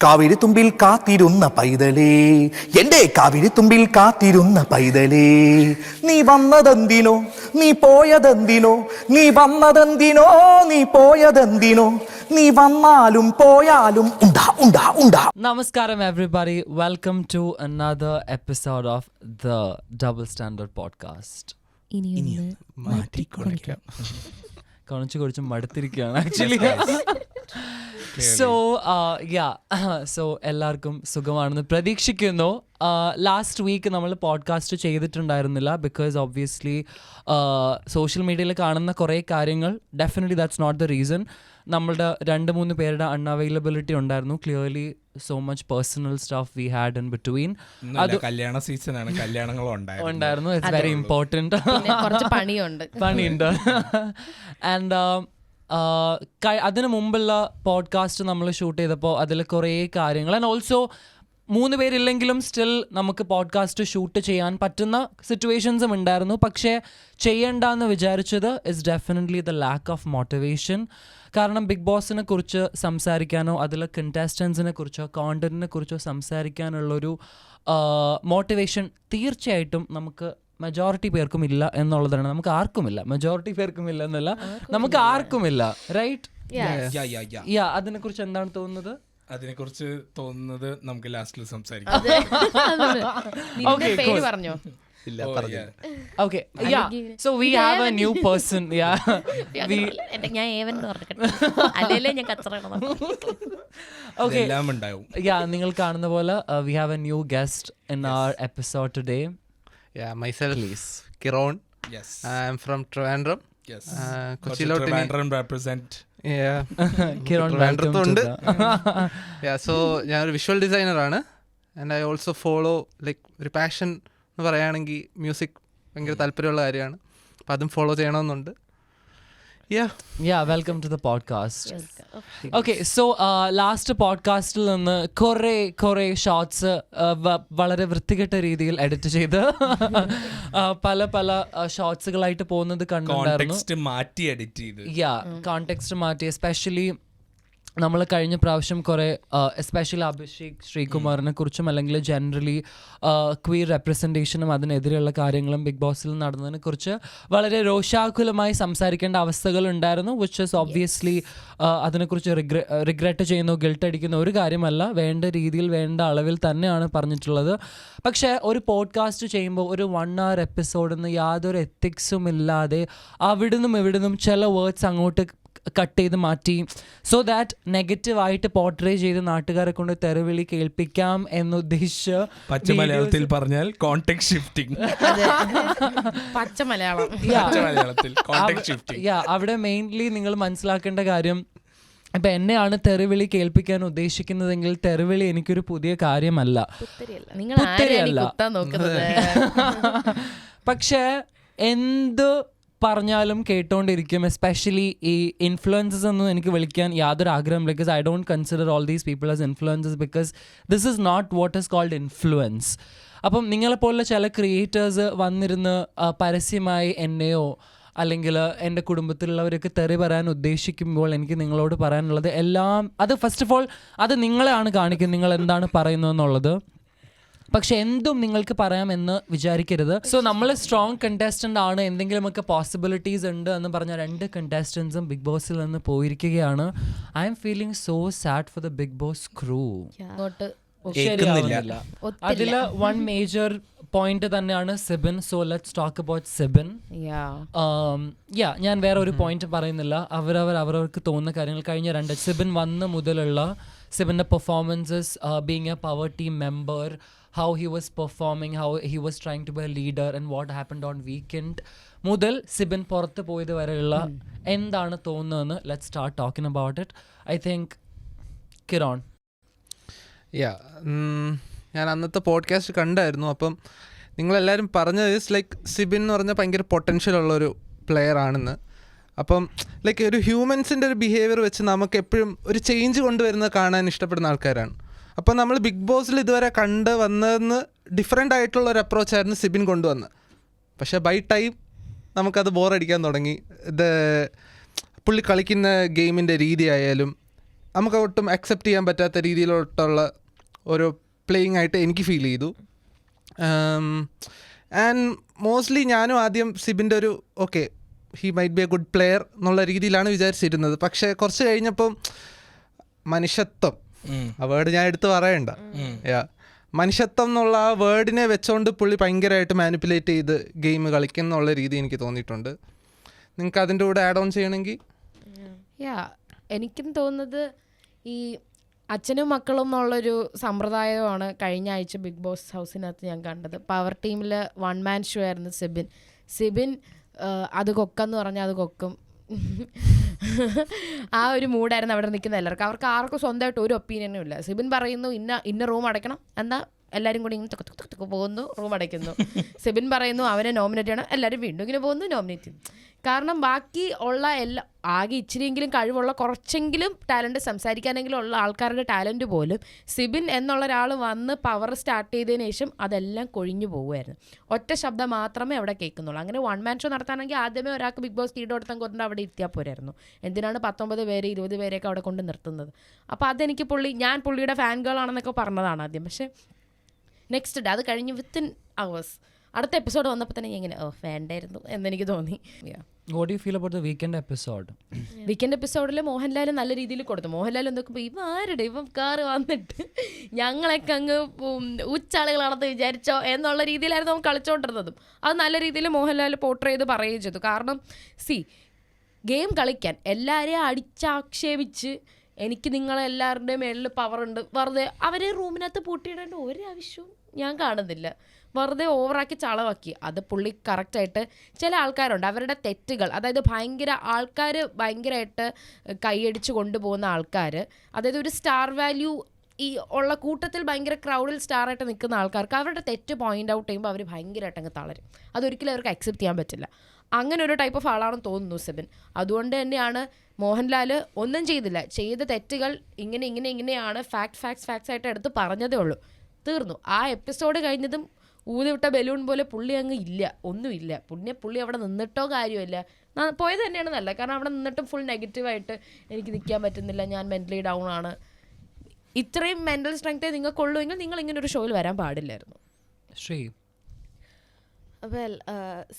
കാവിരി തുമ്പിൽ കാത്തിരുന്ന പൈതലേ, എന്റെ കാവിരി തുമ്പിൽ കാത്തിരുന്ന പൈതലേ, നീ വന്നതെന്തിനോ നീ പോയതെന്തിനോ, നീ വന്നതെന്തിനോ നീ പോയതെന്തിനോ, നീ വന്നാലും പോയാലും ഉണ്ടാ ഉണ്ടാ ഉണ്ടാ. Namaskaram everybody, welcome to another episode of the Double Standard podcast. ഇനിയൊന്ന് മാറ്റിക്കുറയ്ക്കാം. കുറച്ച് മടുത്തിരിക്കുകയാണ് ആക്ച്വലി. സോ സോ എല്ലാവർക്കും സുഖമാണെന്ന് പ്രതീക്ഷിക്കുന്നു. ലാസ്റ്റ് വീക്ക് നമ്മൾ പോഡ്കാസ്റ്റ് ചെയ്തിട്ടുണ്ടായിരുന്നില്ല ബിക്കോസ് ഒബ്വിയസ്ലി സോഷ്യൽ മീഡിയയിൽ കാണുന്ന കുറേ കാര്യങ്ങൾ, definitely that's not the reason. നമ്മളുടെ 2-3 പേരുടെ അൺഅവൈലബിലിറ്റി ഉണ്ടായിരുന്നു. Clearly so much personal stuff we had in between. അത് കല്യാണ സീസണാണ്, കല്യാണങ്ങളും ഉണ്ടായിരുന്നു. It's very important. കുറച്ച് പണിയുണ്ട്. ആൻഡ് അതിന് മുമ്പുള്ള പോഡ്കാസ്റ്റ് നമ്മൾ ഷൂട്ട് ചെയ്തപ്പോൾ അതിൽ കുറേ കാര്യങ്ങൾ, ആൻഡ് ഓൾസോ 3 പേരില്ലെങ്കിലും സ്റ്റിൽ നമുക്ക് പോഡ്കാസ്റ്റ് ഷൂട്ട് ചെയ്യാൻ പറ്റുന്ന സിറ്റുവേഷൻസും ഉണ്ടായിരുന്നു. പക്ഷേ ചെയ്യണ്ടെന്ന് വിചാരിച്ചത് is definitely the lack of motivation. കാരണം ബിഗ് ബോസിനെ കുറിച്ച് സംസാരിക്കാനോ അതിൽ കണ്ടസ്റ്റൻസിനെ കുറിച്ചോ കോണ്ടന്റിനെ കുറിച്ചോ സംസാരിക്കാനുള്ളൊരു മോട്ടിവേഷൻ തീർച്ചയായിട്ടും നമുക്ക് മെജോറിറ്റി പേർക്കും ഇല്ല എന്നുള്ളതാണ്. നമുക്ക് ആർക്കുമില്ല, മെജോറിറ്റി പേർക്കും ഇല്ല എന്നല്ല, നമുക്ക് ആർക്കുമില്ല. റൈറ്റ്? അതിനെക്കുറിച്ച് എന്താണ് തോന്നുന്നത്? അതിനെക്കുറിച്ച് തോന്നുന്നത് നമുക്ക് ലാസ്റ്റിൽ സംസാരിക്കാം. പേര് പറഞ്ഞോ? Okay, yeah. So we have a new person. Yeah. ഞാൻ ഏവൻ അല്ലേ ഞാൻ കച്ചറ. Okay. എല്ലാം ഉണ്ടാവും. Yeah, നിങ്ങൾ കാണുന്ന പോലെ we have a new guest in our episode today. Yeah, myself, please. Kiron. Yes. I'm from Trivandrum. Yes. Kochilotte Trivandrum represent. Yeah. Kiron, welcome to the... Yeah, so ഞാനൊരു വിഷ്വൽ ഡിസൈനർ ആണ്. And I also follow like ഒരു passion എന്ന് പറയുകയാണെങ്കിൽ music ഭയങ്കര താല്പര്യമുള്ള കാര്യമാണ്. അപ്പം അതും ഫോളോ ചെയ്യണമെന്നുണ്ട്. Yeah, welcome to the podcast. Okay, so last പോഡ്കാസ്റ്റിൽ നിന്ന് കുറേ ഷോർട്സ് വളരെ വൃത്തികെട്ട രീതിയിൽ എഡിറ്റ് ചെയ്ത് പല ഷോർട്സുകളായിട്ട് പോകുന്നത് കണ്ടിട്ടുണ്ടായിരുന്നു. കോണ്ടെക്സ്റ്റ് മാറ്റി എസ്പെഷ്യലി നമ്മൾ കഴിഞ്ഞ പ്രാവശ്യം കുറേ എസ്പെഷ്യലി അഭിഷേക് ശ്രീകുമാറിനെ കുറിച്ചും അല്ലെങ്കിൽ ജനറലി ക്വീർ റെപ്രസെൻറ്റേഷനും അതിനെതിരെയുള്ള കാര്യങ്ങളും ബിഗ് ബോസിൽ നടന്നതിനെ കുറിച്ച് വളരെ രോഷാകുലമായി സംസാരിക്കേണ്ട അവസ്ഥകൾ ഉണ്ടായിരുന്നു. വിച്ച് ഇസ് ഒബ്വിയസ്ലി അതിനെക്കുറിച്ച് റിഗ്രറ്റ് ചെയ്യുന്നു, ഗിൽട്ട് അടിക്കുന്ന ഒരു കാര്യമല്ല. വേണ്ട രീതിയിൽ വേണ്ട അളവിൽ തന്നെയാണ് പറഞ്ഞിട്ടുള്ളത്. പക്ഷേ ഒരു പോഡ്കാസ്റ്റ് ചെയ്യുമ്പോൾ ഒരു 1 hour എപ്പിസോഡിൽ നിന്ന് യാതൊരു എത്തിക്സും ഇല്ലാതെ അവിടുന്നും ഇവിടുന്നും ചില വേർഡ്സ് അങ്ങോട്ട് കട്ട് ചെയ്ത് മാറ്റി, സോ ദാറ്റ് നെഗറ്റീവായിട്ട് പോർട്രേ ചെയ്ത് നാട്ടുകാരെ കൊണ്ട് തെരുവിളി കേൾപ്പിക്കാം എന്നുദ്ദേശിച്ച് പച്ചമലയാളത്തിൽ പറഞ്ഞാൽ കോണ്ടെക്സ്റ്റ് ഷിഫ്റ്റിംഗ്. അവിടെ മെയിൻലി നിങ്ങൾ മനസ്സിലാക്കേണ്ട കാര്യം, ഇപ്പം എന്നെയാണ് തെരുവിളി കേൾപ്പിക്കാൻ ഉദ്ദേശിക്കുന്നതെങ്കിൽ തെരുവിളി എനിക്കൊരു പുതിയ കാര്യമല്ല. പക്ഷേ എന്ത് പറഞ്ഞാലും കേട്ടോണ്ടിരിക്കും. എസ്പെഷ്യലി ഈ ഇൻഫ്ലുവൻസസ് ഒന്നും എനിക്ക് വിളിക്കാൻ യാതൊരു ആഗ്രഹമില്ല. Because I don't consider all these people as influences because this is not what is called influence. അപ്പം നിങ്ങളെപ്പോലുള്ള ചില ക്രിയേറ്റേഴ്സ് വന്നിരുന്ന് പരസ്യമായി എന്നെയോ അല്ലെങ്കിൽ എൻ്റെ കുടുംബത്തിലുള്ളവരൊക്കെ തെറി പറയാൻ ഉദ്ദേശിക്കുമ്പോൾ എനിക്ക് നിങ്ങളോട് പറയാനുള്ളത് എല്ലാം, അത് ഫസ്റ്റ് ഓഫ് ഓൾ അത് നിങ്ങളെയാണ് കാണിക്കുന്നത്, നിങ്ങൾ എന്താണ് പറയുന്നതെന്നുള്ളത്. പക്ഷെ എന്തും നിങ്ങൾക്ക് പറയാമെന്ന് വിചാരിക്കരുത്. സോ നമ്മൾ സ്ട്രോങ് കണ്ടസ്റ്റൻ്റ് ആണ്, എന്തെങ്കിലുമൊക്കെ പോസിബിലിറ്റീസ് ഉണ്ട് എന്ന് പറഞ്ഞ 2 കണ്ടസ്റ്റൻസും ബിഗ് ബോസിൽ നിന്ന് പോയിരിക്കുകയാണ്. I am feeling so sad for the big boss crew. ശരിയാവുന്നില്ല. അതിൽ 1 മേജർ പോയിന്റ് തന്നെയാണ് Sibin. So let's talk about Sibin. ഞാൻ വേറെ ഒരു പോയിന്റ് പറയുന്നില്ല. അവരവർക്ക് തോന്നുന്ന കാര്യങ്ങൾ കഴിഞ്ഞ 2 സിബിൻ വന്ന മുതലുള്ള സിബിൻ്റെ performances, being a power team member, how he was performing, how he was trying to be a leader and what happened on weekend മുതൽ സിബിൻ പുറത്ത് പോയത് വരെയുള്ള എന്താണ് തോന്നുന്നതെന്ന് let's start talking about it. I think Kiron. ഞാൻ അന്നത്തെ പോഡ്കാസ്റ്റ് കണ്ടായിരുന്നു. അപ്പം നിങ്ങളെല്ലാവരും പറഞ്ഞത് ലൈക്ക് സിബിൻ എന്ന് പറഞ്ഞാൽ ഭയങ്കര പൊട്ടൻഷ്യൽ ഉള്ളൊരു പ്ലെയർ ആണെന്ന്. അപ്പം ലൈക്ക് ഒരു ഹ്യൂമൻസിൻ്റെ ഒരു ബിഹേവിയർ വെച്ച് നമുക്ക് എപ്പോഴും ഒരു ചേഞ്ച് കൊണ്ടുവരുന്നത് കാണാൻ ഇഷ്ടപ്പെടുന്ന ആൾക്കാരാണ്. അപ്പം നമ്മൾ ബിഗ് ബോസിൽ ഇതുവരെ കണ്ട് വന്നതെന്ന് ഡിഫറെൻ്റ് ആയിട്ടുള്ള ഒരു അപ്രോച്ചായിരുന്നു സിബിൻ കൊണ്ടുവന്നത്. പക്ഷേ ബൈ ടൈം നമുക്കത് ബോറടിക്കാൻ തുടങ്ങി. പുള്ളി കളിക്കുന്ന ഗെയിമിൻ്റെ രീതി ആയാലും നമുക്ക് ഒട്ടും അക്സെപ്റ്റ് ചെയ്യാൻ പറ്റാത്ത രീതിയിലോട്ടുള്ള ഒരു പ്ലേയിങ് ആയിട്ട് എനിക്ക് ഫീൽ ചെയ്തു. ആൻഡ് മോസ്റ്റ്ലി ഞാനും ആദ്യം സിബിൻ്റെ ഒരു okay he might be A good player എന്നുള്ള രീതിയിലാണ് വിചാരിച്ചിരുന്നത്. പക്ഷേ കുറച്ച് കഴിഞ്ഞപ്പം മനുഷ്യത്വം, ആ വേർഡ് ഞാൻ എടുത്ത് പറയണ്ട, മനുഷ്യത്വം എന്നുള്ള ആ വേർഡിനെ വെച്ചോണ്ട് പുള്ളി ഭയങ്കരമായിട്ട് മാനിപ്പുലേറ്റ് ചെയ്ത് ഗെയിം കളിക്കുന്നുള്ള രീതി എനിക്ക് തോന്നിയിട്ടുണ്ട്. നിങ്ങൾക്ക് അതിൻ്റെ കൂടെ ആഡ് ഓൺ ചെയ്യണമെങ്കിൽ? എനിക്കും തോന്നുന്നത് ഈ അച്ഛനും മക്കളും എന്നുള്ളൊരു സമ്പ്രദായമാണ് കഴിഞ്ഞ ആഴ്ച ബിഗ് ബോസ് ഹൗസിനകത്ത് ഞാൻ കണ്ടത്. പവർ ടീമിൽ വൺ മാൻ ഷോ ആയിരുന്നു സിബിൻ അത് കൊക്കെന്ന് പറഞ്ഞാൽ അത് കൊക്കും. ആ ഒരു മൂഡായിരുന്നു അവിടെ നിൽക്കുന്ന എല്ലാവർക്കും. അവർക്ക് ആർക്കും സ്വന്തമായിട്ട് ഒരു ഒപ്പീനിയനും ഇല്ല. സിബിൻ പറയുന്നു ഇന്ന റൂം അടയ്ക്കണം, എന്താ എല്ലാവരും കൂടി ഇങ്ങനെ തുക്ക് പോകുന്നു, റൂം അടയ്ക്കുന്നു. സിബിൻ പറയുന്നു അവനെ നോമിനേറ്റ് ചെയ്യണം, എല്ലാവരും വീണ്ടും ഇങ്ങനെ പോകുന്നു, നോമിനേറ്റ് ചെയ്യുന്നു. കാരണം ബാക്കി ഉള്ള ആകെ ഇച്ചിരിയെങ്കിലും കഴിവുള്ള കുറച്ചെങ്കിലും ടാലൻറ്റ് സംസാരിക്കാനെങ്കിലും ഉള്ള ആൾക്കാരുടെ ടാലൻറ്റ് പോലും സിബിൻ എന്നുള്ള ഒരാൾ വന്ന് പവർ സ്റ്റാർട്ട് ചെയ്തതിന് ശേഷം അതെല്ലാം കൊഴിഞ്ഞു പോകുമായിരുന്നു. ഒറ്റ ശബ്ദം മാത്രമേ അവിടെ കേൾക്കുന്നുള്ളൂ. അങ്ങനെ വൺ മാൻ ഷോ നടത്താണെങ്കിൽ ആദ്യമേ ഒരാൾക്ക് ബിഗ് ബോസ് കീഴ് കൊടുത്താൽ കൊണ്ട് അവിടെ എത്തിയാൽ പോരായിരുന്നു. എന്തിനാണ് 19 പേര് 20 പേരെയൊക്കെ അവിടെ കൊണ്ട് നിർത്തുന്നത്? അപ്പോൾ അതെനിക്ക് ഞാൻ പുള്ളിയുടെ ഫാൻ ഗേൾ ആണെന്നൊക്കെ പറഞ്ഞതാണ് ആദ്യം. പക്ഷേ നെക്സ്റ്റ് ഡേ അത് കഴിഞ്ഞ് വിത്തിൻ അവേഴ്സ് അടുത്ത എപ്പിസോഡ് വന്നപ്പോൾ തന്നെ ഇങ്ങനെ വേണ്ടായിരുന്നു എന്നെനിക്ക് തോന്നി. What do you feel about the weekend episode? Weekend എപ്പിസോഡിൽ മോഹൻലാൽ നല്ല രീതിയിൽ കൊടുത്തു. മോഹൻലാൽ എന്തൊക്കെ ഇവൻ കാറ് വന്നിട്ട് ഞങ്ങളൊക്കെ അങ്ങ് ഉച്ചാളുകളാണെന്ന് വിചാരിച്ചോ എന്നുള്ള രീതിയിലായിരുന്നു അവൻ കളിച്ചുകൊണ്ടിരുന്നതും. അത് നല്ല രീതിയിൽ മോഹൻലാൽ പോർട്രേ ചെയ്ത് പറയുകയും ചെയ്തു. കാരണം ഗെയിം കളിക്കാൻ എല്ലാവരെയും അടിച്ചാക്ഷേപിച്ച് എനിക്ക് നിങ്ങളെല്ലാവരുടെയും മേളിൽ പവറുണ്ട് വെറുതെ അവരെ റൂമിനകത്ത് പൂട്ടിയിടേണ്ട ഒരു ആവശ്യവും ഞാൻ കാണുന്നില്ല. വെറുതെ ഓവറാക്കി ചളവാക്കി. അത് പുള്ളി കറക്റ്റായിട്ട് ചില ആൾക്കാരുണ്ട് അവരുടെ തെറ്റുകൾ, അതായത് ആൾക്കാർ ഭയങ്കരമായിട്ട് കൈയടിച്ച് കൊണ്ടുപോകുന്ന ആൾക്കാർ, അതായത് ഒരു സ്റ്റാർ വാല്യൂ ഈ ഉള്ള കൂട്ടത്തിൽ ഭയങ്കര ക്രൗഡിൽ സ്റ്റാറായിട്ട് നിൽക്കുന്ന ആൾക്കാർക്ക് അവരുടെ തെറ്റ് പോയിൻ്റ് ഔട്ട് ചെയ്യുമ്പോൾ അവർ ഭയങ്കരമായിട്ട് അങ്ങ് തളരും. അതൊരിക്കലും അവർക്ക് അക്സെപ്റ്റ് ചെയ്യാൻ പറ്റില്ല. അങ്ങനെ ഒരു ടൈപ്പ് ഓഫ് ആളാണെന്ന് തോന്നുന്നു സിബിൻ. അതുകൊണ്ട് തന്നെയാണ് മോഹൻലാൽ ഒന്നും ചെയ്തില്ല, ചെയ്ത തെറ്റുകൾ ഇങ്ങനെയാണ് ഫാക്ട്സ് ആയിട്ട് എടുത്ത് പറഞ്ഞതേ ഉള്ളൂ, തീർന്നു. ആ എപ്പിസോഡ് കഴിഞ്ഞതും ഊതിവിട്ട ബലൂൺ പോലെ പുള്ളി അങ്ങ് ഒന്നുമില്ല. പുള്ളി അവിടെ നിന്നിട്ടോ കാര്യമില്ല, പോയത് തന്നെയാണ് നല്ല. കാരണം അവിടെ നിന്നിട്ടും ഫുൾ നെഗറ്റീവായിട്ട് എനിക്ക് നിൽക്കാൻ പറ്റുന്നില്ല, ഞാൻ മെൻ്റലി ഡൗൺ ആണ്. ഇത്രയും മെൻ്റൽ സ്ട്രെങ്തേ നിങ്ങൾക്കുള്ളൂവെങ്കിൽ നിങ്ങൾ ഇങ്ങനെ ഒരു ഷോയിൽ വരാൻ പാടില്ലായിരുന്നു. ശ്രീ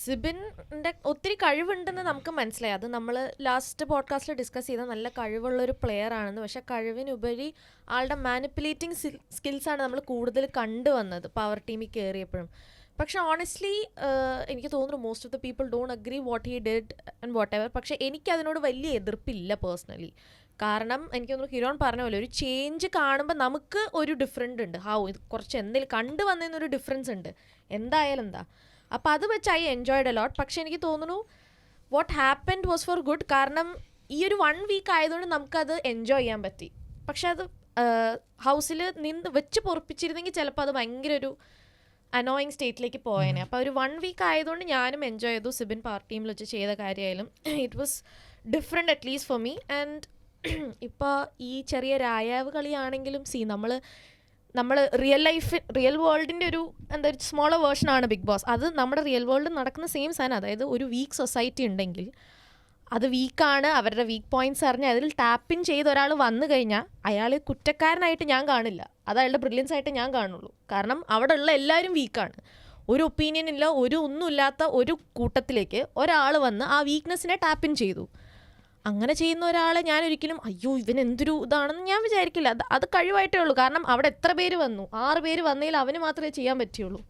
സിബിൻ്റെ ഒത്തിരി കഴിവുണ്ടെന്ന് നമുക്ക് മനസ്സിലായി. അത് നമ്മൾ ലാസ്റ്റ് പോഡ്കാസ്റ്റിൽ ഡിസ്കസ് ചെയ്ത നല്ല കഴിവുള്ളൊരു പ്ലെയർ ആണെന്ന്. പക്ഷേ കഴിവിനുപരി ആളുടെ മാനിപ്പുലേറ്റിംഗ് സ്കിൽസാണ് നമ്മൾ കൂടുതൽ കണ്ടുവന്നത് പവർ ടീമിൽ കയറിയപ്പോഴും. പക്ഷേ ഓണസ്റ്റ്ലി എനിക്ക് തോന്നുന്നു most of the people don't agree what he did and what ever. പക്ഷേ എനിക്കതിനോട് വലിയ എതിർപ്പില്ല പേഴ്സണലി. കാരണം എനിക്ക് തോന്നുന്നു ഹിരോൺ പറഞ്ഞ പോലെ ഒരു ചേഞ്ച് കാണുമ്പോൾ നമുക്ക് ഒരു ഡിഫറൻറ്റ് ഉണ്ട്. ഇത് കുറച്ച് എന്തെങ്കിലും കണ്ടുവന്നതിനൊരു ഡിഫറൻസ് ഉണ്ട്, എന്തായാലും എന്താ. അപ്പോൾ അത് വെച്ച് ഐ എൻജോയ്ഡ് എ ലോട്ട്. പക്ഷേ എനിക്ക് തോന്നുന്നു what happened was for good. കാരണം ഈ ഒരു 1 വീക്ക് ആയതുകൊണ്ട് നമുക്കത് എൻജോയ് ചെയ്യാൻ പറ്റി. പക്ഷെ അത് ഹൗസിൽ നിന്ന് വെച്ച് പൊറപ്പിച്ചിരുന്നെങ്കിൽ ചിലപ്പോൾ അത് ഭയങ്കര ഒരു അനോയിങ് സ്റ്റേറ്റിലേക്ക് പോയേനെ. അപ്പോൾ ഒരു 1 വീക്ക് ആയതുകൊണ്ട് ഞാനും എൻജോയ് ചെയ്തു. സിബിൻ പവർ ടീമിൽ വെച്ച് ചെയ്ത കാര്യമായാലും it was different at least for me. And ഇപ്പോൾ ഈ ചെറിയ രായാവ് കളിയാണെങ്കിലും നമ്മൾ റിയൽ വേൾഡിൻ്റെ ഒരു സ്മോളർ വേർഷനാണ് ബിഗ് ബോസ്. അത് നമ്മുടെ റിയൽ വേൾഡിൽ നടക്കുന്ന സെയിം സാധനം. അതായത് ഒരു വീക്ക് സൊസൈറ്റി ഉണ്ടെങ്കിൽ അത് വീക്കാണ്, അവരുടെ വീക്ക് പോയിൻറ്റ്സ് അറിഞ്ഞ് അതിൽ ടാപ്പിൻ ചെയ്ത് ഒരാൾ വന്നു കഴിഞ്ഞാൽ അയാൾ കുറ്റക്കാരനായിട്ട് ഞാൻ കാണില്ല, അത് അയാളുടെ ബ്രില്യൻസ് ആയിട്ട് ഞാൻ കാണുള്ളൂ. കാരണം അവിടെ ഉള്ള എല്ലാവരും വീക്കാണ്, ഒരു ഒപ്പീനിയൻ ഇല്ല, ഒന്നുമില്ലാത്ത ഒരു കൂട്ടത്തിലേക്ക് ഒരാൾ വന്ന് ആ വീക്ക്നെസ്സിനെ ടാപ്പിൻ ചെയ്തു. അങ്ങനെ ചെയ്യുന്ന ഒരാളെ ഞാൻ ഒരിക്കലും അയ്യോ ഇവൻ എന്തൊരു ഇതാണെന്ന് ഞാൻ വിചാരിക്കില്ല. അത് കഴിവായിട്ടേ ഉള്ളൂ. കാരണം അവിടെ എത്ര പേര് വന്നു, 6 പേര് വന്നതിൽ അവന് മാത്രമേ ചെയ്യാൻ പറ്റുള്ളൂ.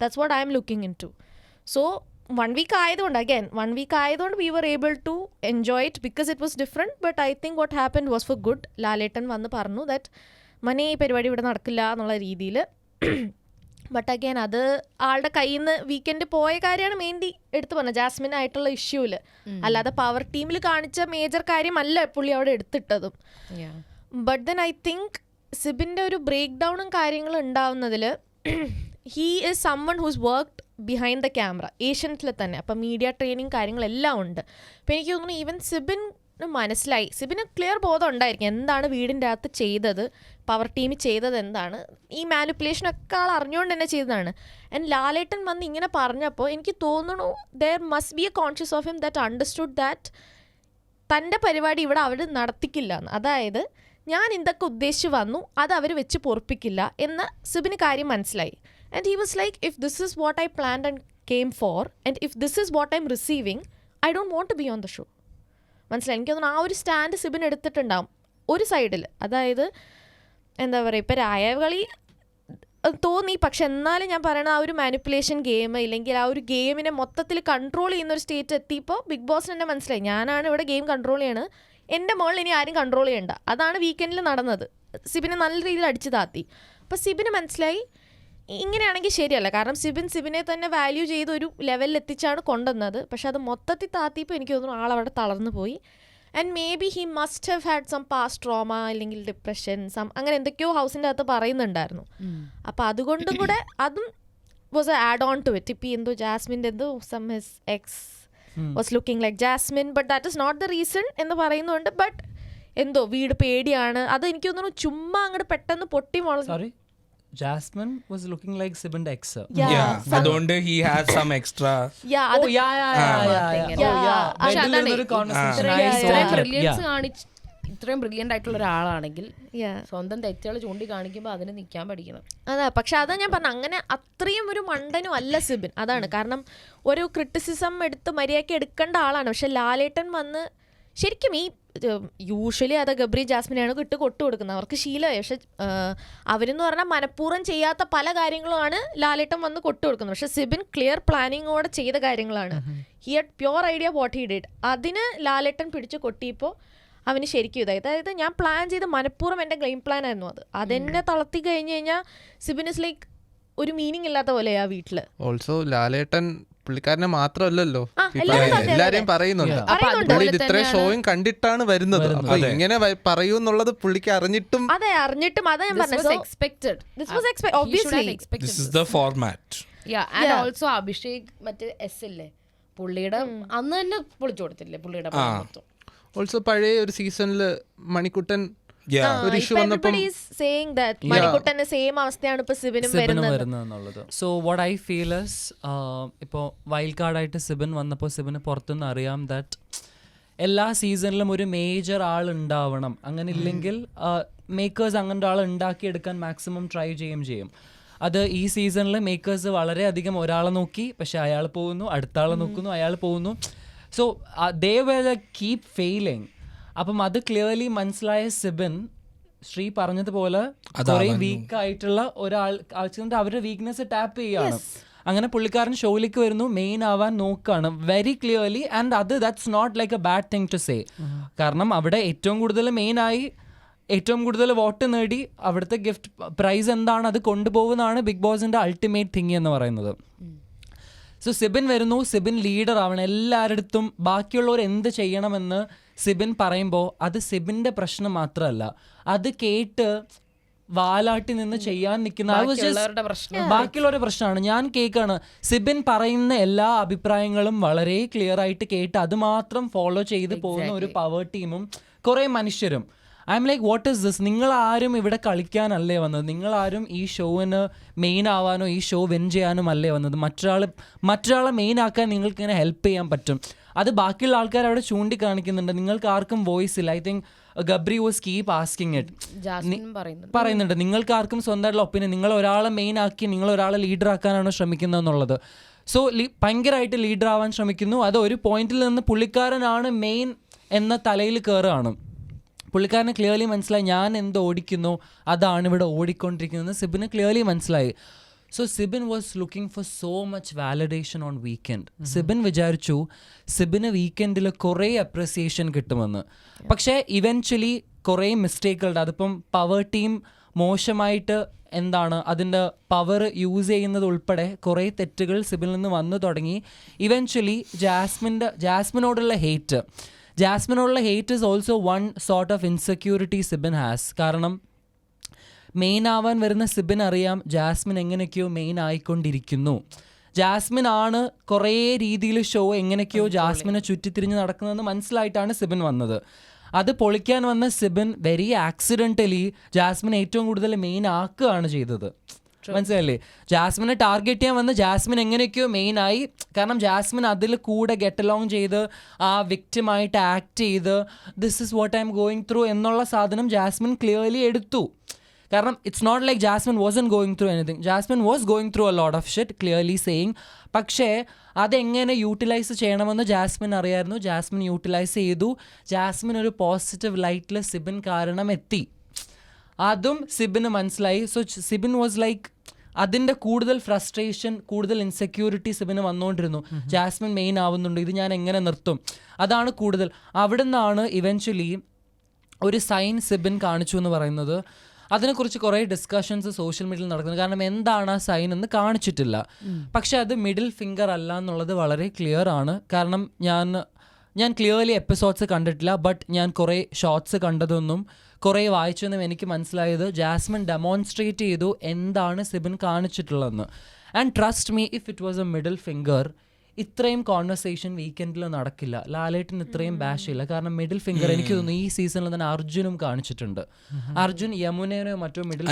That's what I am looking into. So 1 week ആയതുകൊണ്ട് we were able to enjoy it because it was different. But I think what happen was for good. Lalettan വന്ന് പറഞ്ഞു ദാറ്റ് മനെ ഈ പരിപാടി ഇവിടെ നടക്കില്ല എന്നുള്ള രീതിയിൽ. ബട്ട് അഗൈൻ അത് ആളുടെ കയ്യിൽ നിന്ന് വീക്കെൻഡ് പോയ കാര്യമാണ് മെയിൻലി എടുത്തു പറഞ്ഞത്, ജാസ്മിൻ ആയിട്ടുള്ള ഇഷ്യൂവിൽ. അല്ലാതെ പവർ ടീമിൽ കാണിച്ച മേജർ കാര്യമല്ല പുള്ളി അവിടെ എടുത്തിട്ടതും. ബട്ട് ദെൻ ഐ തിങ്ക് സിബിൻ്റെ ഒരു ബ്രേക്ക് ഡൗണും കാര്യങ്ങളും ഉണ്ടാവുന്നതിൽ he is someone who's worked behind the camera ഏഷ്യൻസിൽ തന്നെ. അപ്പം മീഡിയ ട്രെയിനിങ് കാര്യങ്ങളെല്ലാം ഉണ്ട്. അപ്പോൾ എനിക്ക് തോന്നുന്നു ഈവൻ സിബിന് ക്ലിയർ ബോധം ഉണ്ടായിരിക്കും എന്താണ് വീടിൻ്റെ അകത്ത് ചെയ്തത്, പവർ ടീം ചെയ്തത് എന്താണ്, ഈ മാനിപ്പുലേഷനൊക്കെ ആൾ അറിഞ്ഞുകൊണ്ട് തന്നെ ചെയ്തതാണ്. ആൻഡ് ലാലേട്ടൻ വന്ന് ഇങ്ങനെ പറഞ്ഞപ്പോൾ എനിക്ക് തോന്നുന്നു there must be A conscious of him that understood that തൻ്റെ പരിപാടി ഇവിടെ അവർ നടത്തിക്കില്ല എന്ന്. അതായത് ഞാൻ എന്തൊക്കെ ഉദ്ദേശിച്ച് വന്നു അത് അവർ വെച്ച് പൊറപ്പിക്കില്ല എന്ന് സിബിന് കാര്യം മനസ്സിലായി. And he was like, if this is what I planned and came for and if this is what I am receiving, I don't want to be on the show. മനസ്സിലായി? എനിക്ക് തോന്നുന്നു ആ ഒരു സ്റ്റാൻഡ് സിബിൻ എടുത്തിട്ടുണ്ടാവും ഒരു സൈഡിൽ. അതായത് എന്താ പറയുക, ഇപ്പോൾ രായകളി തോന്നി, പക്ഷെ എന്നാലും ഞാൻ പറയണ ആ ഒരു മാനിപ്പുലേഷൻ ഗെയിം ഇല്ലെങ്കിൽ ആ ഒരു ഗെയിമിനെ മൊത്തത്തിൽ കൺട്രോൾ ചെയ്യുന്ന ഒരു സ്റ്റേറ്റ് എത്തിയപ്പോൾ ബിഗ് ബോസിന് തന്നെ മനസ്സിലായി, ഞാനാണ് ഇവിടെ ഗെയിം കൺട്രോൾ ചെയ്യണത്, എൻ്റെ മുകളിൽ ഇനി ആരും കൺട്രോൾ ചെയ്യണ്ട. അതാണ് വീക്കെൻഡിൽ നടന്നത്. സിബിനെ നല്ല രീതിയിൽ അടിച്ചു താത്തി. അപ്പോൾ സിബിന് മനസ്സിലായി ഇങ്ങനെയാണെങ്കിൽ ശരിയല്ല. കാരണം സിബിനെ തന്നെ വാല്യൂ ചെയ്ത് ഒരു ലെവലിൽ എത്തിച്ചാണ് കൊണ്ടുവന്നത്. പക്ഷെ അത് മൊത്തത്തിൽ താത്തിയപ്പോൾ എനിക്ക് തോന്നുന്നു ആളവിടെ തളർന്നു പോയി. And maybe he must have had some past trauma അല്ലെങ്കിൽ ഡിപ്രഷൻ അങ്ങനെ എന്തൊക്കെയോ ഹൗസിൻ്റെ അകത്ത് പറയുന്നുണ്ടായിരുന്നു. അപ്പോൾ അതുകൊണ്ടും കൂടെ അതും was a add on to it. ഇപ്പം എന്തോ ജാസ്മിൻ്റെ എന്തോ some his ex was looking like Jasmin, but that is not the reason എന്ന് പറയുന്നുണ്ട്. ബട്ട് എന്തോ വീട് പേടിയാണ്, അത് എനിക്ക് തോന്നുന്നു ചുമ്മാ അങ്ങോട്ട് പെട്ടെന്ന് പൊട്ടി മുളകി. Jasmine was looking like Sibin ex. അതുകൊണ്ട് he has some extra. ഇത്രയും ബ്രില്യൻ്റ് ആയിട്ടുള്ള ഒരാളാണെങ്കിൽ സ്വന്തം തെറ്റുകൾ ചൂണ്ടിക്കാണിക്കുമ്പോൾ അതിന് നിൽക്കാൻ പഠിക്കണം. അതാ, പക്ഷെ അതാ ഞാൻ പറഞ്ഞു, അങ്ങനെ അത്രയും ഒരു മണ്ടനും അല്ല സിബിൻ. അതാണ് കാരണം, ഒരു ക്രിറ്റിസിസം എടുത്ത് മര്യാദയ്ക്ക് എടുക്കേണ്ട ആളാണ്. പക്ഷെ ലാലേട്ടൻ വന്ന് ശരിക്കും ഈ യൂഷ്വലി അത് ഗബ്രി ജാസ്മിനെയാണ് ഇട്ട് കൊട്ടു കൊടുക്കുന്നത്, അവർക്ക് ശീലമായി. പക്ഷെ അവരെന്ന് പറഞ്ഞാൽ മനഃപൂർവ്വം ചെയ്യാത്ത പല കാര്യങ്ങളുമാണ് ലാലേട്ടൻ വന്ന് കൊട്ടു കൊടുക്കുന്നത്. പക്ഷെ സിബിൻ ക്ലിയർ പ്ലാനിങ്ങോടെ ചെയ്ത കാര്യങ്ങളാണ്. He had pure idea what he did. അതിന് ലാലേട്ടൻ പിടിച്ച് കൊട്ടിയപ്പോൾ അവന് ശരിക്കും ഇതായി. അതായത് ഞാൻ പ്ലാൻ ചെയ്ത് മനഃപൂർവ്വം എൻ്റെ ഗെയിം പ്ലാൻ ആയിരുന്നു അത്. അതെന്നെ തളർത്തി കഴിഞ്ഞ് കഴിഞ്ഞാൽ സിബിൻ ഇസ് ലൈക്ക് ഒരു മീനിങ് ഇല്ലാത്ത പോലെയാ വീട്ടില്. ഓൾസോ ലാലേട്ടൻ പുള്ളിക്കാരനെ മാത്രമല്ലല്ലോ, എല്ലാരെയും പറയുന്നുണ്ട് ഇത്രയും ഷോയും കണ്ടിട്ടാണ് വരുന്നത്. അപ്പൊ ഇങ്ങനെ പറയൂ എന്നുള്ളത് പുള്ളിക്ക് അറിഞ്ഞിട്ടും. അതെ, അറിഞ്ഞിട്ടും അതാ ഞാൻ പറഞ്ഞത്. അഭിഷേക് മറ്റേ എസ് ഇല്ലേ പുള്ളിയുടെ അന്ന് തന്നെ പൊളിച്ചു കൊടുത്തില്ലേ പുള്ളിയുടെ. ഓൾസോ പഴയ ഒരു സീസണില് മണിക്കുട്ടൻ ഒരു ഇഷ്യൂ വന്നപ്പോൾ മണിക്കുട്ടന്റെ സെയിം അവസ്ഥയാണ് ഇപ്പൊ സിബിനും വരുന്നത്. So what I feel is, ഇപ്പോൾ വൈൽഡ് കാർഡായിട്ട് സിബിൻ വന്നപ്പോൾ സിബിന് പുറത്തുനിന്ന് അറിയാം ദാറ്റ് എല്ലാ സീസണിലും ഒരു മേജർ ആൾ ഉണ്ടാവണം. അങ്ങനെ ഇല്ലെങ്കിൽ മേക്കേഴ്സ് അങ്ങനത്തെ ആൾ ഉണ്ടാക്കിയെടുക്കാൻ മാക്സിമം ട്രൈ ചെയ്യും. അത് ഈ സീസണിൽ മേക്കേഴ്സ് വളരെയധികം ഒരാളെ നോക്കി, പക്ഷെ അയാൾ പോകുന്നു, അടുത്ത ആളെ നോക്കുന്നു, അയാൾ പോകുന്നു. So they will keep failing. അപ്പം അത് ക്ലിയർലി മനസ്സിലായ സിബിൻ ശ്രീ പറഞ്ഞതുപോലെ കുറെ വീക്ക് ആയിട്ടുള്ള ഒരാൾ ആൾച്ചിട്ട് അവരുടെ വീക്ക്നെസ് ടാപ്പ് ചെയ്യാണ്. അങ്ങനെ പുള്ളിക്കാരൻ ഷോയിലേക്ക് വരുന്നു, മെയിൻ ആവാൻ നോക്കാണ് വെരി ക്ലിയർലി. ആൻഡ് അത് that's not like a bad thing to say. കാരണം അവിടെ ഏറ്റവും കൂടുതൽ മെയിനായി ഏറ്റവും കൂടുതൽ വോട്ട് നേടി അവിടുത്തെ ഗിഫ്റ്റ് പ്രൈസ് എന്താണ് അത് കൊണ്ടുപോകുന്നതാണ് ബിഗ് ബോസിന്റെ അൾട്ടിമേറ്റ് തിങ് എന്ന് പറയുന്നത്. സോ സിബിൻ വരുന്നു, സിബിൻ ലീഡർ ആവണം എല്ലാവരുടെ അടുത്തും. ബാക്കിയുള്ളവർ എന്ത് ചെയ്യണമെന്ന് സിബിൻ പറയുമ്പോൾ അത് സിബിൻ്റെ പ്രശ്നം മാത്രമല്ല, അത് കേട്ട് വാലാട്ടി നിന്ന് ചെയ്യാൻ നിൽക്കുന്ന ബാക്കിയുള്ളവരുടെ പ്രശ്നമാണ്. ഞാൻ കേൾക്കാണ് സിബിൻ പറയുന്ന എല്ലാ അഭിപ്രായങ്ങളും വളരെ ക്ലിയർ ആയിട്ട് കേട്ട് അത് മാത്രം ഫോളോ ചെയ്ത് പോകുന്ന ഒരു പവർ ടീമും കുറേ മനുഷ്യരും. I M like what is this? നിങ്ങളാരും ഇവിടെ കളിക്കാനല്ലേ വന്നത്, നിങ്ങളാരും ഈ ഷോവിന് മെയിൻ ആവാനോ ഈ ഷോ വിൻ ചെയ്യാനും അല്ലേ വന്നത്. മറ്റൊരാളെ മെയിൻ ആക്കാൻ നിങ്ങൾക്ക് ഇങ്ങനെ ഹെൽപ്പ് ചെയ്യാൻ പറ്റും. അത് ബാക്കിയുള്ള ആൾക്കാർ അവിടെ ചൂണ്ടിക്കാണിക്കുന്നുണ്ട്, നിങ്ങൾക്ക് ആർക്കും വോയിസ് ഇല്ല. I think Gabri was keep asking it, പറയുന്നുണ്ട് നിങ്ങൾക്ക് ആർക്കും സ്വന്തമായിട്ടുള്ള ഒപ്പീനിയൻ, നിങ്ങൾ ഒരാളെ മെയിൻ ആക്കി നിങ്ങൾ ഒരാളെ ലീഡർ ആക്കാനാണോ ശ്രമിക്കുന്നത് എന്നുള്ളത്. സോ ഭയങ്കരമായിട്ട് ലീഡർ ആവാൻ ശ്രമിക്കുന്നു. അത് ഒരു പോയിന്റിൽ നിന്ന് പുള്ളിക്കാരനാണ് മെയിൻ എന്ന തലയിൽ കയറുകയാണ്. പുള്ളിക്കാരന് ക്ലിയർലി മനസ്സിലായി ഞാൻ എന്ത് ഓടിക്കുന്നു അതാണ് ഇവിടെ ഓടിക്കൊണ്ടിരിക്കുന്നത്. സിബിന് ക്ലിയർലി മനസ്സിലായി. So Sibin was looking for so much validation on weekend. Sibin വിചാരിച്ചു സിബിന് വീക്കെൻഡിൽ കുറേ അപ്രിസിയേഷൻ കിട്ടുമെന്ന്. പക്ഷേ ഇവൻച്വലി കുറേ മിസ്റ്റേക്കുകളുണ്ട്. അതിപ്പം പവർ ടീം മോശമായിട്ട് എന്താണ് അതിൻ്റെ പവർ യൂസ് ചെയ്യുന്നത് ഉൾപ്പെടെ കുറേ തെറ്റുകൾ സിബിനിൽ നിന്ന് വന്നു തുടങ്ങി. ഇവൻച്വലി ജാസ്മിനോടുള്ള hate is also one sort of insecurity Sibin has. കാരണം മെയിൻ ആവാൻ വരുന്ന സിബിൻ അറിയാം ജാസ്മിൻ എങ്ങനെയൊക്കെയോ മെയിൻ ആയിക്കൊണ്ടിരിക്കുന്നു. ജാസ്മിൻ ആണ് കുറേ രീതിയിൽ ഷോ എങ്ങനെയൊക്കെയോ ജാസ്മിനെ ചുറ്റിത്തിരിഞ്ഞ് നടക്കുന്നതെന്ന് മനസ്സിലായിട്ടാണ് സിബിൻ വന്നത്. അത് പൊളിക്കാൻ വന്ന സിബിൻ വെരി ആക്സിഡൻ്റലി ജാസ്മിൻ ഏറ്റവും കൂടുതൽ മെയിൻ ആക്കുകയാണ് ചെയ്തത്. മനസ്സിലല്ലേ? ജാസ്മിനെ ടാർഗറ്റ് ചെയ്യാൻ വന്ന് ജാസ്മിൻ എങ്ങനെയൊക്കെയോ മെയിൻ ആയി. കാരണം ജാസ്മിൻ അതിൽ കൂടെ ഗെറ്റ് അലോങ് ചെയ്ത് ആ വിക്ടിമായിട്ട് ആക്ട് ചെയ്ത് this is what I am going through എന്നുള്ള സാധനം ജാസ്മിൻ ക്ലിയർലി എടുത്തു. കാരണം it's not like Jasmin wasn't going through anything. Jasmin was going through a lot of shit, clearly saying. പക്ഷേ അതെങ്ങനെ യൂട്ടിലൈസ് ചെയ്യണമെന്ന് ജാസ്മിൻ അറിയായിരുന്നു. ജാസ്മിൻ യൂട്ടിലൈസ് ചെയ്തു. ജാസ്മിൻ ഒരു പോസിറ്റീവ് ലൈറ്റിൽ സിബിൻ കാരണം എത്തി. അതും സിബിന് മനസ്സിലായി. സോ സിബിൻ വാസ് ലൈക്ക് അതിൻ്റെ കൂടുതൽ ഫ്രസ്ട്രേഷൻ, കൂടുതൽ ഇൻസെക്യൂരിറ്റി സിബിന് വന്നുകൊണ്ടിരുന്നു. ജാസ്മിൻ മെയിൻ ആവുന്നുണ്ട്, ഇത് ഞാൻ എങ്ങനെ നിർത്തും, അതാണ് കൂടുതൽ. അവിടെ നിന്നാണ് ഇവൻച്വലി ഒരു സൈൻ സിബിൻ കാണിച്ചു എന്ന് പറയുന്നത്. അതിനെക്കുറിച്ച് കുറേ ഡിസ്കഷൻസ് സോഷ്യൽ മീഡിയയിൽ നടക്കുന്നത്. കാരണം എന്താണ് ആ സൈൻ എന്ന് കാണിച്ചിട്ടില്ല. പക്ഷെ അത് മിഡിൽ ഫിംഗർ അല്ല എന്നുള്ളത് വളരെ ക്ലിയർ ആണ്. കാരണം ഞാൻ ക്ലിയർലി എപ്പിസോഡ്സ് കണ്ടിട്ടില്ല, ബട്ട് ഞാൻ കുറേ ഷോർട്സ് കണ്ടതൊന്നും കുറേ വായിച്ചൊന്നും എനിക്ക് മനസ്സിലായത് ജാസ്മിൻ ഡെമോൺസ്ട്രേറ്റ് ചെയ്തു എന്താണ് സിബിൻ കാണിച്ചിട്ടുള്ളതെന്ന്. And trust me, if it was a middle finger ഇത്രയും കോൺവെർസേഷൻ വീക്കെൻഡിൽ നടക്കില്ല. ലാലേട്ടൻ ഇത്രയും ബാഷ് ഇല്ല. കാരണം മിഡിൽ ഫിംഗർ എനിക്ക് തോന്നുന്നു ഈ സീസണിൽ തന്നെ അർജുനും കാണിച്ചിട്ടുണ്ട്. അർജുൻ യമുനയോ മറ്റോ മിഡിൽ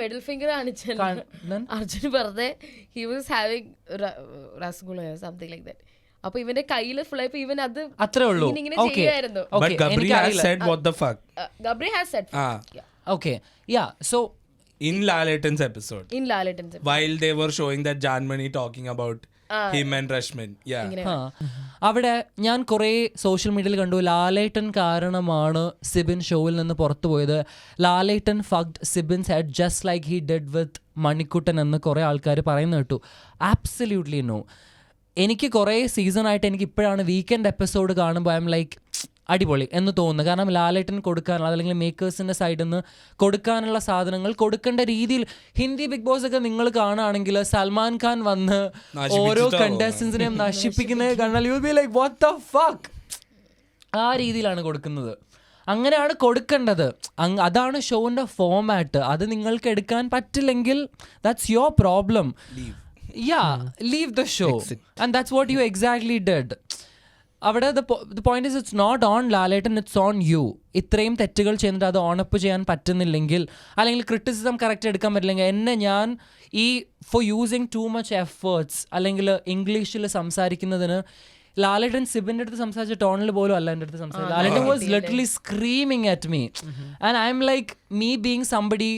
മിഡിൽ ഫിംഗർ അർജുൻ വെറുതെ ഹി വാസ് ഹാവിങ് റസഗുളയോ സംതിങ് ലൈക്ക് ദാറ്റ്. അപ്പൊ ഇവന്റെ കയ്യില് ഫുൾ ആയപ്പോ ഇവൻ അത് അത്രേ ഉള്ളൂ. Okay so in Lalaten's episode, while they were showing that Janmani talking about him and Rashmin, അവിടെ ഞാൻ കുറേ സോഷ്യൽ മീഡിയയിൽ കണ്ടു ലാലേട്ടൻ കാരണമാണ് സിബിൻ ഷോയിൽ നിന്ന് പുറത്തു പോയത്. Lalettan fucked Sibin's head just like he did with Manikuttan എന്ന് കുറേ ആൾക്കാർ പറയുന്നത് കേട്ടു. Absolutely no. എനിക്ക് കുറേ സീസണായിട്ട് എനിക്ക് ഇപ്പോഴാണ് വീക്കെൻഡ് എപ്പിസോഡ് കാണുമ്പോൾ ഐ എം ലൈക്ക് അടിപൊളി എന്ന് തോന്നുന്നു. കാരണം ലാലേട്ടൻ കൊടുക്കാനുള്ള അല്ലെങ്കിൽ മേക്കേഴ്സിൻ്റെ സൈഡിൽ നിന്ന് കൊടുക്കാനുള്ള സാധനങ്ങൾ കൊടുക്കേണ്ട രീതിയിൽ. ഹിന്ദി ബിഗ് ബോസ് ഒക്കെ നിങ്ങൾ കാണുകയാണെങ്കിൽ സൽമാൻ ഖാൻ വന്ന് ഓരോ കണ്ടസ്റ്റൻസിനെയും നശിപ്പിക്കുന്നത് കണ്ടാൽ you be like what the fuck. ആ രീതിയിലാണ് കൊടുക്കുന്നത്. അങ്ങനെയാണ് കൊടുക്കേണ്ടത്. അതാണ് ഷോൻ്റെ ഫോമാറ്റ്. അത് നിങ്ങൾക്ക് എടുക്കാൻ പറ്റില്ലെങ്കിൽ that's your problem. leave the show. And that's what you exactly did. അവിടെ the point is it's not on Lalettan, it's on you. ഇത്രയും തെറ്റുകൾ ചെയ്തിട്ട് അത് ഓണപ്പ് ചെയ്യാൻ പറ്റുന്നില്ലെങ്കിൽ അല്ലെങ്കിൽ ക്രിറ്റിസിസം കറക്റ്റ് എടുക്കാൻ പറ്റില്ലെങ്കിൽ ഞാൻ ഈ four using too much efforts അല്ലെങ്കിൽ ഇംഗ്ലീഷിൽ സംസാരിക്കുന്നതിന് ലാലേട്ടൻ സിബിൻ്റെ അടുത്ത് സംസാരിച്ച ടോണിൽ പോലും അല്ല എൻ്റെ അടുത്ത് സംസാരിച്ചത്. Lalettan was literally screaming at me and I M like me being somebody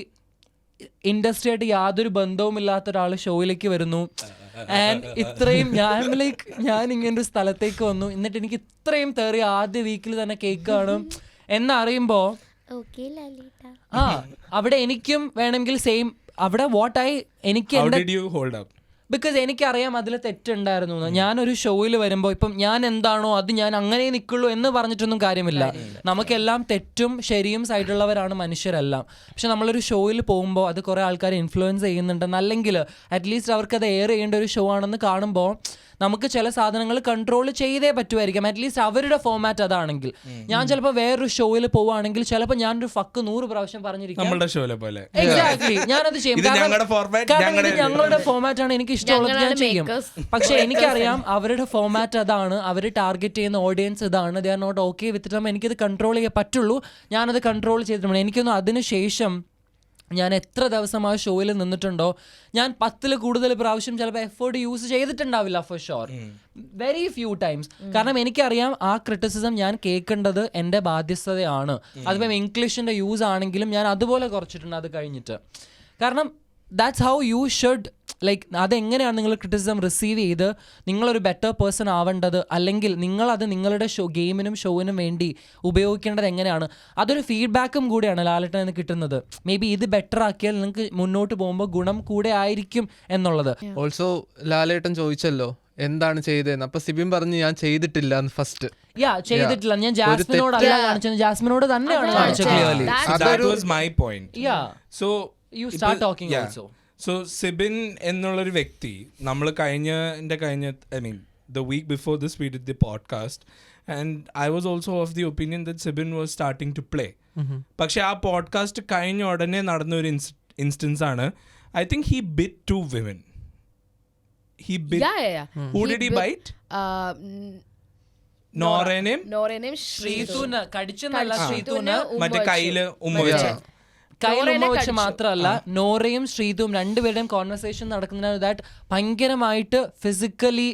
industry ആയിട്ട് യാതൊരു ബന്ധവുമില്ലാത്ത ഒരാൾ ഷോയിലേക്ക് വരുന്നു ആൻഡ് ഇത്രയും ഞാൻ ഇങ്ങനൊരു സ്ഥലത്തേക്ക് വന്നു എന്നിട്ട് എനിക്ക് ഇത്രയും തെറി ആദ്യ വീക്കിൽ തന്നെ കേക്ക് കാണും എന്നറിയുമ്പോ അവിടെ എനിക്കും വേണമെങ്കിൽ സെയിം അവിടെ എനിക്ക് ബിക്കോസ് എനിക്കറിയാം അതിൽ തെറ്റുണ്ടായിരുന്നു. ഞാനൊരു ഷോയിൽ വരുമ്പോൾ ഇപ്പം ഞാൻ എന്താണോ അത് ഞാൻ അങ്ങനെ നിൽക്കുള്ളൂ എന്ന് പറഞ്ഞിട്ടൊന്നും കാര്യമില്ല. നമുക്കെല്ലാം തെറ്റും ശരിയും സൈഡുള്ളവരാണ് മനുഷ്യരെല്ലാം. പക്ഷെ നമ്മളൊരു ഷോയിൽ പോകുമ്പോൾ അത് കുറേ ആൾക്കാർ ഇൻഫ്ലുവൻസ് ചെയ്യുന്നുണ്ടെന്ന് അല്ലെങ്കിൽ അറ്റ്ലീസ്റ്റ് അവർക്കത് എയർ ചെയ്യേണ്ട ഒരു ഷോ ആണെന്ന് കാണുമ്പോൾ നമുക്ക് ചില സാധനങ്ങൾ കൺട്രോൾ ചെയ്തേ പറ്റുമായിരിക്കും. അറ്റ്ലീസ്റ്റ് അവരുടെ ഫോമാറ്റ് അതാണെങ്കിൽ. ഞാൻ ചിലപ്പോൾ വേറൊരു ഷോയിൽ പോവുകയാണെങ്കിൽ ചിലപ്പോൾ ഞാനൊരു ഫക്ക് 100 പ്രാവശ്യം പറഞ്ഞിരിക്കും. എക്സാക്ട്ലി ഞാനത് ചെയ്യും. കാരണം ഇത് ഞങ്ങളുടെ ഫോമാറ്റ് ആണ്, എനിക്ക് ഇഷ്ടമുള്ളത് ഞാൻ ചെയ്യും. പക്ഷെ എനിക്കറിയാം അവരുടെ ഫോമാറ്റ് അതാണ്, അവർ ടാർഗറ്റ് ചെയ്യുന്ന ഓഡിയൻസ് ഇതാണ്. ദേ ആർ നോട്ട് ഓക്കെ വിത്തിട്ട് എനിക്കത് കൺട്രോൾ ചെയ്യാൻ പറ്റുള്ളൂ. ഞാനത് കൺട്രോൾ ചെയ്തിട്ടുണ്ട്. എനിക്കൊന്നും അതിനുശേഷം ഞാൻ എത്ര ദിവസം ആ ഷോയിൽ നിന്നിട്ടുണ്ടോ ഞാൻ 10-ൽ കൂടുതൽ പ്രാവശ്യം ചിലപ്പോൾ എഫേർട്ട് യൂസ് ചെയ്തിട്ടുണ്ടാവില്ല for sure. Very few times. കാരണം എനിക്കറിയാം ആ ക്രിറ്റിസിസം ഞാൻ കേൾക്കേണ്ടത് എൻ്റെ ബാധ്യസ്ഥതയാണ്. അതിപ്പം ഇംഗ്ലീഷിൻ്റെ യൂസ് ആണെങ്കിലും ഞാൻ അതുപോലെ കുറച്ചിട്ടുണ്ട് അത് കഴിഞ്ഞിട്ട്. കാരണം that's how you should like അതെങ്ങനെയാണ് നിങ്ങൾ ക്രിറ്റിസിസം റിസീവ് ചെയ്ത് നിങ്ങളൊരു ബെറ്റർ പേഴ്സൺ ആവേണ്ടത് അല്ലെങ്കിൽ നിങ്ങളത് നിങ്ങളുടെ ഗെയിമിനും ഷോവിനും വേണ്ടി ഉപയോഗിക്കേണ്ടത് എങ്ങനെയാണ്. അതൊരു ഫീഡ്ബാക്കും കൂടിയാണ് ലാലേട്ടൻ നിന്ന് കിട്ടുന്നത്. മേ ബി ഇത് ബെറ്റർ ആക്കിയാൽ നിങ്ങൾക്ക് മുന്നോട്ട് പോകുമ്പോൾ ഗുണം കൂടെ ആയിരിക്കും എന്നുള്ളത്. ഓൾസോ ലാലേട്ടൻ ചോദിച്ചല്ലോ എന്താണ് ചെയ്തതെന്ന്. അപ്പൊ സിബിൻ പറഞ്ഞു ഞാൻ ചെയ്തിട്ടില്ല ഫസ്റ്റ്. ചെയ്തിട്ടില്ല. ഞാൻ ജാസ്മിനോടല്ല കാണിച്ചത്, ജാസ്മിനോട് തന്നെയാണ് കാണിച്ചത്. Clearly that was my point. So you start talking also. So Sibin എന്നുള്ളൊരു വ്യക്തി നമ്മൾ കഴിഞ്ഞ I mean the week before this we did the podcast and I was also of the opinion that Sibin was starting to play. പക്ഷെ ആ podcast കഴിഞ്ഞ ഉടനെ നടന്ന ഒരു ഇൻസ്റ്റൻസ് ആണ്. I think he bit 2 women. He bit. Who did he bite? നോറേനെയും ശ്രീതുന കടിച്ചെന്നല്ല, ശ്രീതുന മറ്റേ കയ്യില് ഉമ്മ വെച്ച. കയ്യിലുമ്മ വെച്ച് മാത്രമല്ല, നോറയും ശ്രീതും രണ്ടുപേരുടെയും കോൺവെർസേഷൻ നടക്കുന്ന ദാറ്റ് ഭയങ്കരമായിട്ട് ഫിസിക്കലി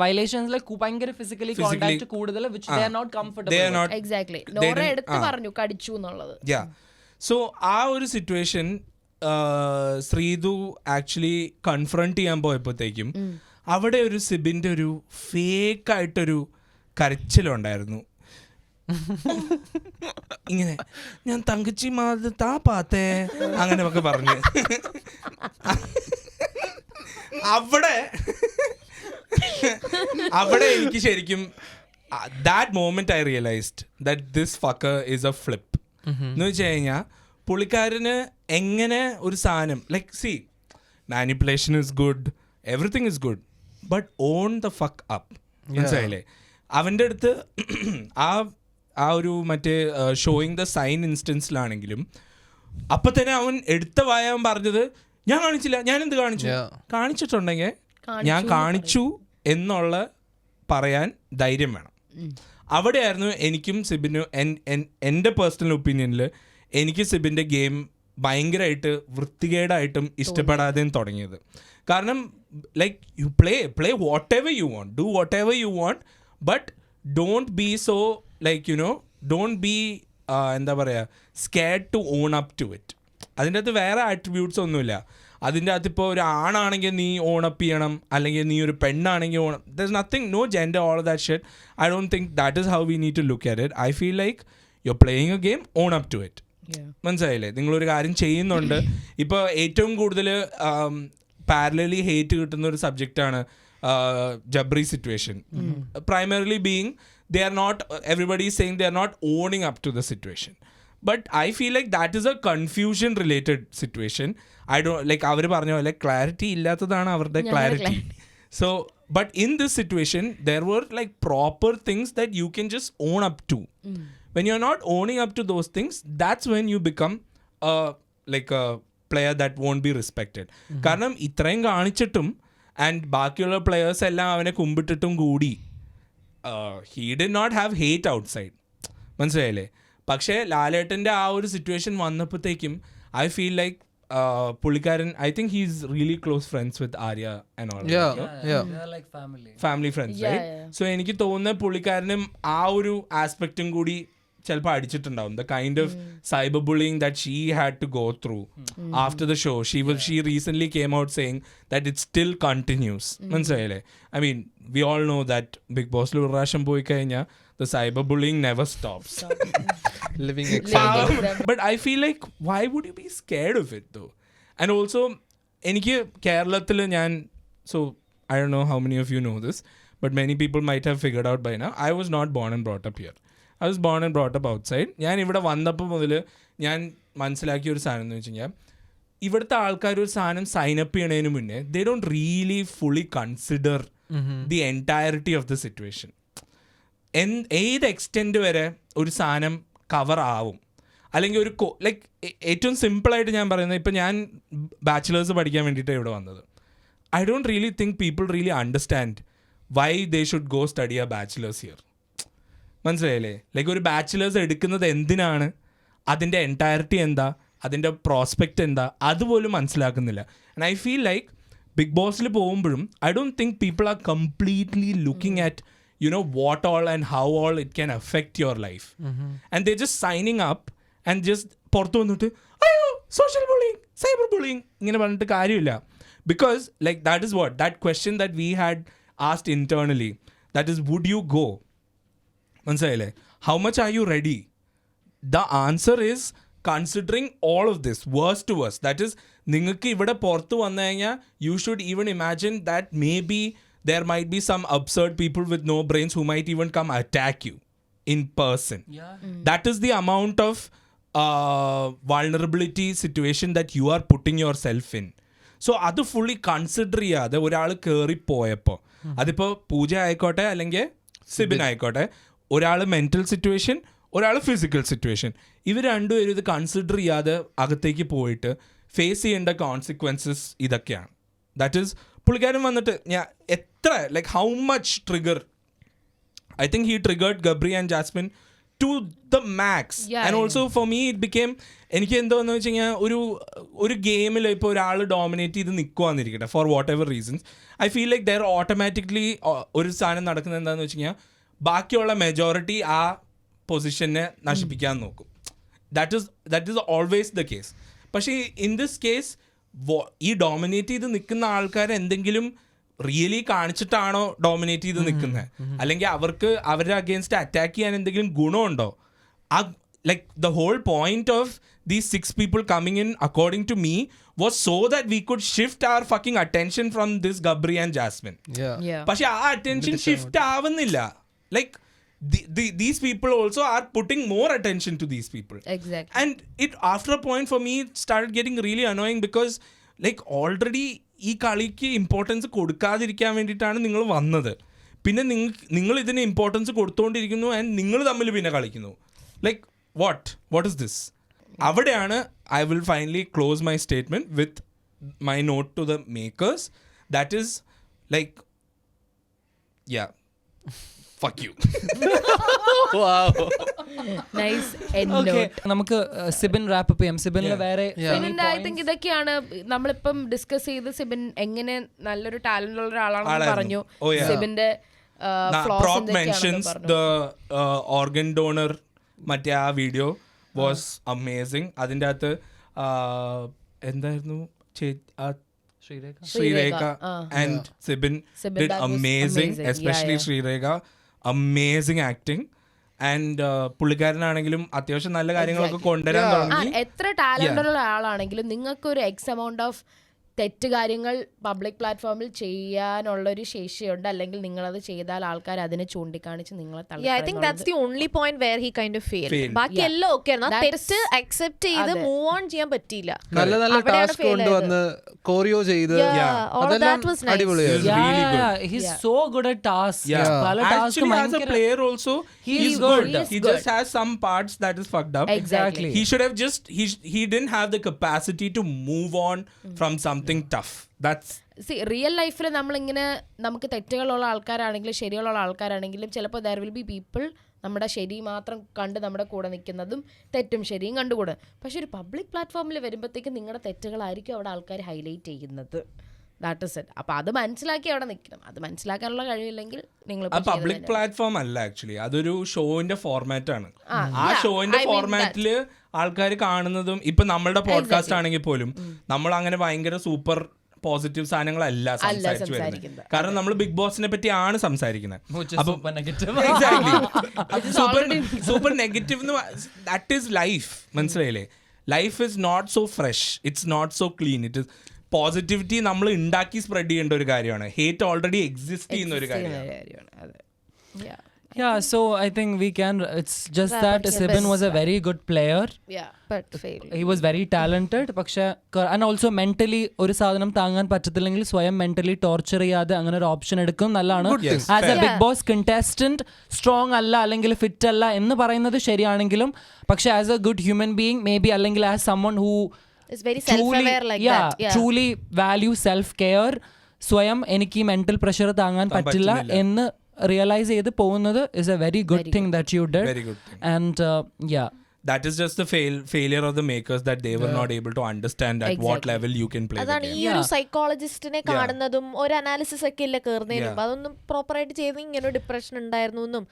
വയലേഷൻസിലെ ഭയങ്കര ഫിസിക്കലി കോണ്ടാക്ട് കൂടുതൽ which they are not comfortable. Exactly. Nora എടുത്ത് പറഞ്ഞു കടിച്ചു എന്നുള്ളത്. സോ ആ ഒരു സിറ്റുവേഷൻ ശ്രീതു ആക്ച്വലി കൺഫ്രണ്ട് ചെയ്യാൻ പോയപ്പോഴത്തേക്കും അവിടെ ഒരു സിബിന്റെ ഒരു ഫേക്കായിട്ടൊരു കരച്ചിലുണ്ടായിരുന്നു. ഇങ്ങനെ ഞാൻ തങ്കച്ചി മാത താ പാത്തേ അങ്ങനെ ഒക്കെ പറഞ്ഞു. അവിടെ എനിക്ക് ശരിക്കും that moment I realized that this fucker is a flip. എന്ന് വെച്ച് കഴിഞ്ഞാൽ പുള്ളിക്കാരന് എങ്ങനെ ഒരു സാധനം like see manipulation is good, everything is good, but on the fuck up. മനസ്സിലായില്ലേ? അവൻ്റെ അടുത്ത് ആ ഒരു മറ്റേ ഷോയിങ് ദ സൈൻ ഇൻസ്റ്റൻസിലാണെങ്കിലും അപ്പം തന്നെ അവൻ എടുത്ത വായവൻ പറഞ്ഞത് ഞാൻ കാണിച്ചില്ല, ഞാൻ എന്ത് കാണിച്ചു, കാണിച്ചിട്ടുണ്ടെങ്കിൽ ഞാൻ കാണിച്ചു എന്നുള്ള പറയാൻ ധൈര്യം വേണം. അവിടെയായിരുന്നു എനിക്കും സിബിനും എൻ്റെ പേഴ്സണൽ ഒപ്പീനിയനിൽ എനിക്ക് സിബിൻ്റെ ഗെയിം ഭയങ്കരമായിട്ട് വൃത്തികേടായിട്ടും ഇഷ്ടപ്പെടാതെയും തുടങ്ങിയത്. കാരണം like you play whatever you want, do whatever you want, but don't be so like you know don't be എന്താ പറയുക scared to own up to it. അതിൻ്റെ അകത്ത് വേറെ ആട്രിബ്യൂട്ട്സ് ഒന്നുമില്ല. അതിൻ്റെ അകത്ത് ഇപ്പോൾ ഒരു ആണാണെങ്കിൽ നീ ഓണപ്പ് ചെയ്യണം, അല്ലെങ്കിൽ നീ ഒരു പെണ്ണാണെങ്കിൽ ഓണം. There is nothing, no gender, all that shit. I don't think that is how we need to look at it. I feel like you are playing a game, own up to it. മനസ്സിലായില്ലേ? നിങ്ങളൊരു കാര്യം ചെയ്യുന്നുണ്ട്. ഇപ്പോൾ ഏറ്റവും കൂടുതൽ parallelly hate കിട്ടുന്ന ഒരു സബ്ജക്റ്റാണ് Jabri situation. Primarily being they are not, everybody is saying they are not owning up to the situation, but I feel like that is a confusion related situation. I don't like അവർ പറഞ്ഞ പോലെ clarity ഇല്ലാത്തതാണ് അവരുടെ clarity. So but in this situation there were like proper things that you can just own up to. When you're not owning up to those things, that's when you become like a player that won't be respected. കാരണം ഇത്രയും കാണിച്ചിട്ടും and ബാക്കിയുള്ള players എല്ലാം അവനെ കുമ്പിട്ടിട്ടും കൂടി he did not have hate outside. മനസ്സിലായില്ലേ? പക്ഷേ ലാലേട്ടൻ്റെ ആ ഒരു സിറ്റുവേഷൻ വന്നപ്പോഴത്തേക്കും ഐ ഫീൽ ലൈക്ക് പുള്ളിക്കാരൻ, I think he is really close friends with Arya and all, family friends, right? So എനിക്ക് തോന്നുന്നത് പുള്ളിക്കാരനും ആ ഒരു ആസ്പെക്റ്റും കൂടി ചിലപ്പോൾ അടിച്ചിട്ടുണ്ടാവും. The kind of cyber bullying that she had to go through after the show. She recently came out saying that it still continues. മനസ്സിലായില്ലേ? I mean we all know that Big Boss ഒരു പ്രാവശ്യം പോയി കഴിഞ്ഞാൽ the cyber bullying never stops. Living example. But I feel like why would you be scared of it though? And also എനിക്ക് കേരളത്തിൽ ഞാൻ, so I don't know how many of you know this, but many people might have figured out by now, I was not born and brought up here. I was born and brought up outside. ഞാൻ ഇവിടെ വന്നപ്പോൾ മുതൽ ഞാൻ മനസ്സിലാക്കിയ ഒരു സാധനം എന്ന് വെച്ച് കഴിഞ്ഞാൽ ഇവിടുത്തെ ആൾക്കാർ ഒരു സാധനം സൈനപ്പ് ചെയ്യണതിന് മുന്നേ they don't really fully consider the entirety of the situation. ഏത് എക്സ്റ്റെൻറ്റ് വരെ ഒരു സാധനം കവർ ആവും, അല്ലെങ്കിൽ ഒരു ലൈക്ക് ഏറ്റവും സിമ്പിളായിട്ട് ഞാൻ പറയുന്നത്, ഇപ്പം ഞാൻ ബാച്ചിലേഴ്സ് പഠിക്കാൻ വേണ്ടിയിട്ടാണ് ഇവിടെ വന്നത്. I don't really think people really understand why they should go study a bachelor's here. മനസ്സിലായില്ലേ? ലൈക്ക് ഒരു ബാച്ചിലേഴ്സ് എടുക്കുന്നത് എന്തിനാണ്, അതിൻ്റെ എൻറ്റയറിറ്റി എന്താ, അതിൻ്റെ പ്രോസ്പെക്റ്റ് എന്താ, അതുപോലും മനസ്സിലാക്കുന്നില്ല. And I feel like Bigg ബോസിൽ പോകുമ്പോഴും I don't think people are completely looking at you know what all and how all it can affect your life. And they're just signing up and just പുറത്തു വന്നിട്ട് അയ്യോ social bullying, cyber bullying ഇങ്ങനെ പറഞ്ഞിട്ട് കാര്യമില്ല. Because like that is what, that question that we had asked internally, that is would you go? മനസ്സിലായില്ലേ? How much are you ready? The answer is considering all of this worst to worst, that is നിങ്ങൾക്ക് ഇവിടെ പുറത്ത് വന്നു കഴിഞ്ഞാൽ you should even imagine that maybe there might be some absurd people with no brains who might even come attack you in person. That is the amount of vulnerability situation that you are putting yourself in. So അത് fully consider ചെയ്യാതെ ഒരാൾ കയറിപ്പോയപ്പോൾ, അതിപ്പോൾ പൂജ ആയിക്കോട്ടെ അല്ലെങ്കിൽ സിബിൻ ആയിക്കോട്ടെ, ഒരാൾ mental situation, ഒരാൾ physical situation, ഇവർ രണ്ടുപേരും ഇത് കൺസിഡർ ചെയ്യാതെ അകത്തേക്ക് പോയിട്ട് ഫേസ് ചെയ്യേണ്ട കോൺസിക്വൻസസ് ഇതൊക്കെയാണ്. ദാറ്റ് ഈസ് പുള്ളിക്കാരൻ വന്നിട്ട് ഞാൻ എത്ര like how much trigger, I think he triggered Gabri and Jasmin to the max. Yeah, And yeah. also for me it became, എനിക്ക് എന്തോന്ന് വെച്ച് കഴിഞ്ഞാൽ ഒരു ഗെയിമിൽ ഇപ്പോൾ ഒരാൾ ഡോമിനേറ്റ് ചെയ്ത് നിൽക്കുവാന്നിരിക്കട്ടെ for whatever reasons, I feel like there automatically ഒരു സാധനം നടക്കുന്നത് എന്താണെന്ന് വെച്ച് കഴിഞ്ഞാൽ ബാക്കിയുള്ള മെജോറിറ്റി ആ പൊസിഷനെ നശിപ്പിക്കാൻ നോക്കും. That is always the case. പക്ഷേ ഇൻ ദിസ് കേസ് ഈ ഡോമിനേറ്റ് ചെയ്ത് നിൽക്കുന്ന ആൾക്കാർ എന്തെങ്കിലും റിയലി കാണിച്ചിട്ടാണോ ഡോമിനേറ്റ് ചെയ്ത് നിൽക്കുന്നത്, അല്ലെങ്കിൽ അവർക്ക് അവരുടെ അഗേൻസ്റ്റ് അറ്റാക്ക് ചെയ്യാൻ എന്തെങ്കിലും ഗുണമുണ്ടോ? ആ like the whole point of these 6 people coming in, according to me, was so that we could shift our fucking attention from this Gabri and Jasmine. Yeah. പക്ഷെ ആ attention shift ആവുന്നില്ല. Like these people also are putting more attention to these people. Exactly. And it after a point for me it started getting really annoying because like already ഈ കളിക്ക് importance കൊടുക്കാതിരിക്കാൻ വേണ്ടിയിട്ടാണ് നിങ്ങൾ വന്നത്. പിന്നെ നിങ്ങൾ ഇതിന് ഇമ്പോർട്ടൻസ് കൊടുത്തുകൊണ്ടിരിക്കുന്നു ആൻഡ് നിങ്ങൾ തമ്മിൽ പിന്നെ കളിക്കുന്നു. Like what is this? അവിടെയാണ് I will finally close my statement with my note to the makers, that is like, yeah, fuck you. Nice end Okay, note. നമുക്ക് സിബിൻ റാപ്പ് അപ്പ് ചെയ്യാം. സിബിനിൽ വേറെ സിബിന്റെ ഐ തിങ്ക് ഇതൊക്കെയാണ് നമ്മളിപ്പം ഡിസ്കസ് ചെയ്ത്. സിബിൻ എങ്ങനെ നല്ലൊരു talent ഉള്ള ഒരാളാണെന്ന് പറഞ്ഞു. Oh, yeah. സിബിന്റെ Prop mentions the organ donor മറ്റേ ആ വീഡിയോ വാസ് അമേസിങ്. അതിൻ്റെ അകത്ത് എന്തായിരുന്നു Sreerekha and Sibin did amazing, especially Sreerekha, amazing acting. And പുള്ളിക്കാരനാണെങ്കിലും അത്യാവശ്യം നല്ല കാര്യങ്ങളൊക്കെ കൊണ്ടുവരാൻ തുടങ്ങി. എത്ര ടാലന്റ് ഉള്ള ആളാണെങ്കിലും നിങ്ങൾക്ക് ഒരു എക്സ് എമൗണ്ട് ഓഫ് തെറ്റ് കാര്യങ്ങൾ പബ്ലിക് പ്ലാറ്റ്ഫോമിൽ ചെയ്യാനുള്ളൊരു ശേഷിയുണ്ട്. അല്ലെങ്കിൽ നിങ്ങളത് ചെയ്താൽ ആൾക്കാർ അതിനെ ചൂണ്ടിക്കാണിച്ച് നിങ്ങളെ Yeah, I think that's the only point where he kind of failed. ബാക്കി Yeah. എല്ലാം ഓക്കെ ആയിരുന്നു. That തെറ്റ് അക്സെപ്റ്റ് ചെയ്ത് മൂവ് ഓൺ ചെയ്യാൻ പറ്റിയില്ല. നല്ല നല്ല അവിടെയാണ് ടാസ്ക് fail കൊണ്ടുവന്ന് കോറിയോ ചെയ്ത് all അതെല്ലാം that was nice. അടിപൊളിയായിരുന്നു. really good. he's so good at tasks. Yeah. പല Actually, as a player also, he's good. He good. just has some parts that is fucked up. Exactly. He should have just he didn't have the capacity to move on from something tough. That's real ലൈഫിൽ നമ്മളിങ്ങനെ നമുക്ക് തെറ്റുകളുള്ള ആൾക്കാരാണെങ്കിലും ശരിയുള്ള ആൾക്കാരാണെങ്കിലും ചിലപ്പോൾ there will be people നമ്മുടെ ശരി മാത്രം കണ്ട് നമ്മുടെ കൂടെ നിൽക്കുന്നതും തെറ്റും ശരിയും കണ്ടുകൂടും. പക്ഷെ ഒരു പബ്ലിക് പ്ലാറ്റ്ഫോമിൽ വരുമ്പോഴത്തേക്കും നിങ്ങളുടെ തെറ്റുകളായിരിക്കും അവിടെ ആൾക്കാർ ഹൈലൈറ്റ് ചെയ്യുന്നത്. That is it. അപ്പോൾ അത് മനസ്സിലാക്കി അവിടെ നിൽക്കണം. അത് മനസ്സിലാക്കാനുള്ള കഴിവില്ലെങ്കിൽ നിങ്ങൾ ആ പബ്ലിക് പ്ലാറ്റ്ഫോം അല്ല ആക്ച്വലി, അതൊരു ഷോയിന്റെ ഫോർമാറ്റ് ആണ്. ആ ഷോയിന്റെ ഫോർമാറ്റില് ആൾക്കാർ കാണുന്നതും ഇപ്പൊ നമ്മളുടെ പോഡ്കാസ്റ്റ് ആണെങ്കിൽ പോലും നമ്മൾ അങ്ങനെ ഭയങ്കര സൂപ്പർ പോസിറ്റീവ് സാധനങ്ങളല്ല സംസാരിച്ചു വരുന്നത്. കാരണം നമ്മൾ ബിഗ് ബോസിനെ പറ്റിയാണ് സംസാരിക്കുന്നത്. Super negative that is life. മനസ്സിലായില്ലേ? Life is not so fresh, it's not so clean. It is positivity നമ്മൾ ഉണ്ടാക്കി സ്പ്രെഡ് ചെയ്യേണ്ട ഒരു കാര്യമാണ്. ഹേറ്റ് ഓൾറെഡി എക്സിസ്റ്റ് ചെയ്യുന്ന ഒരു കാര്യമാണ്. Yeah, so I think we can, it's just that Sibin was a very good player. But failed. He was very talented. പക്ഷേ and also mentally ഒരു സാധനം താങ്ങാൻ പറ്റത്തില്ലെങ്കിൽ സ്വയം mentally torture ചെയ്യാതെ അങ്ങനെ ഒരു ഓപ്ഷൻ എടുക്കും നല്ലതാണ്. As a Bigg Boss contestant strong അല്ല അല്ലെങ്കിൽ ഫിറ്റ് അല്ല എന്ന് പറയുന്നത് ശരിയാണെങ്കിലും പക്ഷേ as a good human being maybe അല്ലെങ്കിൽ as someone who Is very self-aware like that. Yeah. truly value self care, സ്വയം എനിക്ക് മെന്റൽ പ്രഷർ താങ്ങാൻ പറ്റില്ല എന്ന് റിയലൈസ് ചെയ്ത് പോകുന്നത് is a very good thing that you did. Very good thing. And yeah, that is just the failure of the makers, that they were not able to understand at what level you can play the അതാണ് game. ഈ ഒരു സൈക്കോളജിസ്റ്റിനെ കാണുന്നതും ഒരു analysis ഒക്കെ ഇല്ല കയറുന്നതിനും അതൊന്നും പ്രോപ്പറായിട്ട് ചെയ്ത് ഇങ്ങനെ ഡിപ്രഷൻ ഉണ്ടായിരുന്നു എന്നും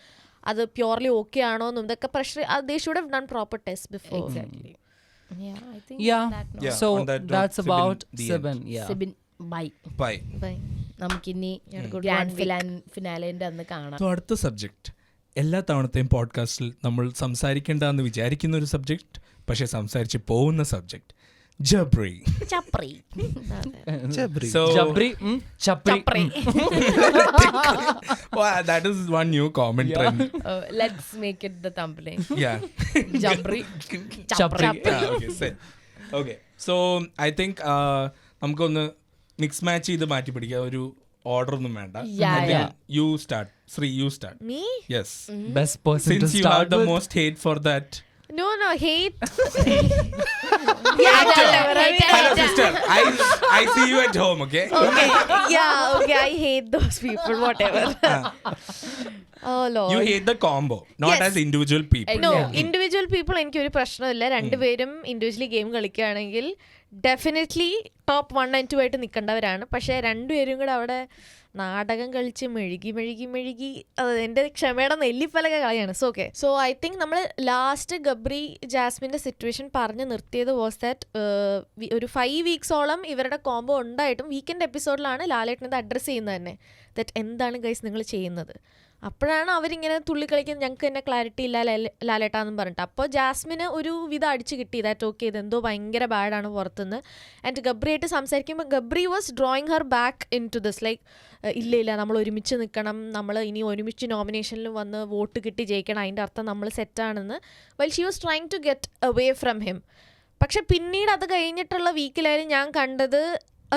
അത് പ്യൂർലി ഓക്കെ ആണോ എന്നും ഇതൊക്കെ pressure they should have done proper tests before. Exactly. Yeah, I think yeah. Yeah, So on that note, that's Sibin, about the Sibin. end. Yeah. Sibin, bye. Bye. Bye. നമുക്കിനി good grand one ഫിനാലേന്റെ അന്ന് കാണാം. So അടുത്ത subject, എല്ലാ തവണത്തെയും പോഡ്കാസ്റ്റിൽ നമ്മൾ സംസാരിക്കേണ്ടെന്ന് വിചാരിക്കുന്ന ഒരു subject പക്ഷെ സംസാരിച്ച് പോകുന്ന subject, Jabri. Chapri. So Jabri, chapri. wow, that is one new common trend. Let's make it the thumbnail. Yeah. Jabri. Chapri. Okay, set. Okay. So I think നമുക്കൊന്ന് മിക്സ് മാച്ച് ചെയ്ത് മാറ്റി പിടിക്കാം. ഒരു ഓർഡർ ഒന്നും വേണ്ട. You start. Sri, you start. Me? Yes. Best person Since to you start have the with. most hate for that. No, hate. Hello sister, I see you at home, okay? Okay. Yeah, okay. I hate those people, whatever. Oh Lord. You hate the combo, not Yes. as individual people. No individual people എനിക്ക് ഒരു പ്രശ്നമില്ല. രണ്ടുപേരും individually game കളിക്കുകയാണെങ്കിൽ definitely top 1 and 2 ആയിട്ട് നിൽക്കേണ്ടവരാണ്. പക്ഷേ രണ്ടുപേരും കൂടെ അവിടെ നാടകം കളിച്ച് മെഴുകി അത് എൻ്റെ ക്ഷമയുടെ നെല്ലിപ്പലക കളിയാണ്. So okay, so I think നമ്മൾ ലാസ്റ്റ് ഗബ്രി ജാസ്മിൻ്റെ സിറ്റുവേഷൻ പറഞ്ഞ് നിർത്തിയത് വാസ് ദാറ്റ് ഒരു 5 വീക്സോളം ഇവരുടെ കോംബോ ഉണ്ടായിട്ടും വീക്കെൻഡ് എപ്പിസോഡിലാണ് ലാലേട്ടൻ ഇത് അഡ്രസ്സ് ചെയ്യുന്നത് തന്നെ. ദാറ്റ് എന്താണ് ഗൈസ് നിങ്ങൾ ചെയ്യുന്നത്? അപ്പോഴാണ് അവരിങ്ങനെ തുള്ളിക്കളിക്കുന്നത്, ഞങ്ങൾക്ക് തന്നെ ക്ലാരിറ്റി ഇല്ല ലാലേട്ടാന്നും പറഞ്ഞിട്ട്. അപ്പോൾ ജാസ്മിന് ഒരു വിധം അടിച്ച് കിട്ടി ദാറ്റ് ഓക്കെ ഇതെന്തോ ഭയങ്കര ബാഡാണ് പുറത്തുനിന്ന്. ആൻഡ് ഗബ്രിയായിട്ട് സംസാരിക്കുമ്പോൾ Gabri was drawing her back in to this like ഇല്ല നമ്മൾ ഒരുമിച്ച് നിൽക്കണം, നമ്മൾ ഇനി ഒരുമിച്ച് നോമിനേഷനിൽ വന്ന് വോട്ട് കിട്ടി ജയിക്കണം, അതിൻ്റെ അർത്ഥം നമ്മൾ സെറ്റാണെന്ന്. Well she was trying to get away from him. പക്ഷെ പിന്നീട് അത് കഴിഞ്ഞിട്ടുള്ള വീക്കിലായാലും ഞാൻ കണ്ടത്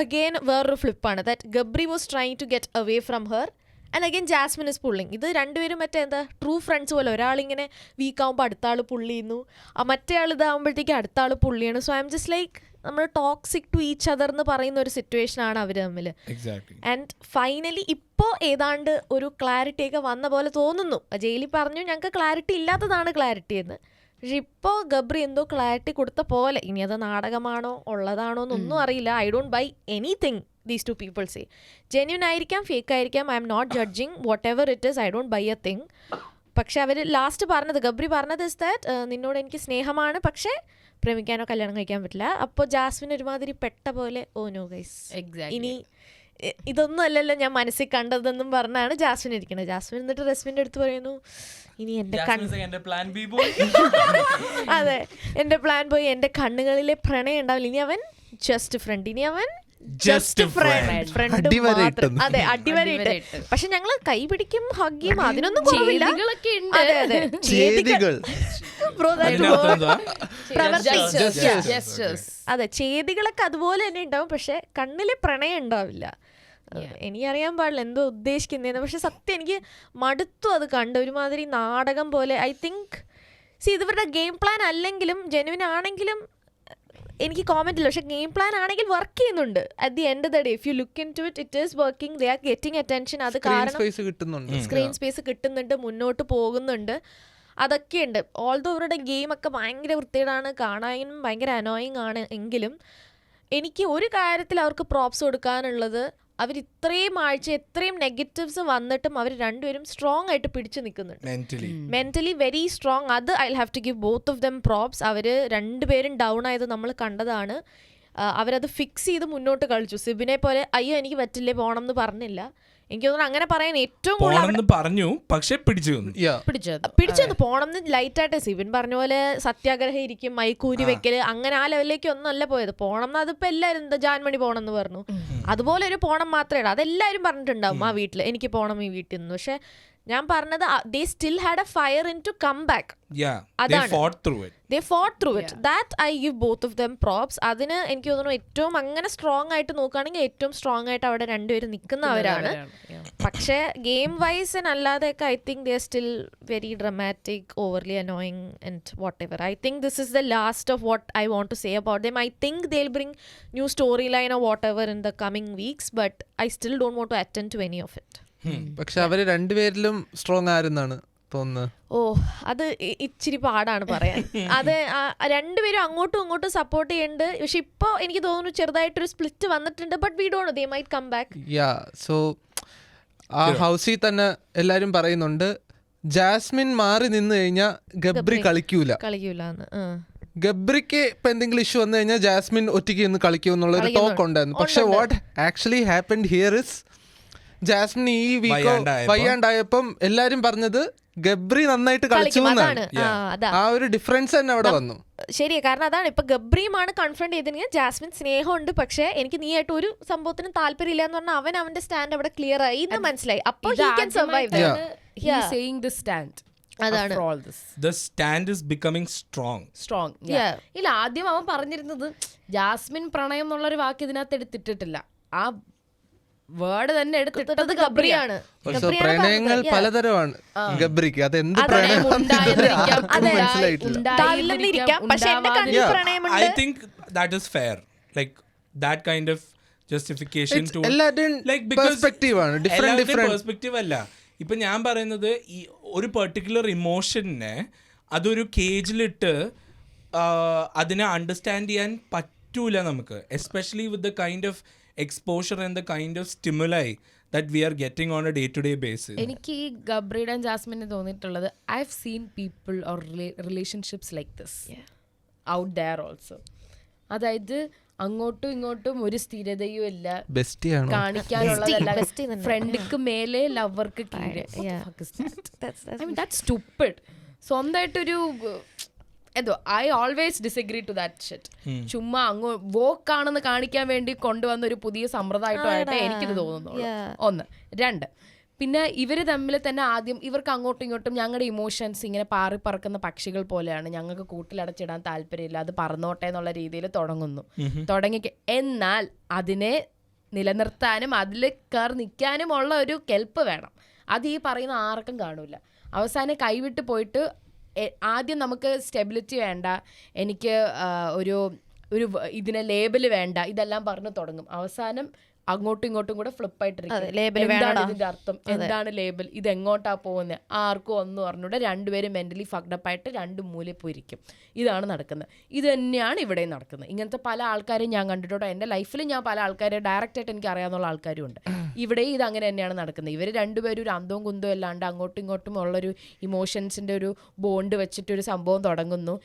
അഗെയിൻ വേറൊരു ഫ്ലിപ്പാണ് that Gabri was trying to get away from her and again Jasmine is pulling. ഇത് രണ്ടുപേരും മറ്റേ എന്താ ട്രൂ ഫ്രണ്ട്സ് പോലെ, ഒരാളിങ്ങനെ വീക്കാവുമ്പോൾ അടുത്ത ആൾ പുള്ളി ചെയ്യുന്നു, മറ്റേ ആൾ ഇതാകുമ്പോഴത്തേക്ക് അടുത്ത ആൾ പുള്ളിയാണ്. So I am just like നമ്മൾ ടോക്സിക് ടു ഈച്ച് അതർ എന്ന് പറയുന്ന ഒരു സിറ്റുവേഷനാണ് അവർ തമ്മിൽ. ആൻഡ് ഫൈനലി ഇപ്പോൾ ഏതാണ്ട് ഒരു ക്ലാരിറ്റി ഒക്കെ വന്ന പോലെ തോന്നുന്നു. ജയിലിൽ പറഞ്ഞു ഞങ്ങൾക്ക് ക്ലാരിറ്റി ഇല്ലാത്തതാണ് ക്ലാരിറ്റി എന്ന്. പക്ഷെ ഇപ്പോൾ ഗബ്രി എന്തോ ക്ലാരിറ്റി കൊടുത്ത പോലെ. ഇനി അത് നാടകമാണോ ഉള്ളതാണോ എന്നൊന്നും അറിയില്ല. I don't buy anything these two people say. Genuine ആയിരിക്കാം, ഫേക്ക് ആയിരിക്കാം, I M not judging whatever it is, I don't buy a thing. പക്ഷെ അവർ ലാസ്റ്റ് പറഞ്ഞത്, ഗബ്രി പറഞ്ഞത് ഇസ് ദാറ്റ് നിന്നോട് എനിക്ക് സ്നേഹമാണ് പക്ഷേ പ്രേമിക്കാനോ കല്യാണം കഴിക്കാൻ പറ്റില്ല. അപ്പോൾ ജാസ്മിൻ ഒരുമാതിരി പെട്ട പോലെ ഓ നോ ഗൈസ് ഇനി ഇതൊന്നും അല്ലല്ലോ ഞാൻ മനസ്സിൽ കണ്ടതെന്നും പറഞ്ഞാണ് ജാസ്മിൻ ഇരിക്കുന്നത്. ജാസ്മിൻ എന്നിട്ട് റസ്മിൻ്റെ അടുത്ത് പറയുന്നു ഇനി എൻ്റെ അതെ എൻ്റെ പ്ലാൻ പോയി, എൻ്റെ കണ്ണുകളിലെ പ്രണയം ഉണ്ടാവില്ല, ഇനി അവൻ ജസ്റ്റ് ഫ്രണ്ട്, ഇനി അവൻ ജസ്റ്റ് ഫ്രണ്ട് മാത്രം. അതെ അടിവരയിട്ട്. പക്ഷെ ഞങ്ങള് കൈ പിടിക്കും, ഹഗ് ചെയ്യും, അതിനൊന്നും കുറവില്ല. അതെ അതെ അതെ ചേതികളൊക്കെ അതുപോലെ തന്നെ ഉണ്ടാവും, പക്ഷെ കണ്ണിലെ പ്രണയം ഉണ്ടാവില്ല. എനിക്കറിയാൻ പാടില്ല എന്തോ ഉദ്ദേശിക്കുന്നതെന്ന്. പക്ഷെ സത്യം എനിക്ക് മടുത്തു അത് കണ്ട്, ഒരുമാതിരി നാടകം പോലെ. ഐ തിങ്ക് ഇത് ഇവരുടെ ഗെയിം പ്ലാൻ അല്ലെങ്കിലും ജെന്യുവിൻ ആണെങ്കിലും എനിക്ക് കോമെന്റ് ഇല്ല, പക്ഷെ ഗെയിം പ്ലാൻ ആണെങ്കിൽ വർക്ക് ചെയ്യുന്നുണ്ട്. At the end of the day if you look into it it is working, they are getting attention. അത് കാരണം സ്ക്രീൻ സ്പേസ് കിട്ടുന്നുണ്ട്, മുന്നോട്ട് പോകുന്നുണ്ട്, അതൊക്കെയുണ്ട്. ഓൾദോ അവരുടെ ഗെയിമൊക്കെ ഭയങ്കര വൃത്തികേടാണ്, കാണാനും ഭയങ്കര അനോയിങ് ആണ്. എങ്കിലും എനിക്ക് ഒരു കാര്യത്തിൽ അവർക്ക് പ്രോപ്സ് കൊടുക്കാനുള്ളത്, അവർ ഇത്രയും ആഴ്ച എത്രയും നെഗറ്റീവ്സ് വന്നിട്ടും അവർ രണ്ടുപേരും സ്ട്രോങ് ആയിട്ട് പിടിച്ചു നിൽക്കുന്നുണ്ട്, മെന്റലി വെരി സ്ട്രോങ്. അത് I have to give both of them props. അവർ രണ്ടുപേരും ഡൗൺ ആയത് നമ്മൾ കണ്ടതാണ്. അവരത് ഫിക്സ് ചെയ്ത് മുന്നോട്ട് കളിച്ചു. സിബിനെ പോലെ അയ്യോ എനിക്ക് പറ്റില്ലേ പോണം എന്ന് പറഞ്ഞില്ല. എനിക്ക് തോന്നുന്നു അങ്ങനെ പറയാൻ ഏറ്റവും കൂടുതൽ പറഞ്ഞു, പക്ഷെ പിടിച്ചു പോണം എന്ന് ലൈറ്റായിട്ട്. സിബിൻ പറഞ്ഞ പോലെ സത്യാഗ്രഹം ഇരിക്കും, മൈക്കൂരി വെക്കല്, അങ്ങനെ ആ ലെവലിലേക്ക് ഒന്നും അല്ല പോയത്. പോണം എന്ന് അതിപ്പോ എല്ലാവരും എന്താ ജാൻമണി പോണം എന്ന് പറഞ്ഞു, അതുപോലെ ഒരു പോണം മാത്രമേ ഇടാം. അതെല്ലാവരും പറഞ്ഞിട്ടുണ്ടാവും ആ വീട്ടിൽ എനിക്ക് പോണം ഈ വീട്ടിൽ നിന്ന്. പക്ഷെ ഞാൻ പറഞ്ഞത് they still had a fire in to come back. They fought through it. That I give both of them props. അതിന് എനിക്ക് തോന്നുന്നു ഏറ്റവും അങ്ങനെ സ്ട്രോങ് ആയിട്ട് നോക്കുകയാണെങ്കിൽ ഏറ്റവും സ്ട്രോങ് ആയിട്ട് അവിടെ രണ്ടുപേരും നിൽക്കുന്നവരാണ്. പക്ഷേ ഗെയിം വൈസ് അല്ലാതെയൊക്കെ I think they are still very dramatic, overly annoying and whatever. I think this is the last of what I want to say about them. I think they'll bring new storyline or whatever in the coming weeks, but I still don't want to attend to any of it. പക്ഷെ അവര് രണ്ടുപേരിലും strong ആയിരുന്നാണ് തോന്നുന്നത്. ഓ അത് ഇച്ചിരി പാടാണ് പറയാൻ. അത് രണ്ടുപേരും അങ്ങോട്ടും ഇങ്ങോട്ടും സപ്പോർട്ട് ചെയ്യുന്നുണ്ട്. പക്ഷെ ഇപ്പോൾ എനിക്ക് തോന്നുന്നു ചെറുതായിട്ടൊരു സ്പ്ലിറ്റ് വന്നിട്ടുണ്ട്. But we don't know, they might come back. So ആ ഹൗസിൽ തന്നെ എല്ലാരും പറയുന്നുണ്ട് ജാസ്മിൻ മാറി നിന്ന് കഴിഞ്ഞാൽ ഗബ്രി കളിക്കൂലെന്ന്. ഗബ്രിക്ക് ഇപ്പൊ എന്തെങ്കിലും ഇഷ്യൂ വന്നു കഴിഞ്ഞാൽ ജാസ്മിൻ ഒറ്റയ്ക്ക് നിന്ന് കളിക്കും എന്നുള്ളൊരു ടോക്ക് ഉണ്ടായിരുന്നു. പക്ഷെ what actually happened here is Jasmin ഈ വീക്ക് വയ്യാണ്ടായപ്പം എല്ലാരും പറഞ്ഞത് ഗബ്രി നന്നായിട്ട് കളിച്ചു എന്നാണ്. ആ ഒരു ഡിഫറൻസ് തന്നെ അവിടെ വന്നു. ശരിയാ, കാരണം അതാണ് ഇപ്പൊ ഗബ്രിയുമാണ് കൺഫ്രണ്ട് ചെയ്തിരുന്നെങ്കിൽ ജാസ്മിൻ സ്നേഹമുണ്ട് പക്ഷെ എനിക്ക് നീ ആയിട്ട് ഒരു സംഭവത്തിനും താല്പര്യമില്ല എന്ന് പറഞ്ഞാൽ അവന്റെ സ്റ്റാൻഡ് അവിടെ ക്ലിയർ ആയി എന്ന് മനസ്സിലായി. അപ്പോൾ he can survive. അതാണ് the stand is becoming strong. ഇല്ല, ആദ്യം അവൻ പറഞ്ഞിരുന്നത് ജാസ്മിൻ പ്രണയം എന്നുള്ളൊരു വാക്ക് ഇതിനകത്ത് എടുത്തിട്ടിട്ടില്ല, ആ വേർഡ് തന്നെ എടുത്തിട്ടത് ഗബ്രിയാണ്. പ്രണയങ്ങൾ പലതരമാണ് ഗബ്രിക്ക്. അത് എന്ത് I think that is fair, like that kind of justification to like because perspective ആണ്, different perspective അല്ല. ഇപ്പം ഞാൻ പറയുന്നത് ഈ ഒരു പെർട്ടിക്കുലർ ഇമോഷനെ അതൊരു കേജിലിട്ട് അതിനെ അണ്ടർസ്റ്റാൻഡ് ചെയ്യാൻ പറ്റൂല നമുക്ക്, especially with the kind of exposure and the kind of stimuli that we are getting on a day to day basis. എനിക്ക് ഈ ഗബ്രിയുടെ ജാസ്മിന് തോന്നിയിട്ടുള്ളത് I have seen people or relationships like this out there also. അതായത് അങ്ങോട്ടും ഇങ്ങോട്ടും ഒരു സ്ഥിരതയും ഇല്ല, ബെസ്റ്റിയാണോ കാണിക്കാനുള്ളതല്ല, Bestie തന്നെ. ഫ്രണ്ടിക്ക് മേലെ ലവർക്ക് കീഴെ. സ്റ്റുപ്പിഡ്. സ്വന്തമായിട്ടൊരു എന്തോ I always disagree to that shit. ചുമ്മാ വോക്കാണെന്ന് കാണിക്കാൻ വേണ്ടി കൊണ്ടുവന്ന ഒരു പുതിയ സമ്പ്രദായമായിട്ട് എനിക്കിത് തോന്നുന്നുള്ളൂ. ഒന്ന്. രണ്ട്, പിന്നെ ഇവർ തമ്മിൽ തന്നെ ആദ്യം ഇവർക്ക് അങ്ങോട്ടും ഇങ്ങോട്ടും ഞങ്ങളുടെ ഇമോഷൻസ് ഇങ്ങനെ പാറി പറക്കുന്ന പക്ഷികൾ പോലെയാണ്, ഞങ്ങൾക്ക് കൂട്ടിലടച്ചിടാൻ താല്പര്യമില്ല, അത് പറന്നോട്ടെ എന്നുള്ള രീതിയിൽ തുടങ്ങി. എന്നാൽ അതിനെ നിലനിർത്താനും അതിൽ കയറി നിൽക്കാനുമുള്ള ഒരു കെൽപ്പ് വേണം. അത് ഈ പറയുന്ന ആർക്കും കാണൂല. അവസാനം കൈവിട്ട് പോയിട്ട് ആദ്യം നമുക്ക് സ്റ്റെബിലിറ്റി വേണ്ട, എനിക്ക് ഒരു ഇതിനെ ലേബൽ വേണ്ട, ഇതെല്ലാം പറഞ്ഞു തുടങ്ങും. അവസാനം അങ്ങോട്ടും ഇങ്ങോട്ടും കൂടെ ഫ്ലിപ്പായിട്ടിരിക്കും. എന്താണ് ഇതിന്റെ അർത്ഥം, എന്താണ് ലേബൽ, ഇത് എങ്ങോട്ടാ പോകുന്നത്, ആർക്കും ഒന്നും പറഞ്ഞൂടെ. രണ്ടുപേരും മെന്റലി ഫക്ഡപ്പായിട്ട് രണ്ട് മൂലയിൽ പോയിരിക്കും. ഇതാണ് നടക്കുന്നത്. ഇത് തന്നെയാണ് ഇവിടെയും നടക്കുന്നത്. ഇങ്ങനത്തെ പല ആൾക്കാരെയും ഞാൻ കണ്ടിട്ടുണ്ടോ. എൻ്റെ ലൈഫിൽ ഞാൻ പല ആൾക്കാരെ ഡയറക്റ്റായിട്ട് എനിക്ക് അറിയാവുന്ന ആൾക്കാരും ഉണ്ട്. ഇവിടെയും ഇത് അങ്ങനെ തന്നെയാണ് നടക്കുന്നത്. ഇവർ രണ്ടുപേരും ഒരു അന്തവും കുന്തവും അല്ലാണ്ട് അങ്ങോട്ടും ഇങ്ങോട്ടും ഉള്ളൊരു ഇമോഷൻസിൻ്റെ ഒരു ബോണ്ട് വെച്ചിട്ടൊരു സംഭവം തുടങ്ങുന്നു.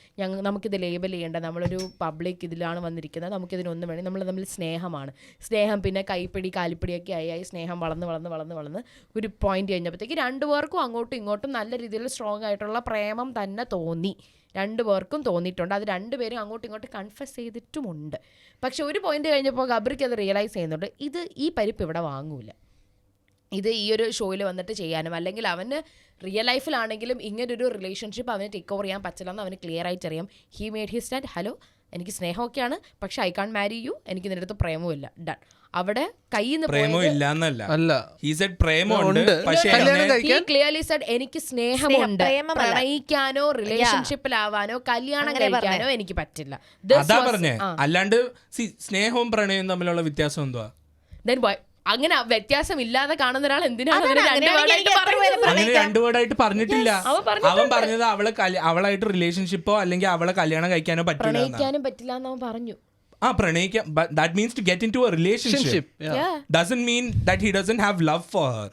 നമുക്കിത് ലേബൽ ചെയ്യേണ്ട, നമ്മളൊരു പബ്ലിക് ഇതിലാണ് വന്നിരിക്കുന്നത്, നമുക്കിതിനൊന്നും വേണം, നമ്മൾ തമ്മിൽ സ്നേഹമാണ്. സ്നേഹം പിന്നെ കൈപ്പിടി കാലിപ്പിടിയൊക്കെ ആയി സ്നേഹം വളർന്ന് ഒരു പോയിന്റ് കഴിഞ്ഞപ്പോഴത്തേക്ക് രണ്ടുപേർക്കും അങ്ങോട്ടും ഇങ്ങോട്ടും നല്ല രീതിയിൽ സ്ട്രോങ് ആയിട്ടുള്ള പ്രേമം തന്നെ തോന്നി. രണ്ടുപേർക്കും തോന്നിയിട്ടുണ്ട്. അത് രണ്ടുപേരും അങ്ങോട്ടും ഇങ്ങോട്ടും കൺഫസ് ചെയ്തിട്ടുമുണ്ട്. പക്ഷെ ഒരു പോയിന്റ് കഴിഞ്ഞപ്പോൾ ഗബ്രിക്ക് അത് റിയലൈസ് ചെയ്യുന്നുണ്ട്, ഈ പരിപ്പ് ഇവിടെ വാങ്ങൂല, ഇത് ഈ ഒരു ഷോയിൽ വന്നിട്ട് ചെയ്യാനും, അല്ലെങ്കിൽ അവന് റിയൽ ലൈഫിലാണെങ്കിലും ഇങ്ങനൊരു റിലേഷൻഷിപ്പ് അവന് ടേക്ക് ഓവർ ചെയ്യാൻ പറ്റില്ലെന്ന് അവന് ക്ലിയർ ആയിട്ട് അറിയാം. He made he stand, hello എനിക്ക് സ്നേഹമൊക്കെയാണ്, പക്ഷെ ഐ കാൺ മാരി യു, എനിക്ക് നിന്റെ അടുത്ത് പ്രേമവും ഇല്ല, ഡൺ. അവിടെ എനിക്ക് സ്നേഹമുണ്ട്, പ്രണയിക്കാനോ റിലേഷൻഷിപ്പിലാവാനോ കല്യാണം കഴിക്കാനോ എനിക്ക് പറ്റില്ല. അതാ പറഞ്ഞേ. അല്ലാണ്ട് സ്നേഹവും പ്രണയവും തമ്മിലുള്ള വ്യത്യാസം എന്തുവാ? അങ്ങനെ വ്യത്യാസം ഇല്ലാതെ കാണുന്ന ഒരാൾ എന്തിനാണ് അങ്ങനെ രണ്ടു വേർഡായിട്ട് പറഞ്ഞിട്ടില്ല. അവൻ പറഞ്ഞത് അവളായിട്ട് റിലേഷൻഷിപ്പോ അല്ലെങ്കിൽ അവളെ കല്യാണം കഴിക്കാനോ പ്രണയിക്കാനും പറ്റില്ല എന്ന് അവൻ പറഞ്ഞു. പ്രണയിക്കാൻ, that means to get into a relationship. Doesn't mean that he doesn't have love for her.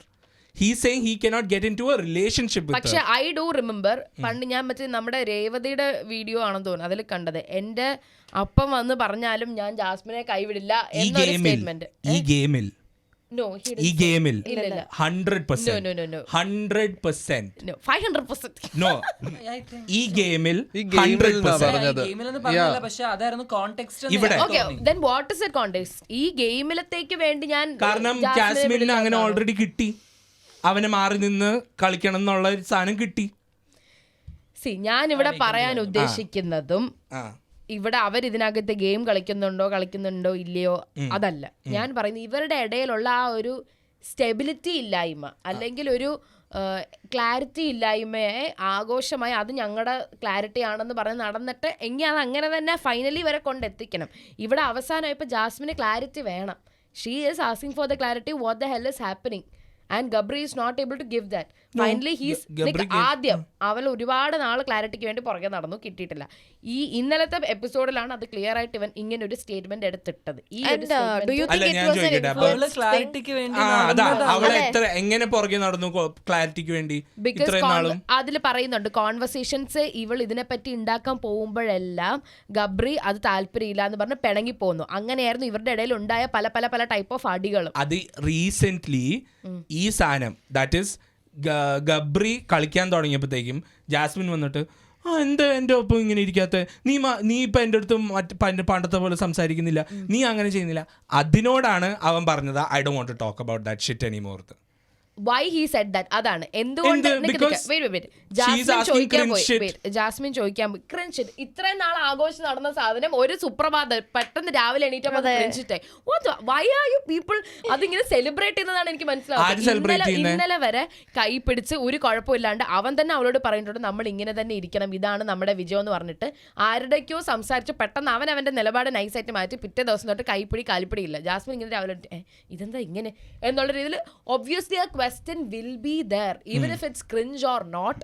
He's saying he cannot get into a relationship with her. പക്ഷെ ഐ ഡു റിമെമ്പർ പണ്ട് ഞാൻ മറ്റേ നമ്മുടെ രേവതിയുടെ വീഡിയോ ആണെന്ന് തോന്നുന്നു അതിൽ കണ്ടത്, എന്റെ അപ്പം വന്ന് പറഞ്ഞാലും ഞാൻ ജാസ്മിനെ കൈവിടില്ല എന്നൊരു സ്റ്റേറ്റ്മെന്റ്. ഈ ഗെയിമിൽ 100% ഈ ഗെയിമിൽ 100%. ഈ ഗെയിമിലത്തേക്ക് വേണ്ടി ഞാൻ, കാരണം ജാസ്മിന് അങ്ങനെ ഓൾറെഡി കിട്ടി, അവനെ മാറി നിന്ന് കളിക്കണം എന്നുള്ള ഒരു സാധനം കിട്ടി. ഞാൻ ഇവിടെ പറയാൻ ഉദ്ദേശിക്കുന്നതും ഇവിടെ അവരിതിനകത്ത് ഗെയിം കളിക്കുന്നുണ്ടോ ഇല്ലയോ അതല്ല ഞാൻ പറയുന്നത്. ഇവരുടെ ഇടയിലുള്ള ആ ഒരു സ്റ്റെബിലിറ്റി ഇല്ലായ്മ അല്ലെങ്കിൽ ഒരു ക്ലാരിറ്റി ഇല്ലായ്മയെ ആഘോഷമായി അത് ഞങ്ങളുടെ ക്ലാരിറ്റി ആണെന്ന് പറഞ്ഞ് നടന്നിട്ട് എങ്കിൽ അത് അങ്ങനെ തന്നെ ഫൈനലി വരെ കൊണ്ടെത്തിക്കണം. ഇവിടെ അവസാനം ഇപ്പോൾ ജാസ്മിന് ക്ലാരിറ്റി വേണം. She is asking for the clarity what the hell is happening and Gabri is not able to give that. Finally ആദ്യം അവൾ ഒരുപാട് നാള് ക്ലാരിറ്റിക്ക് വേണ്ടി പുറകെ നടന്നു, കിട്ടിയിട്ടില്ല. ഈ ഇന്നലത്തെ എപ്പിസോഡിലാണ് അത് ക്ലിയർ ആയിട്ട് ഇവൻ ഇങ്ങനെ ഒരു സ്റ്റേറ്റ്മെന്റ് എടുത്തിട്ടത്. എങ്ങനെ പുറകെ നടന്നു ക്ലാരിറ്റിക്ക് വേണ്ടി? അതിൽ പറയുന്നുണ്ട് കോൺവെർസേഷൻസ് ഇവൾ ഇതിനെപ്പറ്റി ഉണ്ടാക്കാൻ പോകുമ്പോഴെല്ലാം ഗബ്രി അത് താല്പര്യമില്ല എന്ന് പറഞ്ഞ് പിണങ്ങി പോകുന്നു. അങ്ങനെയായിരുന്നു ഇവരുടെ ഇടയിൽ ഉണ്ടായ പല പല പല ടൈപ്പ് ഓഫ് അടികളും. അത് റീസെന്റ്ലി ഈ സാധനം ദാറ്റ് ഈസ് ഗബ്രി കളിക്കാൻ തുടങ്ങിയപ്പോഴത്തേക്കും ജാസ്മിൻ വന്നിട്ട് എന്താ എൻ്റെ ഒപ്പം ഇങ്ങനെ ഇരിക്കാത്ത, നീ ഇപ്പം എൻ്റെ അടുത്ത് പണ്ടത്തെ പോലെ സംസാരിക്കുന്നില്ല, നീ അങ്ങനെ ചെയ്യുന്നില്ല. അതിനോടാണ് അവൻ പറഞ്ഞത് I don't want to talk about that shit anymore. Why he said that? അതാണ് എന്തുകൊണ്ട് ജാസ്മിൻ ചോദിക്കാൻ പോയി ക്രിഞ്ച്. ഇത്രയും നാൾ ആഘോഷം നടന്ന സാധനം ഒരു സുപ്രഭാതം പെട്ടെന്ന് രാവിലെ എണീറ്റപ്പോൾ why are you people അതിങ്ങനെ സെലിബ്രേറ്റ് ചെയ്യുന്നതാണ് എനിക്ക് മനസ്സിലാവുന്നത്. ഇന്നലെ വരെ കൈ പിടിച്ച് ഒരു കുഴപ്പമില്ലാണ്ട് അവൻ തന്നെ അവളോട് പറഞ്ഞിട്ടുണ്ട് നമ്മൾ ഇങ്ങനെ തന്നെ ഇരിക്കണം, ഇതാണ് നമ്മുടെ വിജയം എന്ന് പറഞ്ഞിട്ട് ആരുടെയൊക്കെയോ സംസാരിച്ച് പെട്ടെന്ന് അവന്റെ നിലപാട് നൈസായിട്ട് മാറ്റി പിറ്റേ ദിവസം തൊട്ട് കൈപ്പിടി കാലിപ്പിടി ഇല്ല. ജാസ്മിൻ ഇങ്ങനെ രാവിലെ ഇതെന്താ ഇങ്ങനെ എന്നുള്ള രീതിയിൽ obviously question will be there. Even if it's cringe or not,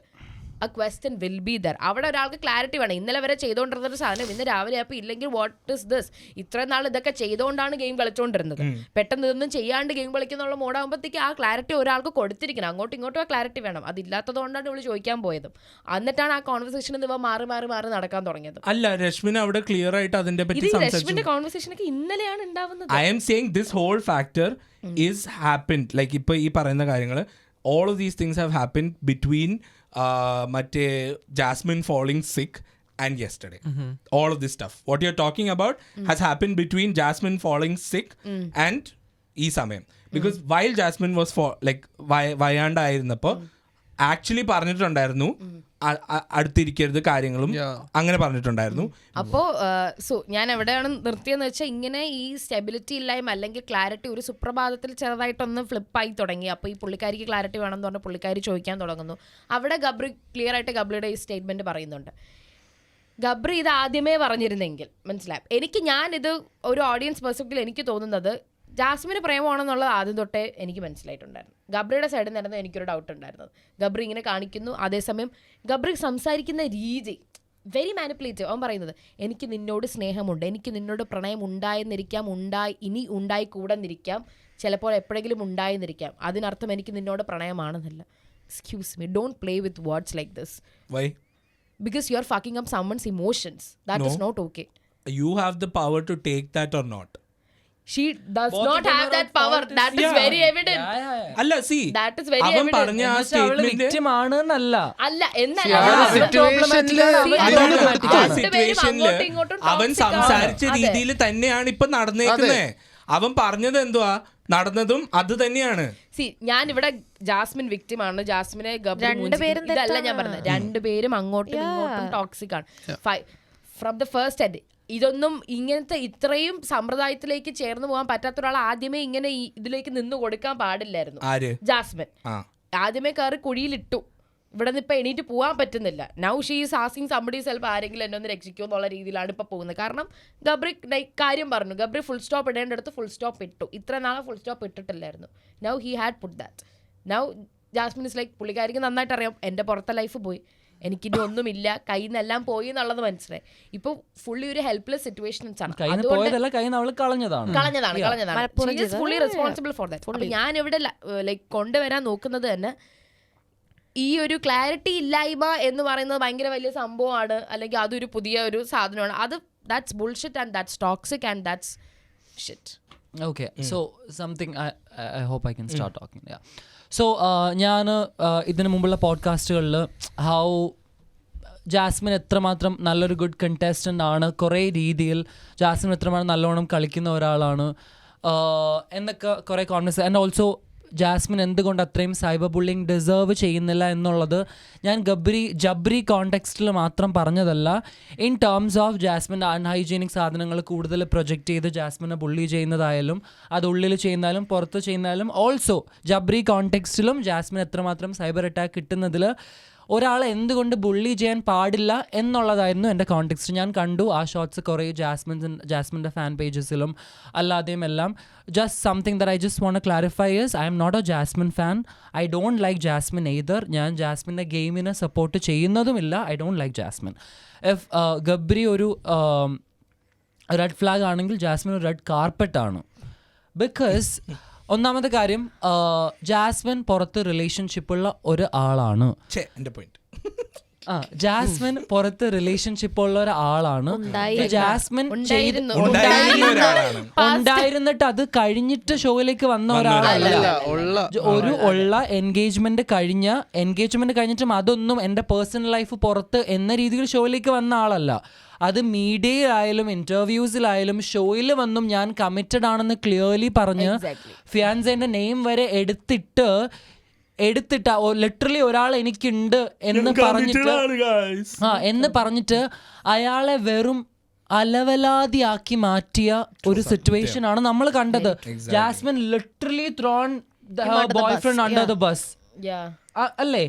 a question will be there. അവിടെ ഒരാൾക്ക് ക്ലാരിറ്റി വേണം. ഇന്നലെ വരെ ചെയ്തുകൊണ്ടിരുന്നൊരു സാധനം ഇന്ന് രാവിലെ അപ്പോൾ ഇല്ലെങ്കിൽ വാട്ട് ഇസ് ദിസ്? ഇത്രയും നാൾ ഇതൊക്കെ ചെയ്തുകൊണ്ടാണ് ഗെയിം കളിച്ചുകൊണ്ടിരുന്നത്. പെട്ടെന്ന് ഇതൊന്നും ചെയ്യാണ്ട് ഗെയിം കളിക്കുന്നുള്ള മോഡാകുമ്പോഴത്തേക്ക് ആ ക്ലാരിറ്റി ഒരാൾക്ക് കൊടുത്തിരിക്കണം. അങ്ങോട്ടും ഇങ്ങോട്ടും ആ ക്ലാരിറ്റി വേണം. അതില്ലാത്തത് കൊണ്ടാണ് ഇവള് ചോദിക്കാൻ പോയതും. എന്നിട്ടാണ് ആ കോൺവെർസേഷൻ ഇവ മാറി നടക്കാൻ തുടങ്ങിയത്. അല്ല, രശ്മിൻ അവിടെ ക്ലിയർ ആയിട്ട് അതിന്റെ പറ്റി രശ്മിന്റെ കോൺവെർസേഷൻ ഒക്കെ ഇന്നലെയാണ് ഉണ്ടാവുന്നത്. I am saying this whole factor is happened. Like ഇപ്പൊ ഈ പറയുന്ന കാര്യങ്ങൾ, all of these things have happened between മറ്റേ Jasmine falling sick and yesterday. All of this stuff what you're talking about has happened between Jasmine falling sick and ഈ സമയം. Because while Jasmine was വയാണ്ടായിരുന്നപ്പോൾ actually പറഞ്ഞിട്ടുണ്ടായിരുന്നു അടുത്തിരിക്കരുത് കാര്യങ്ങളും അങ്ങനെ പറഞ്ഞിട്ടുണ്ടായിരുന്നു. അപ്പോൾ ഞാൻ എവിടെയാണ് നിർത്തിയെന്ന് വെച്ചാൽ ഇങ്ങനെ ഈ സ്റ്റെബിലിറ്റി ഇല്ലായ്മ അല്ലെങ്കിൽ ക്ലാരിറ്റി ഒരു സുപ്രഭാതത്തിൽ ചെറുതായിട്ടൊന്ന് ഫ്ലിപ്പായി തുടങ്ങി. അപ്പോൾ ഈ പുള്ളിക്കാരിക്ക് ക്ലാരിറ്റി വേണമെന്ന് പറഞ്ഞാൽ പുള്ളിക്കാരി ചോദിക്കാൻ തുടങ്ങുന്നു. അവിടെ ഗബ്രി ക്ലിയർ ആയിട്ട് ഗബ്രിയുടെ ഈ സ്റ്റേറ്റ്മെന്റ് പറയുന്നുണ്ട്. ഗബ്രി ഇത് ആദ്യമേ പറഞ്ഞിരുന്നെങ്കിൽ മനസ്സിലായി. ഞാനിത് ഒരു ഓഡിയൻസ് പെർസ്പെക്റ്റീവിൽ എനിക്ക് തോന്നുന്നത് ജാസ്മിന് പ്രേമമാണെന്നുള്ളത് ആദ്യം തൊട്ടേ എനിക്ക് മനസ്സിലായിട്ടുണ്ടായിരുന്നു. ഗബ്രിയുടെ സൈഡിൽ നിന്നായിരുന്നു എനിക്കൊരു ഡൗട്ട് ഉണ്ടായിരുന്നത്. ഗബ്രി ഇങ്ങനെ കാണിക്കുന്നു, അതേസമയം ഗബ്രി സംസാരിക്കുന്ന രീതി വെരി മാനിപ്പുലേറ്റീവ്. അവൻ പറയുന്നത് എനിക്ക് നിന്നോട് സ്നേഹമുണ്ട്, എനിക്ക് നിന്നോട് പ്രണയം ഉണ്ടായെന്നിരിക്കാം, ഇനി ഉണ്ടായിക്കൂടെന്നിരിക്കാം, ചിലപ്പോൾ എപ്പോഴെങ്കിലും ഉണ്ടായെന്നിരിക്കാം, അതിനർത്ഥം എനിക്ക് നിന്നോട് പ്രണയമാണെന്നല്ല. Excuse me, don't play with words like this. Why? Because you are fucking up someone's emotions. That is not okay. You have the power to take that or not. She does not have that power. That is very evident. അല്ല, see, That is very അവൻ evident. പറഞ്ഞ ആ statement victim ആണെന്നല്ല. അല്ല എന്നല്ല അവൻ സംസാരിച്ച രീതിയിൽ തന്നെയാണ് ഇപ്പൊ നടന്നേക്കുന്നേ. അവൻ പറഞ്ഞത് എന്തുവാ നടന്നതും അത് തന്നെയാണ്. ഞാൻ ഇവിടെ ജാസ്മിൻ വിക്ടിം ആണ്, ജാസ്മിനെ ഇതല്ല ഞാൻ പറഞ്ഞത്. രണ്ടുപേരും അങ്ങോട്ടും ഇങ്ങോട്ടും ടോക്സിക് ആണ് ഫ്രം ദ ഫസ്റ്റ് എൻഡ്. ഇതൊന്നും ഇങ്ങനത്തെ ഇത്രയും സമ്പ്രദായത്തിലേക്ക് ചേർന്ന് പോകാൻ പറ്റാത്ത ഒരാൾ ആദ്യമേ ഇങ്ങനെ ഇതിലേക്ക് നിന്ന് കൊടുക്കാൻ പാടില്ലായിരുന്നു. ജാസ്മിൻ ആദ്യമേ കയറി കുഴിയിലിട്ടു. ഇവിടെ നിന്ന് ഇപ്പൊ എണീറ്റ് പോകാൻ പറ്റുന്നില്ല. Now she is asking somebody ചിലപ്പോൾ ആരെങ്കിലും എന്നെ ഒന്ന് രക്ഷിക്കുമോ എന്നുള്ള രീതിയിലാണ് ഇപ്പൊ പോകുന്നത്. കാരണം ഗബ്രി കാര്യം പറഞ്ഞു, ഗബ്രി ഫുൾ സ്റ്റോപ്പ് ഇടേണ്ടടുത്ത് ഫുൾ സ്റ്റോപ്പ് ഇട്ടു. ഇത്ര നാളെ ഫുൾ സ്റ്റോപ്പ് ഇട്ടിട്ടില്ലായിരുന്നു. Now he had put that. Now Jasmine is like പുള്ളിക്കാരിക്ക് നന്നായിട്ട് അറിയാം എൻ്റെ പുറത്തെ ലൈഫ് പോയി, എനിക്കിനി ഒന്നുമില്ല, കയ്യിൽ നിന്നെല്ലാം പോയി എന്നുള്ളത് മനസ്സിലായി. ഇപ്പൊ ഫുള്ളി ഒരു ഹെൽപ്ലെസ് സിറ്റുവേഷൻസ് ആണ്. Fully responsible for that. അപ്പൊ ഞാൻ ഇവിടെ ലൈക്ക് കൊണ്ടുവരാൻ നോക്കുന്നത് തന്നെ ഈ ഒരു ക്ലാരിറ്റി ഇല്ലായ്മ എന്ന് പറയുന്നത് ഭയങ്കര വലിയ സംഭവമാണ്, അല്ലെങ്കിൽ അതൊരു പുതിയ ഒരു സാധനമാണ്. അത് that's bullshit and that's toxic and that's shit. Okay, so something I hope I can start talking. Yeah. So ഞാൻ ഇതിനു മുമ്പുള്ള പോഡ്കാസ്റ്റുകളിൽ ഹൗ ജാസ്മിൻ എത്രമാത്രം നല്ലൊരു ഗുഡ് കണ്ടസ്റ്റൻ്റ് ആണ്, കുറേ രീതിയിൽ ജാസ്മിൻ എത്രമാത്രം നല്ലോണം കളിക്കുന്ന ഒരാളാണ് എന്നൊക്കെ കുറേ കോൺവെർസേഷൻ. ആൻഡ് ഓൾസോ ജാസ്മിൻ എന്തുകൊണ്ട് അത്രയും സൈബർ ബുള്ളിങ് ഡിസേർവ് ചെയ്യുന്നില്ല എന്നുള്ളത് ഞാൻ ജബ്രി കോണ്ടെക്സ്റ്റിൽ മാത്രം പറഞ്ഞതല്ല. ഇൻ ടേംസ് ഓഫ് ജാസ്മിൻ്റെ അൺഹൈജീനിക് സാധനങ്ങൾ കൂടുതൽ പ്രൊജക്റ്റ് ചെയ്ത് ജാസ്മിനെ ബുള്ളി ചെയ്യുന്നതായാലും അത് ഉള്ളിൽ ചെയ്യുന്നാലും പുറത്ത് ചെയ്യുന്നാലും ഓൾസോ ജബ്രി കോണ്ടെക്സ്റ്റിലും ജാസ്മിൻ എത്രമാത്രം സൈബർ അറ്റാക്ക് കിട്ടുന്നതിൽ ഒരാളെ എന്തുകൊണ്ട് ബുള്ളി ചെയ്യാൻ പാടില്ല എന്നുള്ളതായിരുന്നു എൻ്റെ കോണ്ടെക്സ്റ്റ്. ഞാൻ കണ്ടു ആ ഷോട്ട്സ് കുറേ ജാസ്മിൻ്റെ ഫാൻ പേജസിലും അല്ലാതെയും എല്ലാം. Just something that I just want to clarify is I M not a Jasmine fan. I don't like Jasmine either. ഞാൻ ജാസ്മിൻ്റെ ഗെയിമിനെ സപ്പോർട്ട് ചെയ്യുന്നതുമില്ല. I don't like Jasmine. If Gabri ഒരു റെഡ് ഫ്ലാഗ് ആണെങ്കിൽ ജാസ്മിൻ ഒരു റെഡ് കാർപ്പറ്റാണ്. ബിക്കോസ് ഒന്നാമത്തെ കാര്യം ജാസ്മിൻ പുറത്ത് റിലേഷൻഷിപ്പുള്ള ഒരു ആളാണ്. ജാസ്മിൻ പുറത്ത് റിലേഷൻഷിപ്പുള്ള ഒരാളാണ്. ജാസ്മിൻ ഉണ്ടായിരുന്നിട്ട് അത് കഴിഞ്ഞിട്ട് ഷോയിലേക്ക് വന്ന ഒരാളല്ല. ഉള്ള എൻഗേജ്മെന്റ് കഴിഞ്ഞിട്ടും അതൊന്നും എൻ്റെ പേഴ്സണൽ ലൈഫ് പുറത്ത് എന്ന രീതിയിൽ ഷോയിലേക്ക് വന്ന ആളല്ല. അത് മീഡിയയിലായാലും ഇന്റർവ്യൂസിലായാലും ഷോയിൽ വന്നും ഞാൻ കമ്മിറ്റഡ് ആണെന്ന് ക്ലിയർലി പറഞ്ഞ് ഫിയാൻസേന്റെ നെയിം വരെ എടുത്തിട്ട് ലിറ്ററലി ഒരാൾ എനിക്കുണ്ട് എന്ന് പറഞ്ഞിട്ട് അയാളെ വെറും അലവലാതിയാക്കി മാറ്റിയ ഒരു സിറ്റുവേഷൻ ആണ് നമ്മൾ കണ്ടത്. Jasmin literally thrown boyfriend under the bus അല്ലേ?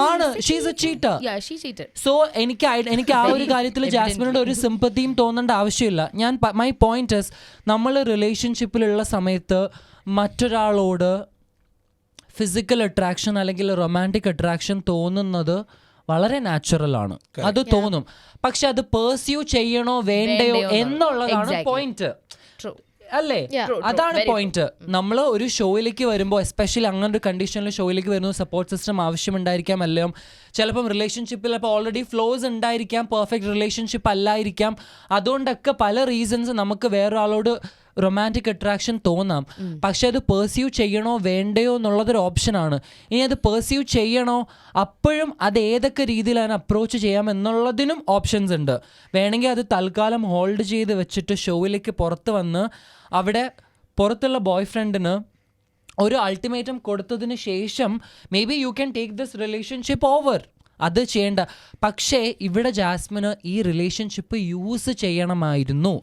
ആണ്. She's A cheater. സോ എനിക്ക് ആ ഒരു കാര്യത്തിൽ ജാസ്മിനോട് ഒരു സിമ്പത്തിയും തോന്നേണ്ട ആവശ്യമില്ല. ഞാൻ മൈ പോയിന്റ് ഇസ് നമ്മൾ റിലേഷൻഷിപ്പിലുള്ള സമയത്ത് മറ്റൊരാളോട് ഫിസിക്കൽ അട്രാക്ഷൻ അല്ലെങ്കിൽ റൊമാൻറ്റിക് അട്രാക്ഷൻ തോന്നുന്നത് വളരെ നാച്ചുറൽ ആണ്. അത് തോന്നും. പക്ഷെ അത് പെർസ്യൂ ചെയ്യണോ വേണ്ടയോ എന്നുള്ളതാണ് പോയിന്റ് അല്ലേ? അതാണ് പോയിന്റ്. നമ്മൾ ഒരു ഷോയിലേക്ക് വരുമ്പോൾ, എസ്പെഷ്യലി അങ്ങനെ ഒരു കണ്ടീഷനിൽ ഷോയിലേക്ക് വരുമ്പോൾ സപ്പോർട്ട് സിസ്റ്റം ആവശ്യമുണ്ടായിരിക്കാം. അല്ലെങ്കിൽ ചിലപ്പം റിലേഷൻഷിപ്പിൽ അപ്പോൾ ഓൾറെഡി ഫ്ലോസ് ഉണ്ടായിരിക്കാം, പെർഫെക്റ്റ് റിലേഷൻഷിപ്പ് അല്ലായിരിക്കാം. അതുകൊണ്ടൊക്കെ പല റീസൺസ് നമുക്ക് വേറൊരാളോട് റൊമാൻറ്റിക് അട്രാക്ഷൻ തോന്നാം. പക്ഷെ അത് പെർസ്യൂ ചെയ്യണോ വേണ്ടയോ എന്നുള്ളതൊരു ഓപ്ഷനാണ്. ഇനി അത് പെർസ്യൂ ചെയ്യണോ, അപ്പോഴും അത് ഏതൊക്കെ രീതിയിലാണ് അപ്രോച്ച് ചെയ്യാം എന്നുള്ളതിനും ഓപ്ഷൻസ് ഉണ്ട്. വേണമെങ്കിൽ അത് തൽക്കാലം ഹോൾഡ് ചെയ്ത് വെച്ചിട്ട് ഷോയിലേക്ക് പുറത്ത് വന്ന് അവിടെ പുറത്തുള്ള ബോയ് ഫ്രണ്ടിന് ഒരു അൾട്ടിമേറ്റം കൊടുത്തതിന് ശേഷം may be you can take this relationship over. അത് ചെയ്യേണ്ട. പക്ഷേ ഇവിടെ ജാസ്മിന് ഈ റിലേഷൻഷിപ്പ് യൂസ് ചെയ്യണമായിരുന്നു.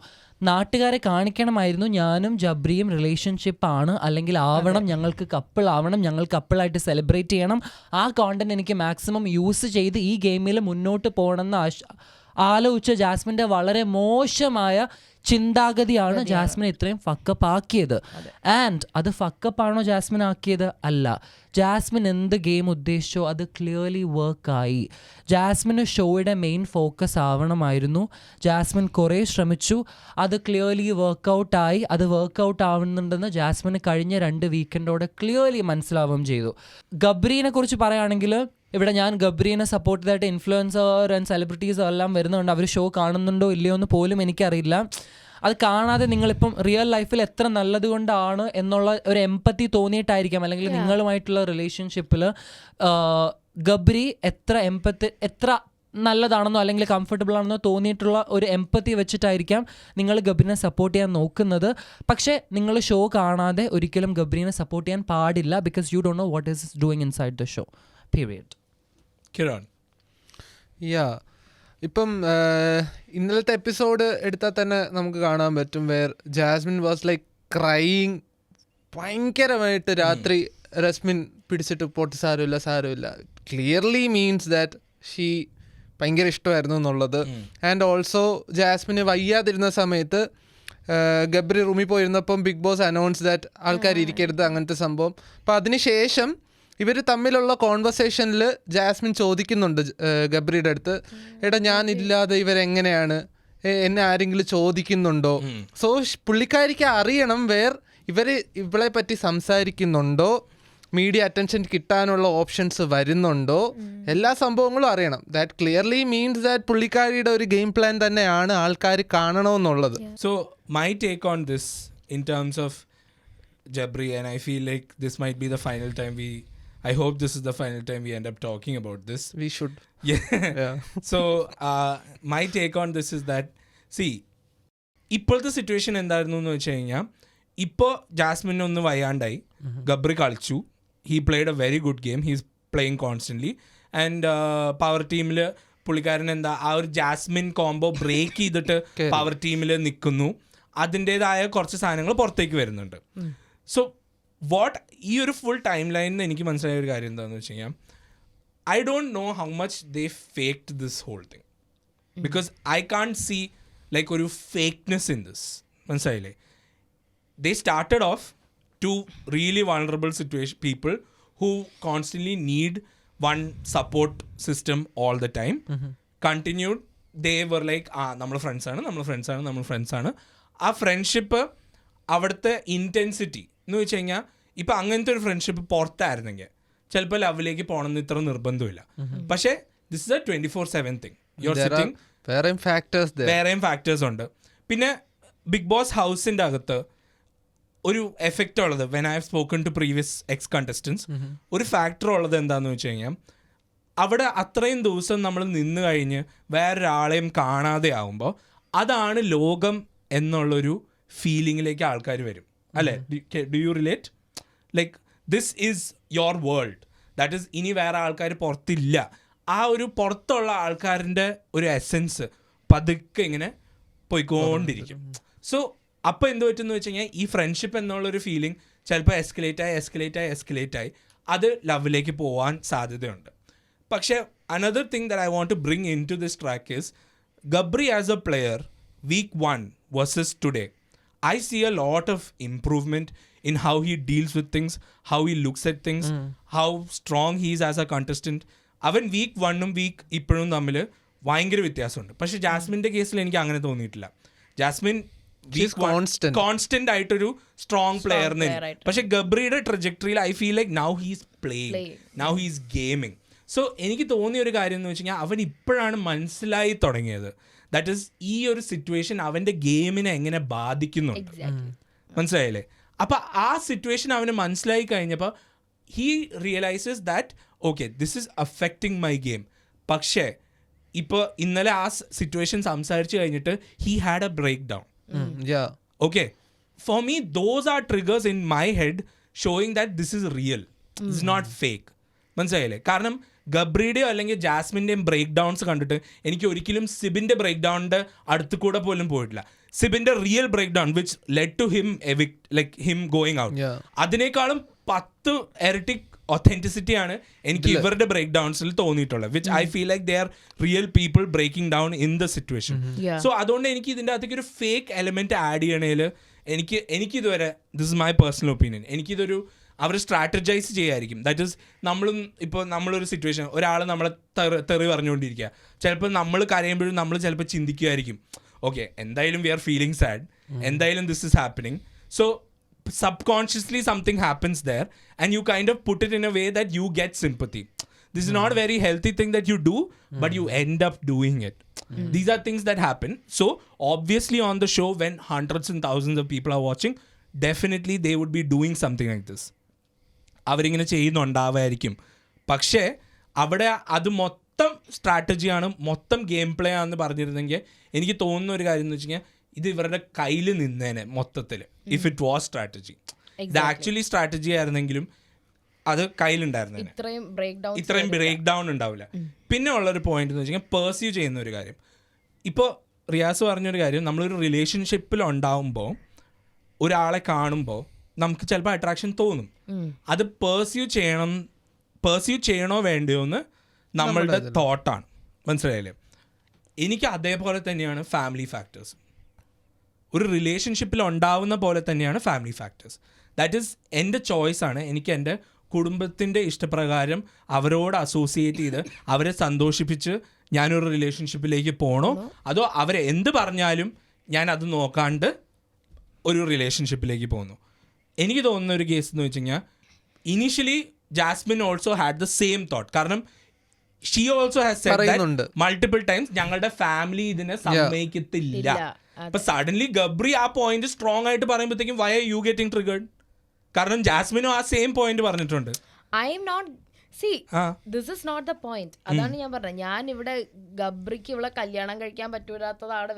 നാട്ടുകാരെ കാണിക്കണമായിരുന്നു, ഞാനും ജബ്രിയും റിലേഷൻഷിപ്പാണ്, അല്ലെങ്കിൽ ആവണം, ഞങ്ങൾക്ക് കപ്പിൾ ആവണം, ഞങ്ങൾ കപ്പിളായിട്ട് സെലിബ്രേറ്റ് ചെയ്യണം, ആ കോണ്ടന്റ് എനിക്ക് മാക്സിമം യൂസ് ചെയ്ത് ഈ ഗെയിമിൽ മുന്നോട്ട് പോകണമെന്ന് ആലോചിച്ച ജാസ്മിൻ്റെ വളരെ മോശമായ ചിന്താഗതിയാണ് ജാസ്മിൻ ഇത്രയും ഫക്കപ്പ് ആക്കിയത്. ആൻഡ് അത് ഫക്കപ്പാണോ ജാസ്മിൻ ആക്കിയത്? അല്ല. ജാസ്മിൻ എന്ത് ഗെയിം ഉദ്ദേശിച്ചോ അത് ക്ലിയർലി വർക്കായി. ജാസ്മിന് ഷോയുടെ മെയിൻ ഫോക്കസ് ആവണമായിരുന്നു. ജാസ്മിൻ കുറേ ശ്രമിച്ചു, അത് ക്ലിയർലി വർക്കൗട്ടായി. അത് വർക്കൗട്ട് ആവുന്നുണ്ടെന്ന് ജാസ്മിന് കഴിഞ്ഞ 2 വീക്കെൻഡോടെ ക്ലിയർലി മനസ്സിലാവുകയും ചെയ്തു. ഗബ്രീനെ കുറിച്ച് പറയുകയാണെങ്കിൽ, ഇവിടെ ഞാൻ ഗബ്രീനെ സപ്പോർട്ട് ചെയ്തായിട്ട് ഇൻഫ്ലുവൻസർ ആൻഡ് സെലിബ്രിറ്റീസ് എല്ലാം വരുന്നുണ്ട്. അവർ ഷോ കാണുന്നുണ്ടോ ഇല്ലയോ എന്ന് പോലും എനിക്കറിയില്ല. അത് കാണാതെ നിങ്ങളിപ്പം റിയൽ ലൈഫിൽ എത്ര നല്ലതുകൊണ്ടാണ് എന്നുള്ള ഒരു എംപത്തി തോന്നിയിട്ടായിരിക്കാം, അല്ലെങ്കിൽ നിങ്ങളുമായിട്ടുള്ള റിലേഷൻഷിപ്പിൽ ഗബ്രി എത്ര നല്ലതാണെന്നോ അല്ലെങ്കിൽ കംഫർട്ടബിൾ ആണെന്നോ തോന്നിയിട്ടുള്ള ഒരു എംപത്തി വെച്ചിട്ടായിരിക്കാം നിങ്ങൾ ഗബ്രീനെ സപ്പോർട്ട് ചെയ്യാൻ നോക്കുന്നത്. പക്ഷേ നിങ്ങൾ ഷോ കാണാതെ ഒരിക്കലും ഗബ്രീനെ സപ്പോർട്ട് ചെയ്യാൻ പാടില്ല. Because you don't know what is doing inside the show. Period. Kiran. ഇപ്പം ഇന്നലത്തെ എപ്പിസോഡ് എടുത്താൽ തന്നെ നമുക്ക് കാണാൻ പറ്റും where Jasmin was like crying ഭയങ്കരമായിട്ട്. രാത്രി റസ്മിൻ പിടിച്ചിട്ട് പോട്ട് സാരമില്ല ക്ലിയർലി മീൻസ് ദാറ്റ് ഷീ ഭയങ്കര ഇഷ്ടമായിരുന്നു എന്നുള്ളത്. ആൻഡ് ഓൾസോ ജാസ്മിന് വയ്യാതിരുന്ന സമയത്ത് ഗബ്രി റൂമിൽ പോയിരുന്നപ്പം ബിഗ് ബോസ് അനൗൺസ് ദാറ്റ് ആൾക്കാർ ഇരിക്കരുത്, അങ്ങനത്തെ സംഭവം. അപ്പം അതിനുശേഷം ഇവർ തമ്മിലുള്ള കോൺവെർസേഷനിൽ ജാസ്മിൻ ചോദിക്കുന്നുണ്ട് ഗബ്രിയുടെ അടുത്ത്, എടാ ഞാനില്ലാതെ ഇവരെങ്ങനെയാണ്, എന്നെ ആരെങ്കിലും ചോദിക്കുന്നുണ്ടോ? സോ പുള്ളിക്കാരിക്ക് അറിയണം ഇവളെ പറ്റി സംസാരിക്കുന്നുണ്ടോ, മീഡിയ അറ്റൻഷൻ കിട്ടാനുള്ള ഓപ്ഷൻസ് വരുന്നുണ്ടോ, എല്ലാ സംഭവങ്ങളും അറിയണം. ദാറ്റ് ക്ലിയർലി മീൻസ് ദാറ്റ് പുള്ളിക്കാരിയുടെ ഒരു ഗെയിം പ്ലാൻ തന്നെയാണ് ആൾക്കാർ കാണണമെന്നുള്ളത്. So my take on this in terms of Jabri, and I feel like this might be the final time I hope this is the final time we end up talking about this. We should. Yeah. So, my take on this is that, see, ഇപ്പോഴത്തെ situation എന്തായിരുന്നു എന്ന് വെച്ച് കഴിഞ്ഞാൽ, ഇപ്പോൾ Jasmine ഒന്ന് വയ്യാണ്ടായി, ഗബ്രി കളിച്ചു, he played A very good game, he's playing constantly. And power ടീമിൽ പുള്ളിക്കാരൻ ആ ഒരു ജാസ്മിൻ കോംബോ ബ്രേക്ക് ചെയ്തിട്ട് പവർ ടീമിൽ നിൽക്കുന്നു. അതിൻ്റേതായ കുറച്ച് സാധനങ്ങൾ പുറത്തേക്ക് വരുന്നുണ്ട്. സോ ഈ ഒരു ഫുൾ ടൈം ലൈനിൽ എനിക്ക് മനസ്സിലായ ഒരു കാര്യം എന്താണെന്ന് വെച്ച് കഴിഞ്ഞാൽ, I don't know how much they faked this whole thing, because I can't see like ഒരു ഫേക്ക്നെസ് ഇൻ ദിസ്. മനസ്സിലായില്ലേ? They started off to really vulnerable people who constantly need one support system all the time. Continued they were like നമ്മൾ ഫ്രണ്ട്സാണ്. ആ friendship, അവിടുത്തെ intensity എന്ന് വെച്ച് കഴിഞ്ഞാൽ, ഇപ്പം അങ്ങനത്തെ ഒരു ഫ്രണ്ട്ഷിപ്പ് പുറത്തായിരുന്നെങ്കിൽ ചിലപ്പോൾ ലവിലേക്ക് പോകണമെന്ന് ഇത്ര നിർബന്ധമില്ല. പക്ഷേ this is a 24/7 thing. Your sitting, വേറെയും ഫാക്ടേഴ്സ് ഉണ്ട്. പിന്നെ ബിഗ് ബോസ് ഹൗസിൻ്റെ അകത്ത് ഒരു എഫക്റ്റ് ഉള്ളത്, when I have spoken to previous ex contestants, ഒരു ഫാക്ടർ ഉള്ളത് എന്താണെന്ന് വെച്ച് കഴിഞ്ഞാൽ, അവിടെ അത്രയും ദിവസം നമ്മൾ നിന്ന് കഴിഞ്ഞ് വേറൊരാളെയും കാണാതെ ആവുമ്പോൾ അതാണ് ലോകം എന്നുള്ളൊരു ഫീലിങ്ങിലേക്ക് ആൾക്കാർ വരും. അല്ലേ? Do you relate? Like this is your world, that is, ഇനി വേറെ ആൾക്കാർ പുറത്തില്ല. ആ ഒരു പുറത്തുള്ള ആൾക്കാരിൻ്റെ ഒരു എസെൻസ് പതുക്കെ ഇങ്ങനെ പോയിക്കൊണ്ടിരിക്കും. സോ അപ്പോൾ എന്ത് പറ്റുമെന്ന് വെച്ച് കഴിഞ്ഞാൽ, ഈ ഫ്രണ്ട്ഷിപ്പ് എന്നുള്ളൊരു ഫീലിംഗ് ചിലപ്പോൾ എസ്കലേറ്റ് ആയി അത് ലവിലേക്ക് പോകാൻ സാധ്യതയുണ്ട്. പക്ഷേ another thing that I want to bring in to this track is Gabri as a player, week 1 versus today, I see a lot of improvement in how he deals with things, how he looks at things, how strong he is as a contestant. അവൻ week 1 week ഇപ്പോഴും തമ്മിൽ ഭയങ്കര വ്യത്യാസമുണ്ട്. പക്ഷെ ജാസ്മിൻ്റെ കേസിൽ എനിക്ക് അങ്ങനെ തോന്നിയിട്ടില്ല. ജാസ്മിൻ കോൺസ്റ്റന്റ് ആയിട്ടൊരു സ്ട്രോങ് പ്ലെയർ തന്നെ. പക്ഷെ ഗബ്രിയുടെ ട്രജക്ടറിയിൽ I feel like now he's playing, now he's gaming. So എനിക്ക് തോന്നിയ ഒരു കാര്യം എന്ന് വെച്ച് കഴിഞ്ഞാൽ അവൻ ഇപ്പോഴാണ് മനസ്സിലായി തുടങ്ങിയത്. ദാറ്റ് ഈസ് ഈ ഒരു സിറ്റുവേഷൻ അവൻ്റെ ഗെയിമിനെ എങ്ങനെ ബാധിക്കുന്നുണ്ട്. മനസ്സിലായില്ലേ? അപ്പം ആ സിറ്റുവേഷൻ അവന് മനസ്സിലായി കഴിഞ്ഞപ്പോൾ he realises that okay this is affecting my game. പക്ഷേ ഇപ്പോൾ ഇന്നലെ ആ സിറ്റുവേഷൻ സംസാരിച്ച് കഴിഞ്ഞിട്ട് he had a break down. Okay, for me those are triggers in my head showing that this is real, it's not fake. മനസ്സിലായില്ലേ? കാരണം ഗബ്രിയുടെയോ അല്ലെങ്കിൽ ജാസ്മിൻ്റെയും break downs കണ്ടിട്ട് എനിക്ക് ഒരിക്കലും സിബിൻ്റെ ബ്രേക്ക് ഡൗണിൻ്റെ അടുത്ത് കൂടെ പോലും പോയിട്ടില്ല. സിബിൻ്റെ real breakdown which led to him him going out, അതിനേക്കാളും 10 ഇരട്ടി ഒത്തൻറ്റിസിറ്റി ആണ് എനിക്ക് ഇവരുടെ ബ്രേക്ക് ഡൗൺസിൽ തോന്നിയിട്ടുള്ളത്. Which I feel like they are real people breaking down in the situation. So അതുകൊണ്ട് എനിക്ക് ഇതിൻ്റെ അകത്തേക്ക് ഒരു ഫേക്ക് എലമെന്റ് ആഡ് ചെയ്യണേൽ എനിക്കിതുവരെ this is my personal opinion, എനിക്കിതൊരു അവർ സ്ട്രാറ്റജൈസ് ചെയ്യായിരിക്കും. ദാറ്റ് ഈസ് നമ്മളൊരു സിറ്റുവേഷൻ ഒരാൾ നമ്മളെ തെറി പറഞ്ഞുകൊണ്ടിരിക്കുക, ചിലപ്പോൾ നമ്മൾ കരയുമ്പോഴും നമ്മൾ ചിലപ്പോൾ ചിന്തിക്കുമായിരിക്കും ഓക്കെ എന്തായാലും വി ആർ ഫീലിംഗ് സാഡ്, എന്തായാലും this is happening. So subconsciously something happens there and you kind of put it in a way that you get sympathy. This is not a very healthy thing that you do, but you end up doing it. These are things that happen. So obviously on the show when hundreds and thousands of people are watching, definitely they would be doing something like this. അവരിങ്ങനെ ചെയ്യുന്നുണ്ടാവായിരിക്കും. പക്ഷേ അവിടെ അത് മൊത്തം സ്ട്രാറ്റജിയാണ്, മൊത്തം game play ആണെന്ന് പറഞ്ഞിരുന്നെങ്കിൽ എനിക്ക് തോന്നുന്ന ഒരു കാര്യം എന്ന് വെച്ച് കഴിഞ്ഞാൽ ഇത് ഇവരുടെ കയ്യിൽ നിന്നേനെ മൊത്തത്തിൽ. ഇഫ് ഇറ്റ് വാസ് സ്ട്രാറ്റജി, ഇത് ആക്ച്വലി സ്ട്രാറ്റജി ആയിരുന്നെങ്കിലും അത് കയ്യിലുണ്ടായിരുന്നേനെ, ഇത്രയും ബ്രേക്ക് ഡൗൺ ഉണ്ടാവില്ല. പിന്നെ ഉള്ളൊരു പോയിന്റ് എന്ന് വെച്ച് കഴിഞ്ഞാൽ പെർസീവ് ചെയ്യുന്ന ഒരു കാര്യം. ഇപ്പോൾ റിയാസ് പറഞ്ഞൊരു കാര്യം, നമ്മളൊരു റിലേഷൻഷിപ്പിൽ ഉണ്ടാവുമ്പോൾ ഒരാളെ കാണുമ്പോൾ നമുക്ക് ചിലപ്പോൾ അട്രാക്ഷൻ തോന്നും. അത് പെർസീവ് ചെയ്യണോ വേണ്ടയോ എന്ന് നമ്മളുടെ തോട്ടാണ്. മനസ്സിലായില്ലേ? എനിക്ക് അതേപോലെ തന്നെയാണ് ഫാമിലി ഫാക്ടേഴ്സ്. ഒരു റിലേഷൻഷിപ്പിൽ ഉണ്ടാവുന്ന പോലെ തന്നെയാണ് ഫാമിലി ഫാക്ടേഴ്സ്. ദാറ്റ് ഈസ് എൻ്റെ ചോയ്സാണ്. എനിക്ക് എൻ്റെ കുടുംബത്തിൻ്റെ ഇഷ്ടപ്രകാരം അവരോട് അസോസിയേറ്റ് ചെയ്ത് അവരെ സന്തോഷിപ്പിച്ച് ഞാനൊരു റിലേഷൻഷിപ്പിലേക്ക് പോകണോ, അതോ അവരെ എന്ത് പറഞ്ഞാലും ഞാൻ അത് നോക്കാണ്ട് ഒരു റിലേഷൻഷിപ്പിലേക്ക് പോകുന്നു. എനിക്ക് തോന്നുന്ന ഒരു കേസ് എന്ന് വെച്ച് കഴിഞ്ഞാൽ initially Jasmine also had the same thought. കാരണം she also has said that multiple times ഞങ്ങളുടെ ഫാമിലി ഇതിനെ സമ്മതിക്കത്തില്ല. അപ്പൊ സഡൻലി ഗബ്രി ആ പോയിന്റ് സ്ട്രോങ് ആയിട്ട് പറയുമ്പോഴത്തേക്കും why are you getting triggered? കാരണം ജാസ്മിനും ആ സെയിം പോയിന്റ് പറഞ്ഞിട്ടുണ്ട്. I M not this is not the point. അതാണ് ഞാൻ പറഞ്ഞത്. ഞാൻ ഇവിടെ ഗബ്രിക്ക് ഇവിടെ കല്യാണം കഴിക്കാൻ പറ്റൂലാത്തതാണ്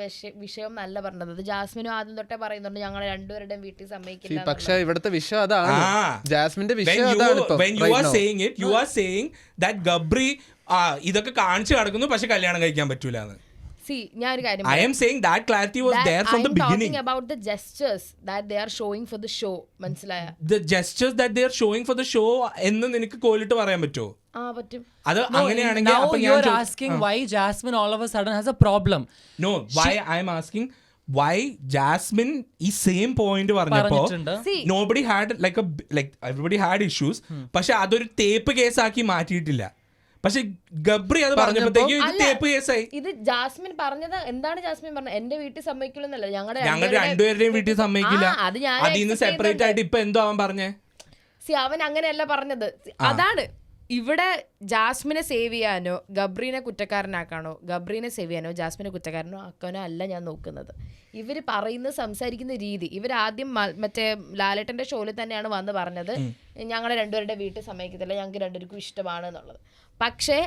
വിഷയം നല്ല പറഞ്ഞത്. ജാസ്മിനും ആദ്യം തൊട്ടേ പറയുന്നുണ്ട് ഞങ്ങൾ രണ്ടുപേരുടെയും വീട്ടിൽ സമ്മതിക്കില്ല. പക്ഷേ ഇവിടുത്തെ വിഷയം അതാണ്, ജാസ്മിന്റെ വിഷയം ഗബ്രി ഇതൊക്കെ കാണിച്ചു കിടക്കുന്നു പക്ഷെ കല്യാണം കഴിക്കാൻ പറ്റൂല എന്ന്. See, ഞാനൊരു കാര്യം I am saying that clarity was there from the beginning. I'm talking about the gestures that they are showing for the show. മനസ്സിലായ? The gestures that they are showing for the show എന്ന് നിനക്ക് കോലിട്ട് പറയാൻ പറ്റുമോ? പറ്റും. അത് അങ്ങനെയാണെങ്കിൽ now you are asking why Jasmine all of a sudden has a problem. No, why I am asking why Jasmine ഈ same point പറഞ്ഞപ്പോ nobody had like everybody had issues, പക്ഷെ അതൊരു തേപ്പ് കേസാക്കി മാറ്റിയിട്ടില്ല. പക്ഷെ ഗബ്രി അത് പറഞ്ഞപ്പോഴത്തേക്കും ഇത് തേപ്പ് കേസായി. ഇത് ജാസ്മിൻ പറഞ്ഞത് എന്താണ്? ജാസ്മിൻ പറഞ്ഞത് എന്റെ വീട്ടിൽ സമ്മതിക്കില്ലെന്നല്ല, ഞങ്ങൾ രണ്ടുപേരുടെയും വീട്ടിൽ സമ്മതിക്കില്ല. അതിന്ന് സെപ്പറേറ്റ് ആയിട്ട് ഇപ്പൊ എന്തോ അവൻ പറഞ്ഞേ? അവൻ അങ്ങനെയല്ല പറഞ്ഞത്. അതാണ് ഇവിടെ ജാസ്മിനെ സേവ് ചെയ്യാനോ ഗബ്രീനെ കുറ്റക്കാരനാക്കാനോ, ഗബ്രീനെ സേവ് ചെയ്യാനോ ജാസ്മിനെ കുറ്റക്കാരനോ ആക്കാനോ അല്ല ഞാൻ നോക്കുന്നത്. ഇവർ പറയുന്ന സംസാരിക്കുന്ന രീതി. ഇവരാദ്യം മറ്റേ ലാലേട്ടൻ്റെ ഷോയിൽ തന്നെയാണ് വന്ന് പറഞ്ഞത് ഞങ്ങളെ രണ്ടുപേരുടെ വീട്ടിൽ സമ്മതിക്കത്തില്ല, ഞങ്ങൾക്ക് രണ്ടുപേർക്കും ഇഷ്ടമാണ് എന്നുള്ളത്. പക്ഷേ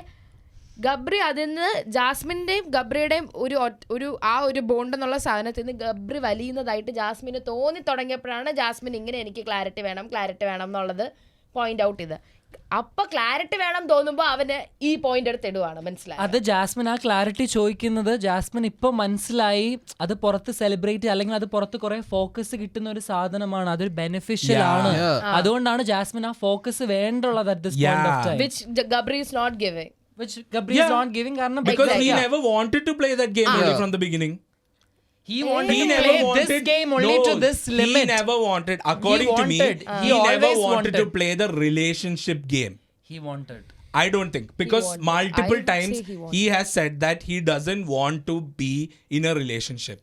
ഗബ്രി അതിന്ന് ജാസ്മിൻ്റെയും ഗബ്രിയുടെയും ഒരു ബോണ്ട് എന്നുള്ള സാധനത്തിൽ നിന്ന് ഗബ്രി വലിയുന്നതായിട്ട് ജാസ്മിന് തോന്നി തുടങ്ങിയപ്പോഴാണ് ജാസ്മിൻ ഇങ്ങനെ എനിക്ക് ക്ലാരിറ്റി വേണം എന്നുള്ളത് പോയിന്റ് ഔട്ട് ചെയ്ത്. അപ്പൊ ക്ലാരിറ്റി വേണം തോന്നുമ്പോൾ അവന് ഈ പോയിന്റ് എടുത്ത് ഇടുവാണ്. മനസ്സിലായി? അത് ജാസ്മിൻ ആ ക്ലാരിറ്റി ചോദിക്കുന്നത് ജാസ്മിൻ ഇപ്പൊ മനസ്സിലായി അത് പുറത്ത് സെലിബ്രേറ്റ് അല്ലെങ്കിൽ അത് പുറത്ത് കുറെ ഫോക്കസ് കിട്ടുന്ന ഒരു സാധനമാണ്, അതൊരു ബെനിഫിഷ്യൽ ആണ്. അതുകൊണ്ടാണ് ജാസ്മിൻ ആ focus വേണ്ടുള്ളത് at this point of time, which Gabri is not giving. Which Gabri is not giving കാരണം because he never wanted to play that game from the beginning. He wanted He to never play wanted this game only to this He limit. never wanted, according to me, wanted. he He never always wanted to wanted. play the relationship game. He wanted. I don't think, because wanted. multiple I would times say he wanted. he has said that he doesn't want to be in a relationship.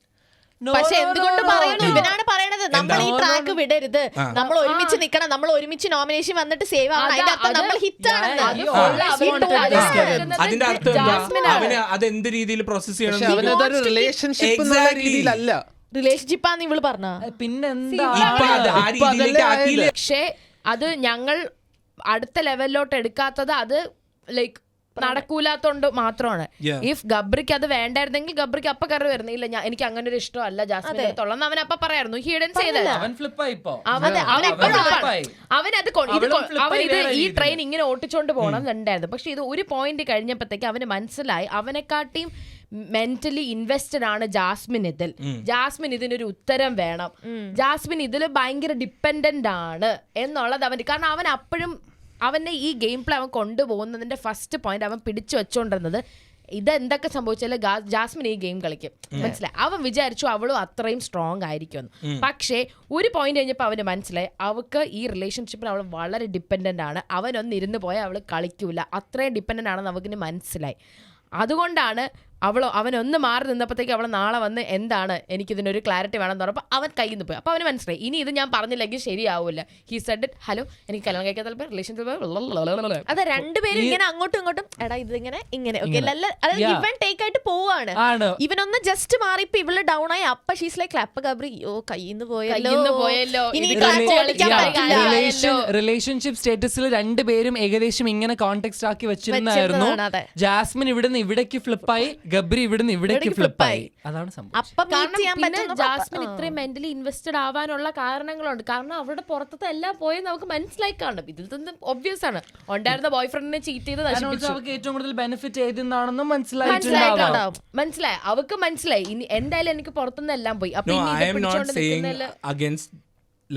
No, പക്ഷെ no, എന്തുകൊണ്ട് no, പറയുന്നു? no. ഇവനാണ് പറയണത് നമ്മൾ ഈ എന്താ? Track വിടരുത്, നമ്മൾ ഒരുമിച്ച് നിക്കണം, നമ്മൾ ഒരുമിച്ച് നോമിനേഷൻ വന്നിട്ട് സേവ് ആവണം, അതിന്റെ അർത്ഥം നമ്മൾ ഹിറ്റ് ആണെന്ന്. he always wanted this, Kevin. അതിന്റെ അർത്ഥം എന്താ? അവന് അത് എന്ത് രീതിയിൽ പ്രോസസ് പക്ഷെ ചെയ്യണം? അവനതൊരു റിലേഷൻഷിപ്പ് എന്നുള്ള Exactly. രീതിയിലല്ല. റിലേഷൻഷിപ്പാന്ന് ഇവള് പറഞ്ഞ പിന്നെന്താ ഇപ്പൊ അത് ആ രീതിയിലേക്ക് ആക്കിയില്ലേ? പക്ഷേ അത് ഞങ്ങൾ അടുത്ത ലെവലിലോട്ട് എടുക്കാത്തത് അത് ലൈക്ക് നടക്കൂലാത്തോണ്ട് മാത്രമാണ്. Yeah. ഇഫ് ഗബ്രിക്ക് അത് വേണ്ടായിരുന്നെങ്കിൽ ഗബ്രിക്ക് അപ്പൊ കയറി വരുന്നില്ല, എനിക്ക് അങ്ങനെ ഒരു ഇഷ്ടമല്ല ജാസ്മിനെ അടുത്തുള്ളതെന്ന് അവൻ അപ്പൊ പറയായിരുന്നു. ഹിഡൻ ചെയ്തത് അവൻ ഫ്ലിപ്പായി ഇപ്പൊ. അവനത് അവളും flip ആയി ഇത് വേറെ ഈ രീതിയിൽ. ട്രെയിൻ ഇങ്ങനെ ഓട്ടിച്ചോണ്ട് പോകണം എന്നുണ്ടായിരുന്നു. പക്ഷെ ഇത് ഒരു പോയിന്റ് കഴിഞ്ഞപ്പോഴത്തേക്ക് അവന് മനസ്സിലായി അവനെക്കാട്ടിയും മെന്റലി ഇൻവെസ്റ്റഡ് ആണ് ജാസ്മിൻ ഇതിൽ. ജാസ്മിൻ ഇതിനൊരു ഉത്തരം വേണം, ജാസ്മിൻ ഇതിൽ ഭയങ്കര ഡിപ്പെൻഡന്റ് ആണ് എന്നുള്ളത് അവന്. കാരണം അവൻ അപ്പോഴും അവൻ്റെ ഈ ഗെയിം പ്ലേ അവൻ കൊണ്ടുപോകുന്നതിന്റെ ഫസ്റ്റ് പോയിന്റ് അവൻ പിടിച്ചു വെച്ചോണ്ടിരുന്നത് ഇതെന്തൊക്കെ സംഭവിച്ചാലും ജാസ്മിൻ ഈ ഗെയിം കളിക്കും. മനസ്സിലായി? അവൻ വിചാരിച്ചു അവളും അത്രയും സ്ട്രോങ് ആയിരിക്കുമെന്ന്. പക്ഷേ ഒരു പോയിന്റ് കഴിഞ്ഞപ്പോൾ അവന് മനസ്സിലായി അവൾക്ക് ഈ റിലേഷൻഷിപ്പിൽ അവൾ വളരെ ഡിപ്പെൻഡൻ്റ് ആണ്. അവനൊന്ന് ഇരുന്ന് പോയാൽ അവൾ കളിക്കൂല, അത്രയും ഡിപ്പെൻഡൻ്റ് ആണെന്ന് അവന് മനസ്സിലായി. അതുകൊണ്ടാണ് അവനൊന്ന് മാറി നിന്നപ്പോഴത്തേക്ക് അവൾ നാളെ വന്ന് എന്താണ് എനിക്കിതിനൊരു ക്ലാരിറ്റി വേണമെന്ന് പറഞ്ഞപ്പോൾ അവൻ കയ്യിൽ നിന്ന് പോയി. അപ്പോൾ അവന് മനസ്സിലായി ഇനി ഇത് ഞാൻ പറഞ്ഞില്ലെങ്കിൽ ശരിയാവില്ല. ഹി സെഡ് ഇറ്റ്, ഹലോ എനിക്ക് കല്യാണം കഴിക്കാൻ താല്പര്യം, റിലേഷൻഷിപ്പ്. അതെ, രണ്ടുപേരും ഇങ്ങനെ അങ്ങോട്ടും ഇങ്ങോട്ടും എടാ ഇതിങ്ങനെ ഇങ്ങനെ ഇവൻ ടേക്ക് ആയിട്ട് പോവാണ്. ഇവനൊന്ന് ജസ്റ്റ് മാറി ഇപ്പൊ ഇവള് ഡൗൺ ആയി. അപ്പൊ ഷീസ് ലൈക്ക് ക്ലാപ്പ് ഗബ്രി, യോ കയ്യിന്ന് പോയല്ലോ, ഇനി ഈ ക്ലാപ്പ് കളിക്കാൻ പറ്റില്ല. റിലേഷൻഷിപ്പ് സ്റ്റേറ്റസിൽ രണ്ടുപേരും ഏകദേശം ഇങ്ങനെ കോണ്ടെക്സ്റ്റ് ആക്കി വെച്ചിരുന്നായിരുന്നു. അതെ. ജാസ്മിൻ ഇവിടുന്ന് ഇവിടേക്ക് ഫ്ലിപ്പായി, ഗബ്രി ഇവിടുന്ന് ഇവിടേക്ക് ഫ്ലിപ്പായി. അതാണ് സംഭവം. അപ്പൊ meet ചെയ്യാൻ പറ്റുന്ന ജാസ്മിൻ ഇത്രയും മെന്റലി ഇൻവെസ്റ്റഡ് ആവാനുള്ള കാരണങ്ങളുണ്ട്. കാരണം അവരുടെ പുറത്തത്തെ എല്ലാം പോയി നമുക്ക് മനസ്സിലായി കാണും. ഇതിൽ നിന്ന് ഒബ്വിയസ് ആണ് ഉണ്ടായിരുന്ന ബോയ് ഫ്രണ്ടിനെ ചീറ്റ് ചെയ്ത് നശിപ്പിച്ചു. അവർക്ക് ഏറ്റവും കൂടുതൽ ബെനിഫിറ്റ് ഏതെന്നാണെന്നും മനസ്സിലായിട്ടുണ്ടാവും. മനസ്സിലായി, അവക്ക് മനസ്സിലായി ഇനി എന്തായാലും എനിക്ക് പുറത്തുനിന്ന് എല്ലാം പോയി. അപ്പൊ No, ഇനി I ഇത് am not പിടിച്ചോണ്ട് saying നിൽക്കുന്നതില് against,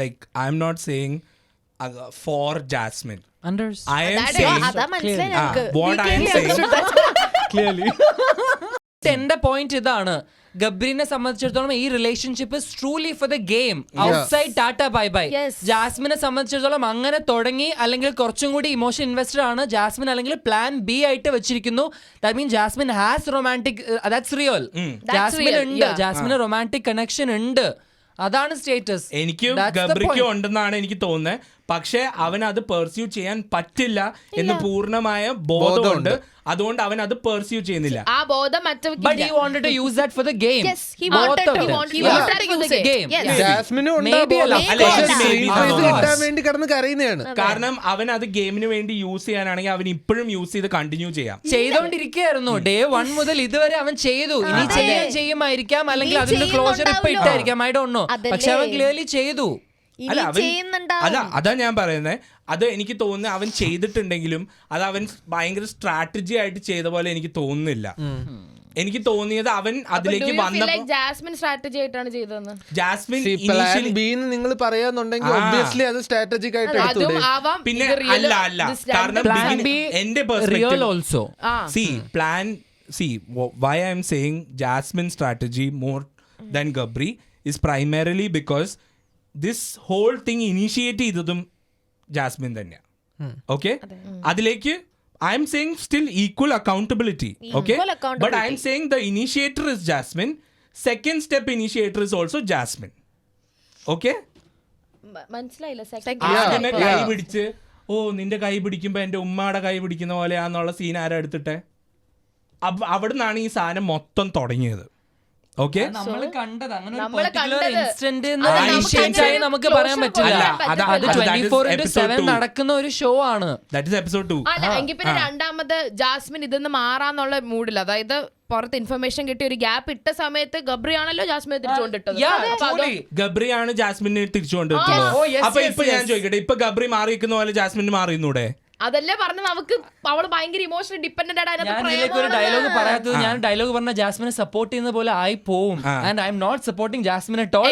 like, I am not saying for Jasmine. I am saying അതാ മനസ്സിലായി ഞങ്ങൾക്ക്. what I am saying clearly. എന്റെ പോയിന്റ് ഇതാണ്, ഗബ്രിനെ സംബന്ധിച്ചിടത്തോളം ഈ relationship truly for the game, outside tata bye bye. ജാസ്മിനെ സംബന്ധിച്ചിടത്തോളം അങ്ങനെ തുടങ്ങി, അല്ലെങ്കിൽ കുറച്ചും കൂടി ഇമോഷൻ ഇൻവെസ്റ്റഡ് ആണ് ജാസ്മിൻ, അല്ലെങ്കിൽ പ്ലാൻ ബി ആയിട്ട് വെച്ചിരിക്കുന്നു. That mean Jasmine has romantic, that's real. Jasmine ഉണ്ട്, ജാസ്മിന് റൊമാൻറ്റിക് കണക്ഷൻ ഉണ്ട്, അതാണ് സ്റ്റേറ്റസ്. എനിക്കും ഗബ്രിക്കും ഉണ്ടെന്നാണ് എനിക്ക് തോന്നുന്നത്. പക്ഷെ അവൻ അത് പെർസ്യൂ ചെയ്യാൻ പറ്റില്ല എന്ന് പൂർണ്ണമായ ബോധമുണ്ട്. അതുകൊണ്ട് അവൻ അത് പെർസ്യൂ ചെയ്യുന്നില്ല. ആ ബോധം But he wanted to use that for the game. Yes, he wanted to. He wanted to use it. Game. Yes. ജാസ്മിനും Maybe അല്ല. കിട്ടാൻ വേണ്ടി കിടന്ന് കരയുന്നതാണ്. കാരണം അവൻ അത് ഗെയിമിന് വേണ്ടി യൂസ് ചെയ്യാനാണെങ്കിൽ അവൻ ഇപ്പോഴും യൂസ് ചെയ്ത് കണ്ടിന്യൂ ചെയ്യാം. ചെയ്തോണ്ടിരിക്കുകയായിരുന്നു ഡേ 1 മുതൽ ഇതുവരെ അവൻ ചെയ്തു. ഇനി ചെയ്യുമായിരിക്കാം, അല്ലെങ്കിൽ അതിന്റെ ക്ലോഷർ ഇപ്പൊ ഇട്ടായിരിക്കാം, ഐ ഡോണ്ട് നോ. പക്ഷെ അവൻ ക്ലിയർലി ചെയ്തു. അല്ല അതാ ഞാൻ പറയുന്നത്. അത് എനിക്ക് തോന്നുന്നത് അവൻ ചെയ്തിട്ടുണ്ടെങ്കിലും അത് അവൻ ഭയങ്കര സ്ട്രാറ്റജി ആയിട്ട് ചെയ്ത പോലെ എനിക്ക് തോന്നുന്നില്ല. എനിക്ക് തോന്നിയത് അവൻ അതിലേക്ക് വന്നപ്പോൾ ജാസ്മിൻ സ്ട്രാറ്റജി ആയിട്ടാണ് ചെയ്തതെന്ന്. ജാസ്മിൻ പ്ലാൻ ബി നിങ്ങൾ പറയാന്നുണ്ടെങ്കിൽ ഒബ്വിയസ്ലി അത് സ്ട്രാറ്റജിക് ആയിട്ട് എടുത്തൂടെ. പിന്നെ അല്ല കാരണം എന്റെ why I am saying Jasmine strategy more than Gabri is primarily because this whole thing initiate ചെയ്തതും ജാസ്മിൻ തന്നെയാണ്. ഓക്കെ, അതിലേക്ക് I am saying still equal accountability. Okay, but I am saying the initiator is Jasmine. Second step initiator is also Jasmine. Okay, മനസ്സിലായില്ല. ആദ്യമേ കൈ പിടിച്ച് നിന്റെ കൈ പിടിക്കുമ്പോ എന്റെ ഉമ്മയുടെ കൈ പിടിക്കുന്ന പോലെയാന്നുള്ള സീൻ ആരാ എടുത്തിട്ടെ? അവിടുന്നാണ് ഈ സാധനം മൊത്തം തുടങ്ങിയത്. ഓക്കെ, നമുക്ക് പറയാൻ പറ്റില്ല. അത് 24/7 നടക്കുന്ന ഒരു ഷോ ആണ്. That is episode 2. അല്ല, എങ്കിൽ പിന്നെ രണ്ടാമത് ജാസ്മിൻ ഇതൊന്ന് മാറാന്നുള്ള മൂഡിൽ, അതായത് പുറത്ത് ഇൻഫർമേഷൻ കിട്ടിയ ഒരു ഗ്യാപ്പ് ഇട്ട സമയത്ത് ഗബ്രി ആണല്ലോ ജാസ്മിനെ തിരിച്ചുകൊണ്ടിട്ടത്. ഗബ്രിയാണ് ജാസ്മിനെ തിരിച്ചുകൊണ്ടിട്ടത്. അപ്പൊ ഇപ്പൊ ഞാൻ ചോദിക്കട്ടെ, ഇപ്പൊ ഗബ്രി മാറി നിൽക്കുന്ന പോലെ ജാസ്മിന് മാറിയിരുന്നൂടെ? അതല്ലേ പറഞ്ഞ നമുക്ക് അവള് ഭയങ്കര ഇമോഷണൽ ഡിപ്പെൻഡന്റ് ഞാൻ ഇതിലേക്ക് ഒരു ഡയലോഗ് പറയാത്തത്, ഞാൻ ഡയലോഗ് പറഞ്ഞ ജാസ്മിനെ സപ്പോർട്ട് ചെയ്യുന്ന പോലെ ആയി പോവും. And I M not supporting Jasmine at all.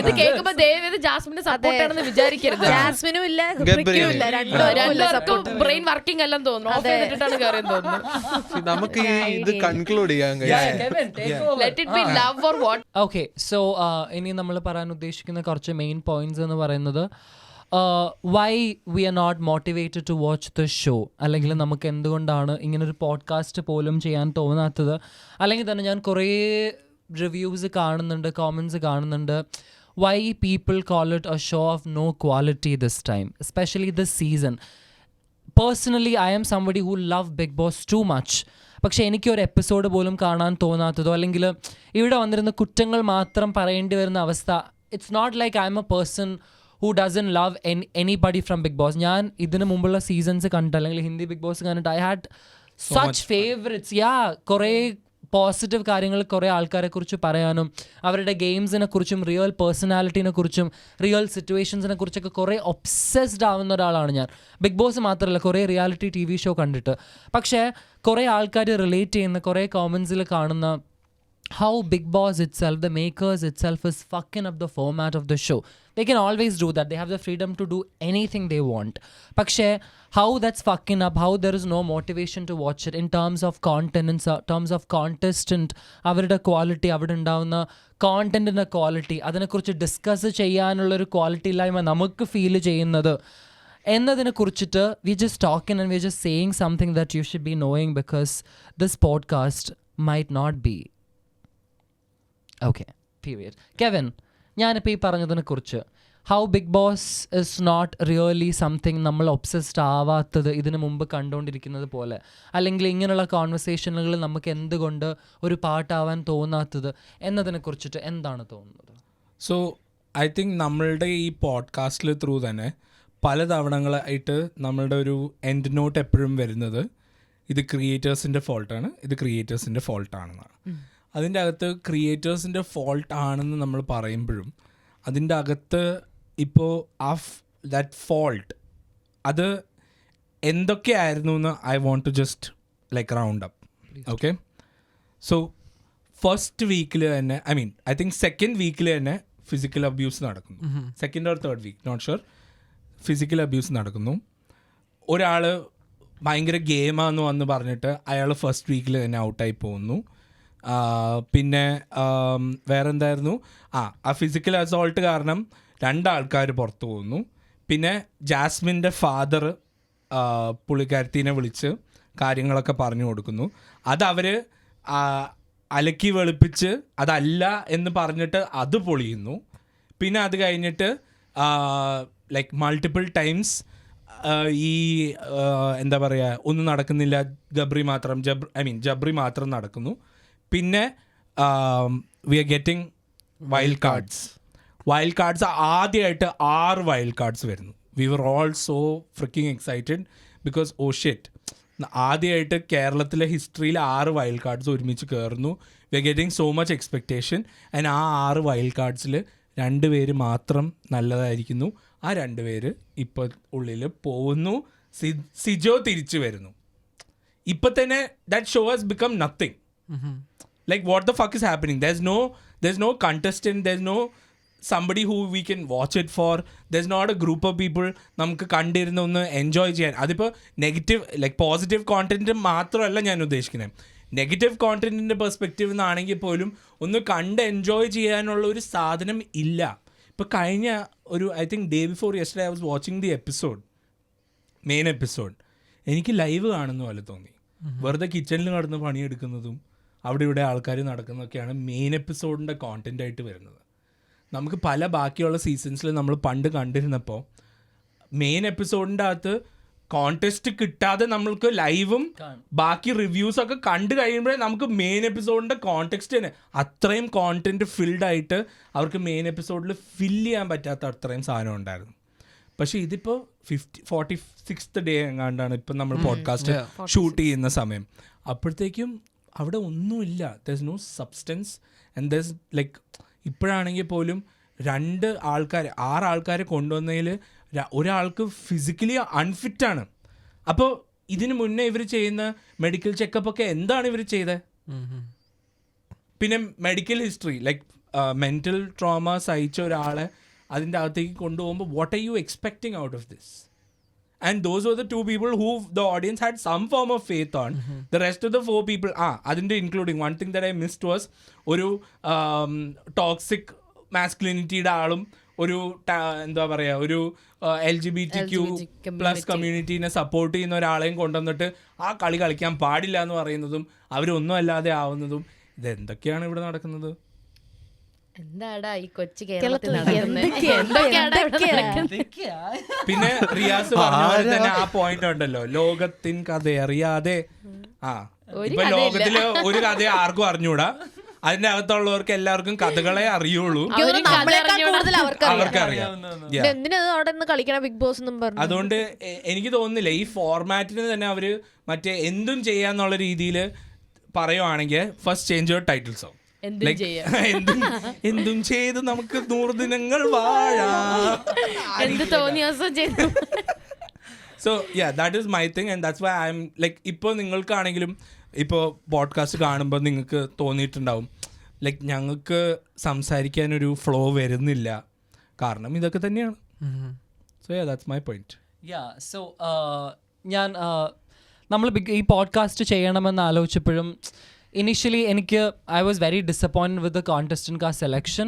ഇത് കേൾക്കുമ്പോ ദയവേത് ജാസ്മിന്റെ സപ്പോർട്ട് ആണെന്ന് വിചാരിക്കരുത്. ജാസ്മിനും ഇല്ല ഹൃതിക്കും ഇല്ല, രണ്ടുപേർക്കും ബ്രെയിൻ വർക്കിംഗ് എല്ലാം തോന്നുന്നു. ഓഫ് ചെയ്തിട്ടാണ് കയറിയെന്ന് തോന്നുന്നു. നമുക്ക് ഇത് കൺക്ലൂഡ് ചെയ്യാൻ Let it be love or what? Okay, so ഇനി നമ്മൾ പറയാൻ ഉദ്ദേശിക്കുന്ന കുറച്ച് മെയിൻ പോയിന്റ്സ് എന്ന് പറയുന്നത്, why we are not motivated to watch the show, അല്ലെങ്കിൽ നമുക്ക് എന്തുകൊണ്ടാണ് ഇങ്ങനൊരു പോഡ്കാസ്റ്റ് പോലും ചെയ്യാൻ തോന്നാത്തത്. അല്ലെങ്കിൽ തന്നെ ഞാൻ കുറേ റിവ്യൂസ് കാണുന്നുണ്ട്, കോമൻസ് കാണുന്നുണ്ട്, why people call it a show of no quality this time, especially this season. Personally I am somebody who love Bigg Boss too much. പക്ഷേ എനിക്കൊരു എപ്പിസോഡ് പോലും കാണാൻ തോന്നാത്തതോ, അല്ലെങ്കിൽ ഇവിടെ വന്നിരുന്ന കുറ്റങ്ങൾ മാത്രം പറയേണ്ടി വരുന്ന അവസ്ഥ. It's not like I'm a person who doesn't love anybody from Big Boss. ഞാൻ ഇതിന് മുമ്പുള്ള സീസൺസ് കണ്ടിട്ട്, അല്ലെങ്കിൽ ഹിന്ദി ബിഗ് ബോസ് കണ്ടിട്ട്, ഐ ഹാഡ് സച്ച് ഫേവറേറ്റ്സ്. കുറേ പോസിറ്റീവ് കാര്യങ്ങൾ കുറേ ആൾക്കാരെ കുറിച്ച് പറയാനും, അവരുടെ ഗെയിംസിനെ കുറിച്ചും റിയൽ പേഴ്സണാലിറ്റീനെ കുറിച്ചും റിയൽ സിറ്റുവേഷൻസിനെ കുറിച്ചൊക്കെ കുറേ ഒബ്സെസ്ഡ് ആവുന്ന ഒരാളാണ് ഞാൻ. ബിഗ് ബോസ് മാത്രമല്ല, കുറേ റിയാലിറ്റി ടി വി ഷോ കണ്ടിട്ട്. പക്ഷേ കുറേ ആൾക്കാർ റിലേറ്റ് ചെയ്യുന്ന കുറേ കോമൻസിൽ കാണുന്ന how Big Boss itself, the makers itself, is fucking up the format of the show. They can always do that. They have the freedom to do anything they want. പക്ഷേ how that's fucking up, how there is no motivation to watch it in terms of content, in terms of contestant, അവരുടെ quality, അവിടെ ഉണ്ടാവുന്ന കോണ്ടന്റിൻ്റെ quality, അതിനെക്കുറിച്ച് discuss ചെയ്യാനുള്ളൊരു quality ഇല്ലായ്മ നമുക്ക് feel ചെയ്യുന്നത് എന്നതിനെ കുറിച്ചിട്ട് we just talking and we're just saying something that you should be knowing, because this podcast might not be. Okay, period. Kevin, ഞാനിപ്പോൾ ഈ പറഞ്ഞതിനെ കുറിച്ച്, how Bigg Boss is not really something നമ്മൾ ഒബ്സസ്ഡ് ആവാത്തത് ഇതിനു മുമ്പ് കണ്ടുകൊണ്ടിരിക്കുന്നത് പോലെ, അല്ലെങ്കിൽ ഇങ്ങനെയുള്ള കോൺവെർസേഷനുകൾ നമുക്ക് എന്തുകൊണ്ട് ഒരു പാട്ടാവാൻ തോന്നാത്തത് എന്നതിനെ കുറിച്ചിട്ട് എന്താണ് തോന്നുന്നത്? സോ ഐ തിങ്ക് നമ്മളുടെ ഈ പോഡ്കാസ്റ്റിൽ ത്രൂ തന്നെ പല തവണകളായിട്ട് നമ്മളുടെ ഒരു എൻഡ് നോട്ട് എപ്പോഴും വരുന്നത് ഇത് ക്രിയേറ്റേഴ്സിൻ്റെ ഫോൾട്ടാണ്, ഇത് ക്രിയേറ്റേഴ്സിൻ്റെ ഫോൾട്ടാണെന്നാണ്. അതിൻ്റെ അകത്ത് ക്രിയേറ്റേഴ്സിൻ്റെ ഫോൾട്ട് ആണെന്ന് നമ്മൾ പറയുമ്പോഴും അതിൻ്റെ അകത്ത് ഇപ്പോൾ ദാറ്റ് ഫോൾട്ട് അത് എന്തൊക്കെയായിരുന്നു എന്ന് I want to just like round up. Okay, so first വീക്കിൽ തന്നെ, ഐ തിങ്ക് സെക്കൻഡ് വീക്കിൽ തന്നെ ഫിസിക്കൽ അബ്യൂസ് നടക്കുന്നു. Second or third week, not sure, physical abuse നടക്കുന്നു. ഒരാൾ ഭയങ്കര ഗെയിമാന്ന് വന്ന് പറഞ്ഞിട്ട് അയാൾ ഫസ്റ്റ് വീക്കിൽ തന്നെ ഔട്ടായി പോകുന്നു. പിന്നെ വേറെന്തായിരുന്നു, ആ ഫിസിക്കൽ അസോൾട്ട് കാരണം 2 ആൾക്കാർ പുറത്തു പോകുന്നു. പിന്നെ ജാസ്മിൻ്റെ ഫാദർ പുള്ളിക്കാരത്തിനെ വിളിച്ച് കാര്യങ്ങളൊക്കെ പറഞ്ഞു കൊടുക്കുന്നു. അതവർ അലക്കി വെളുപ്പിച്ച് അതല്ല എന്ന് പറഞ്ഞിട്ട് അത് പൊളിയുന്നു. പിന്നെ അത് കഴിഞ്ഞിട്ട് ലൈക്ക് മൾട്ടിപ്പിൾ ടൈംസ് ഈ എന്താ പറയുക, ഒന്നും നടക്കുന്നില്ല, ജബ്രി മാത്രം നടക്കുന്നു. പിന്നെ we are getting wild cards ആദ്യമായിട്ട് 6 വൈൽഡ് കാർഡ്സ് വരുന്നു. We were all so freaking excited because oh shit, ആദ്യമായിട്ട് കേരളത്തിലെ ഹിസ്റ്ററിയിൽ 6 വൈൽഡ് കാർഡ്സ് ഒരുമിച്ച് കയറുന്നു. We are getting so much expectation. And ആ 6 വൈൽഡ് കാർഡ്സിൽ 2 പേര് മാത്രം നല്ലതായിരിക്കുന്നു. ആ 2 പേര് ഇപ്പോൾ ഉള്ളിൽ പോകുന്നു. സിജോ തിരിച്ചു വരുന്നു. ഇപ്പം തന്നെ that show has become nothing. Like what the fuck is happening? There's no contestant, there's no somebody who we can watch it for, there's not a group of people നമുക്ക് കണ്ടിരുന്ന് ഒന്ന് എൻജോയ് ചെയ്യാൻ. അതിപ്പോൾ നെഗറ്റീവ് ലൈക്ക് പോസിറ്റീവ് കോണ്ടന്റ് മാത്രമല്ല ഞാൻ ഉദ്ദേശിക്കുന്നത്, negative കോണ്ടന്റിൻ്റെ perspective നിന്നാണെങ്കിൽ പോലും ഒന്ന് കണ്ട് എൻജോയ് ചെയ്യാനുള്ള ഒരു സാധനം ഇല്ല. ഇപ്പോൾ കഴിഞ്ഞ ഒരു I think day before yesterday I was watching the main episode. എനിക്ക് ലൈവ് കാണുന്ന പോലെ തോന്നി. വെറുതെ കിച്ചണിൽ നടന്ന് പണിയെടുക്കുന്നതും അവിടെ ഇവിടെ ആൾക്കാർ നടക്കുന്നതൊക്കെയാണ് മെയിൻ എപ്പിസോഡിൻ്റെ കോണ്ടൻ്റ് ആയിട്ട് വരുന്നത്. നമുക്ക് പല ബാക്കിയുള്ള സീസൺസിൽ നമ്മൾ പണ്ട് കണ്ടിരുന്നപ്പോൾ മെയിൻ എപ്പിസോഡിൻ്റെ അകത്ത് കോൺടെസ്റ്റ് കിട്ടാതെ നമ്മൾക്ക് ലൈവും ബാക്കി റിവ്യൂസൊക്കെ കണ്ടു കഴിയുമ്പോഴേ നമുക്ക് മെയിൻ എപ്പിസോഡിൻ്റെ കോണ്ടെക്സ്റ്റ് തന്നെ അത്രയും കോണ്ടൻറ്റ് ഫിൽഡ് ആയിട്ട് അവർക്ക് മെയിൻ എപ്പിസോഡിൽ ഫില്ല് ചെയ്യാൻ പറ്റാത്ത അത്രയും സാധനം ഉണ്ടായിരുന്നു. പക്ഷേ ഇതിപ്പോൾ 46th ഡേ എങ്ങാണ്ടാണ് ഇപ്പം നമ്മൾ പോഡ്കാസ്റ്റ് ഷൂട്ട് ചെയ്യുന്ന സമയം. അപ്പോഴത്തേക്കും അവിടെ ഒന്നുമില്ല, there's no substance and there's like ഇപ്പോഴാണെങ്കിൽ പോലും 6 ആൾക്കാരെ കൊണ്ടുവന്നതിൽ ഒരാൾക്ക് ഫിസിക്കലി അൺഫിറ്റാണ്. അപ്പോൾ ഇതിന് മുന്നേ ഇവർ ചെയ്യുന്ന മെഡിക്കൽ ചെക്കപ്പ് ഒക്കെ എന്താണ് ഇവർ ചെയ്തത്? പിന്നെ medical history like mental trauma സഹിച്ച ഒരാളെ അതിൻ്റെ അകത്തേക്ക് കൊണ്ടുപോകുമ്പോൾ what are you expecting out of this? And those were the 2 people who the audience had some form of faith on. The rest of the 4 people, adinte including one thing that I missed was oru toxic masculinity യുടെ ആളും ഒരു എന്താ പറയുക ഒരു LGBTQ plus കമ്മ്യൂണിറ്റീനെ support ചെയ്യുന്ന ഒരാളെയും കൊണ്ടുവന്നിട്ട് ആ കളി കളിക്കാൻ പാടില്ല എന്ന് പറയുന്നതും അവരൊന്നും അല്ലാതെ ആവുന്നതും ഇതെന്തൊക്കെയാണ് ഇവിടെ നടക്കുന്നത്? എന്താടാ ഈ കൊച്ചു കേരളത്തിൽ നടക്കുന്നത്? പിന്നെ റിയാസ് പറഞ്ഞ പോലെ തന്നെ ആ പോയിന്റ് ഉണ്ടല്ലോ, ലോകത്തിൻ കഥ അറിയാതെ. ഇപ്പൊ ലോകത്തില് ഒരു കഥ ആർക്കും അറിഞ്ഞൂടാ, അതിന്റെ അകത്തുള്ളവർക്ക് എല്ലാവർക്കും കഥകളെ അറിയുള്ളൂ, അവർക്കറിയാം. ബിഗ് ബോസ്. അതുകൊണ്ട് എനിക്ക് തോന്നുന്നില്ല ഈ ഫോർമാറ്റിന് തന്നെ അവര് മറ്റേ എന്തും ചെയ്യാന്നുള്ള രീതിയിൽ പറയുവാണെങ്കിൽ first change your title song. എന്തും ചെയ്ത് നമുക്ക് 100 ദിനങ്ങൾ വാഴാം. So that is my thing and that's why I M like ഇപ്പോൾ നിങ്ങൾക്കാണെങ്കിലും ഇപ്പോൾ പോഡ്കാസ്റ്റ് കാണുമ്പോൾ നിങ്ങൾക്ക് തോന്നിയിട്ടുണ്ടാവും ലൈക്ക് ഞങ്ങൾക്ക് സംസാരിക്കാനൊരു ഫ്ലോ വരുന്നില്ല, കാരണം ഇതൊക്കെ തന്നെയാണ്. So that's my point. So ഞാൻ നമ്മൾ ഈ പോഡ്കാസ്റ്റ് ചെയ്യണമെന്ന് ആലോചിച്ചപ്പോഴും initially I was very disappointed with the contestant cast selection,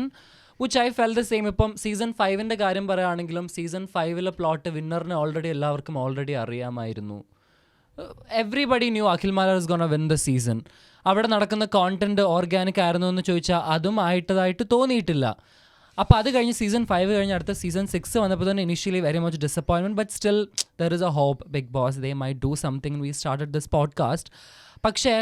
which I felt the same. ഇപ്പം സീസൺ 5 കാര്യം പറയുകയാണെങ്കിലും സീസൺ 5 പ്ലോട്ട് വിന്നറിനെ എല്ലാവർക്കും ഓൾറെഡി അറിയാമായിരുന്നു. Everybody new Akhil Marar is gonna win the season. അവിടെ നടക്കുന്ന കോണ്ടന്റ് ഓർഗാനിക് ആയിരുന്നു എന്ന് ചോദിച്ചാൽ അതും ആയിട്ടതായിട്ട് തോന്നിയിട്ടില്ല. അപ്പോൾ അത് കഴിഞ്ഞ് സീസൺ 5 കഴിഞ്ഞ് അടുത്ത സീസൺ 6 വന്നപ്പോൾ തന്നെ initially very much disappointment, but still there is a hope. Bigg Boss they might do something. We started this podcast. പക്ഷേ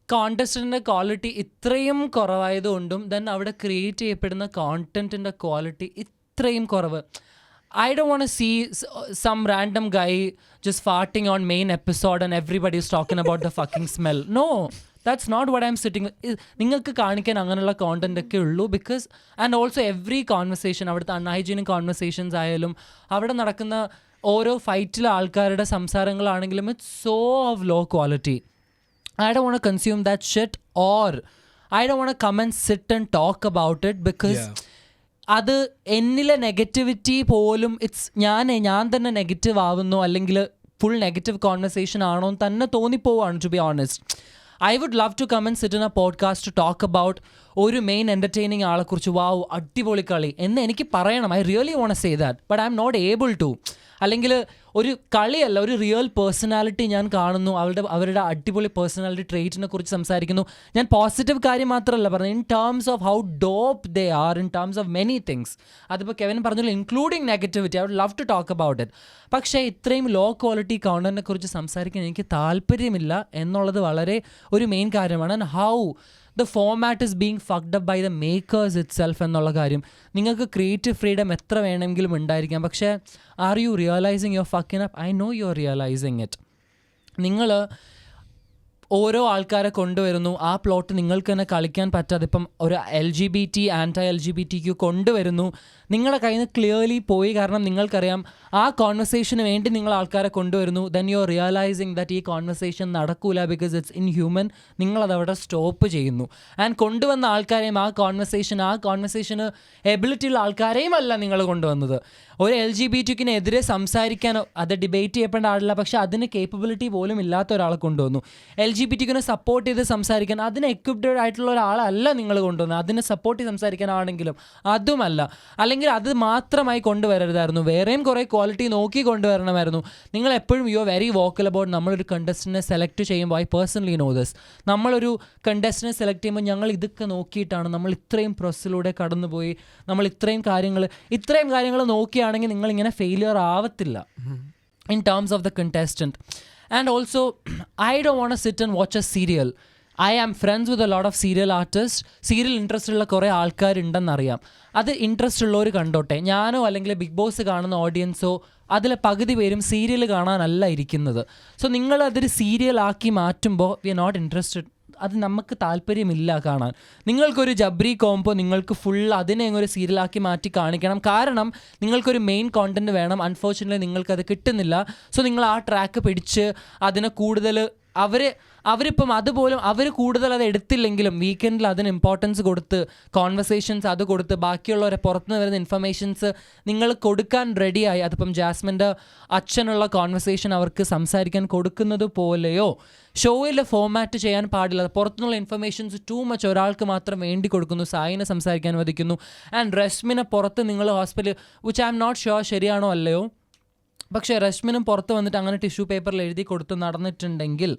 കോണ്ടസ്റ്റൻറ്റിൻ്റെ ക്വാളിറ്റി ഇത്രയും കുറവായതുകൊണ്ടും ദെൻ അവിടെ ക്രിയേറ്റ് ചെയ്യപ്പെടുന്ന കോണ്ടൻറ്റിൻ്റെ ക്വാളിറ്റി ഇത്രയും കുറവ്. I don't want to see some random guy just farting on main episode and everybody is talking about the fucking smell. No, that's not what I'm sitting with. നിങ്ങൾക്ക് കാണിക്കാൻ അങ്ങനെയുള്ള content ഒക്കെ ഉള്ളൂ. Because and also every conversation, അവിടുത്തെ unhygienic conversations ആയാലും അവിടെ നടക്കുന്ന ഓരോ ഫൈറ്റിലെ ആൾക്കാരുടെ സംസാരങ്ങളാണെങ്കിലും it's so of low quality. I don't want to consume that shit, or I don't want to come and sit and talk about it because അത് എന്നിലെ നെഗറ്റിവിറ്റി പോലും ഞാൻ തന്നെ നെഗറ്റീവ് ആവുന്നു, അല്ലെങ്കിൽ ഫുൾ നെഗറ്റീവ് കോൺവെർസേഷൻ ആണോ എന്ന് തന്നെ തോന്നിപ്പോവാണ്. To be honest, I would love to come and sit in a podcast to talk about ഒരു മെയിൻ എൻ്റർടൈനിങ് ആളെക്കുറിച്ച്, വാവ് അടിപൊളി കളി എന്ന് എനിക്ക് പറയണം. I really want to say that, but I M not able to. അല്ലെങ്കിൽ ഒരു കളിയല്ല, ഒരു റിയൽ പേഴ്സണാലിറ്റി ഞാൻ കാണുന്നു, അവരുടെ അടിപൊളി പേഴ്സണാലിറ്റി ട്രേറ്റിനെ കുറിച്ച് സംസാരിക്കുന്നു. ഞാൻ പോസിറ്റീവ് കാര്യം മാത്രമല്ല പറഞ്ഞത്, in terms of how dope they are, in terms of many things. അതിപ്പോൾ കെവിൻ പറഞ്ഞല്ലോ, including negativity, I would love to talk about it. പക്ഷേ ഇത്രയും ലോ ക്വാളിറ്റി കോണ്ടന്റിനെ കുറിച്ച് സംസാരിക്കാൻ എനിക്ക് താല്പര്യമില്ല എന്നുള്ളത് വളരെ ഒരു മെയിൻ കാര്യമാണ്. And how the format is being fucked up by the makers itself എന്നുള്ള കാര്യം. നിങ്ങൾക്ക് ക്രിയേറ്റീവ് ഫ്രീഡം എത്ര വേണമെങ്കിലും ഉണ്ടായിരിക്കാം, പക്ഷേ are you realising your fucking up? I know U are realising it. നിങ്ങൾ ഓരോ ആൾക്കാരെ കൊണ്ടുവരുന്നു, ആ പ്ലോട്ട് നിങ്ങൾക്ക് തന്നെ കളിക്കാൻ പറ്റാതെ ഇപ്പം ഒരു LGBT ആൻറ്റി LGBTQ കൊണ്ടുവരുന്നു, നിങ്ങളുടെ കയ്യിൽ നിന്ന് ക്ലിയർലി പോയി. കാരണം നിങ്ങൾക്കറിയാം ആ കോൺവെർസേഷന് വേണ്ടി നിങ്ങൾ ആൾക്കാരെ കൊണ്ടുവരുന്നു. Then you are realizing that ഈ കോൺവെർസേഷൻ നടക്കൂല ബിക്കോസ് ഇറ്റ്സ് ഇൻ ഹ്യൂമൻ. നിങ്ങളതവിടെ സ്റ്റോപ്പ് ചെയ്യുന്നു. ആൻഡ് കൊണ്ടുവന്ന ആൾക്കാരെയും ആ കോൺവെർസേഷന് എബിലിറ്റിയുള്ള ആൾക്കാരെയും അല്ല നിങ്ങൾ കൊണ്ടുവന്നത്. ഒരു LGBTQനെതിരെ സംസാരിക്കാനോ അത് ഡിബേറ്റ് ചെയ്യപ്പെടേണ്ട ആളില്ല, പക്ഷേ അതിന് കേപ്പബിലിറ്റി പോലും ഇല്ലാത്ത ഒരാളെ കൊണ്ടുവന്നു. LGBTQനെ സപ്പോർട്ട് ചെയ്ത് സംസാരിക്കാൻ അതിന് എക്വിപ്ഡ് ആയിട്ടുള്ള ഒരാളല്ല നിങ്ങൾ കൊണ്ടുവന്നത്. അതിനെ സപ്പോർട്ട് ചെയ്ത് സംസാരിക്കാനാണെങ്കിലും അതുമല്ല. അല്ലെങ്കിൽ അത് മാത്രമായി കൊണ്ടുവരരുതായിരുന്നു, വേറെയും കുറേ ക്വാളിറ്റി നോക്കി കൊണ്ടുവരണമായിരുന്നു. നിങ്ങൾ എപ്പോഴും you are very vocal about നമ്മളൊരു കണ്ടസ്റ്റൻറ്റിനെ സെലക്ട് ചെയ്യുമ്പോൾ, ഐ പേഴ്സണലി നോ ദിസ്, നമ്മളൊരു കണ്ടസ്റ്റൻറ്റിനെ സെലക്ട് ചെയ്യുമ്പോൾ ഞങ്ങൾ ഇതൊക്കെ നോക്കിയിട്ടാണ്, നമ്മൾ ഇത്രയും പ്രോസസ്സിലൂടെ കടന്നുപോയി, നമ്മൾ ഇത്രയും കാര്യങ്ങൾ നോക്കിയാണെങ്കിൽ നിങ്ങളിങ്ങനെ ഫെയിലിയർ ആവത്തില്ല in terms of the contestant. And also, I don't want to sit and watch a serial. I am friends with a lot of serial artists. Serial interest ഉള്ള കുറേ ആൾക്കാരുണ്ടെന്നറിയാം. അത് ഇൻട്രസ്റ്റ് ഉള്ളവർ കണ്ടോട്ടെ. ഞാനോ അല്ലെങ്കിൽ ബിഗ് ബോസ് കാണുന്ന ഓഡിയൻസോ അതിലെ പകുതി പേരും സീരിയൽ കാണാനല്ല ഇരിക്കുന്നത്. സോ നിങ്ങൾ അതൊരു സീരിയൽ ആക്കി മാറ്റുമ്പോൾ വി ആർ നോട്ട് ഇൻട്രസ്റ്റഡ്. അത് നമുക്ക് താല്പര്യമില്ല കാണാൻ. നിങ്ങൾക്കൊരു ജബ്രി കോംബോ നിങ്ങൾക്ക് ഫുൾ അതിനെ ഒരു സീരിയലാക്കി മാറ്റി കാണിക്കണം. കാരണം നിങ്ങൾക്കൊരു മെയിൻ കോണ്ടന്റ് വേണം. അൺഫോർച്യുനേറ്റ്ലി നിങ്ങൾക്കത് കിട്ടുന്നില്ല. സോ നിങ്ങൾ ആ ട്രാക്ക് പിടിച്ച് അതിനെ കൂടുതൽ അവരിപ്പം അതുപോലും അവർ കൂടുതൽ അത് എടുത്തില്ലെങ്കിലും വീക്കെൻഡിൽ അതിന് ഇമ്പോർട്ടൻസ് കൊടുത്ത് കോൺവെർസേഷൻസ് അത് കൊടുത്ത് ബാക്കിയുള്ളവരെ പുറത്തുനിന്ന് വരുന്ന ഇൻഫർമേഷൻസ് നിങ്ങൾ കൊടുക്കാൻ റെഡിയായി. അതിപ്പം ജാസ്മിൻ്റെ അച്ഛനുള്ള കോൺവെർസേഷൻ അവർക്ക് സംസാരിക്കാൻ കൊടുക്കുന്നത് പോലെയോ ഷോയിൽ ഫോമാറ്റ് ചെയ്യാൻ പാടില്ല. പുറത്തുനിന്നുള്ള ഇൻഫർമേഷൻസ് ടു മച്ച് ഒരാൾക്ക് മാത്രം വേണ്ടി കൊടുക്കുന്നു. സായിനെ സംസാരിക്കാൻ വധിക്കുന്നു. ആൻഡ് റസ്മിനെ പുറത്ത് നിങ്ങൾ hospital which I M not sure ശരിയാണോ അല്ലയോ, പക്ഷേ റഷ്മിനും പുറത്ത് വന്നിട്ട് അങ്ങനെ ടിഷ്യൂ പേപ്പറിൽ എഴുതി കൊടുത്ത് നടന്നിട്ടുണ്ടെങ്കിൽ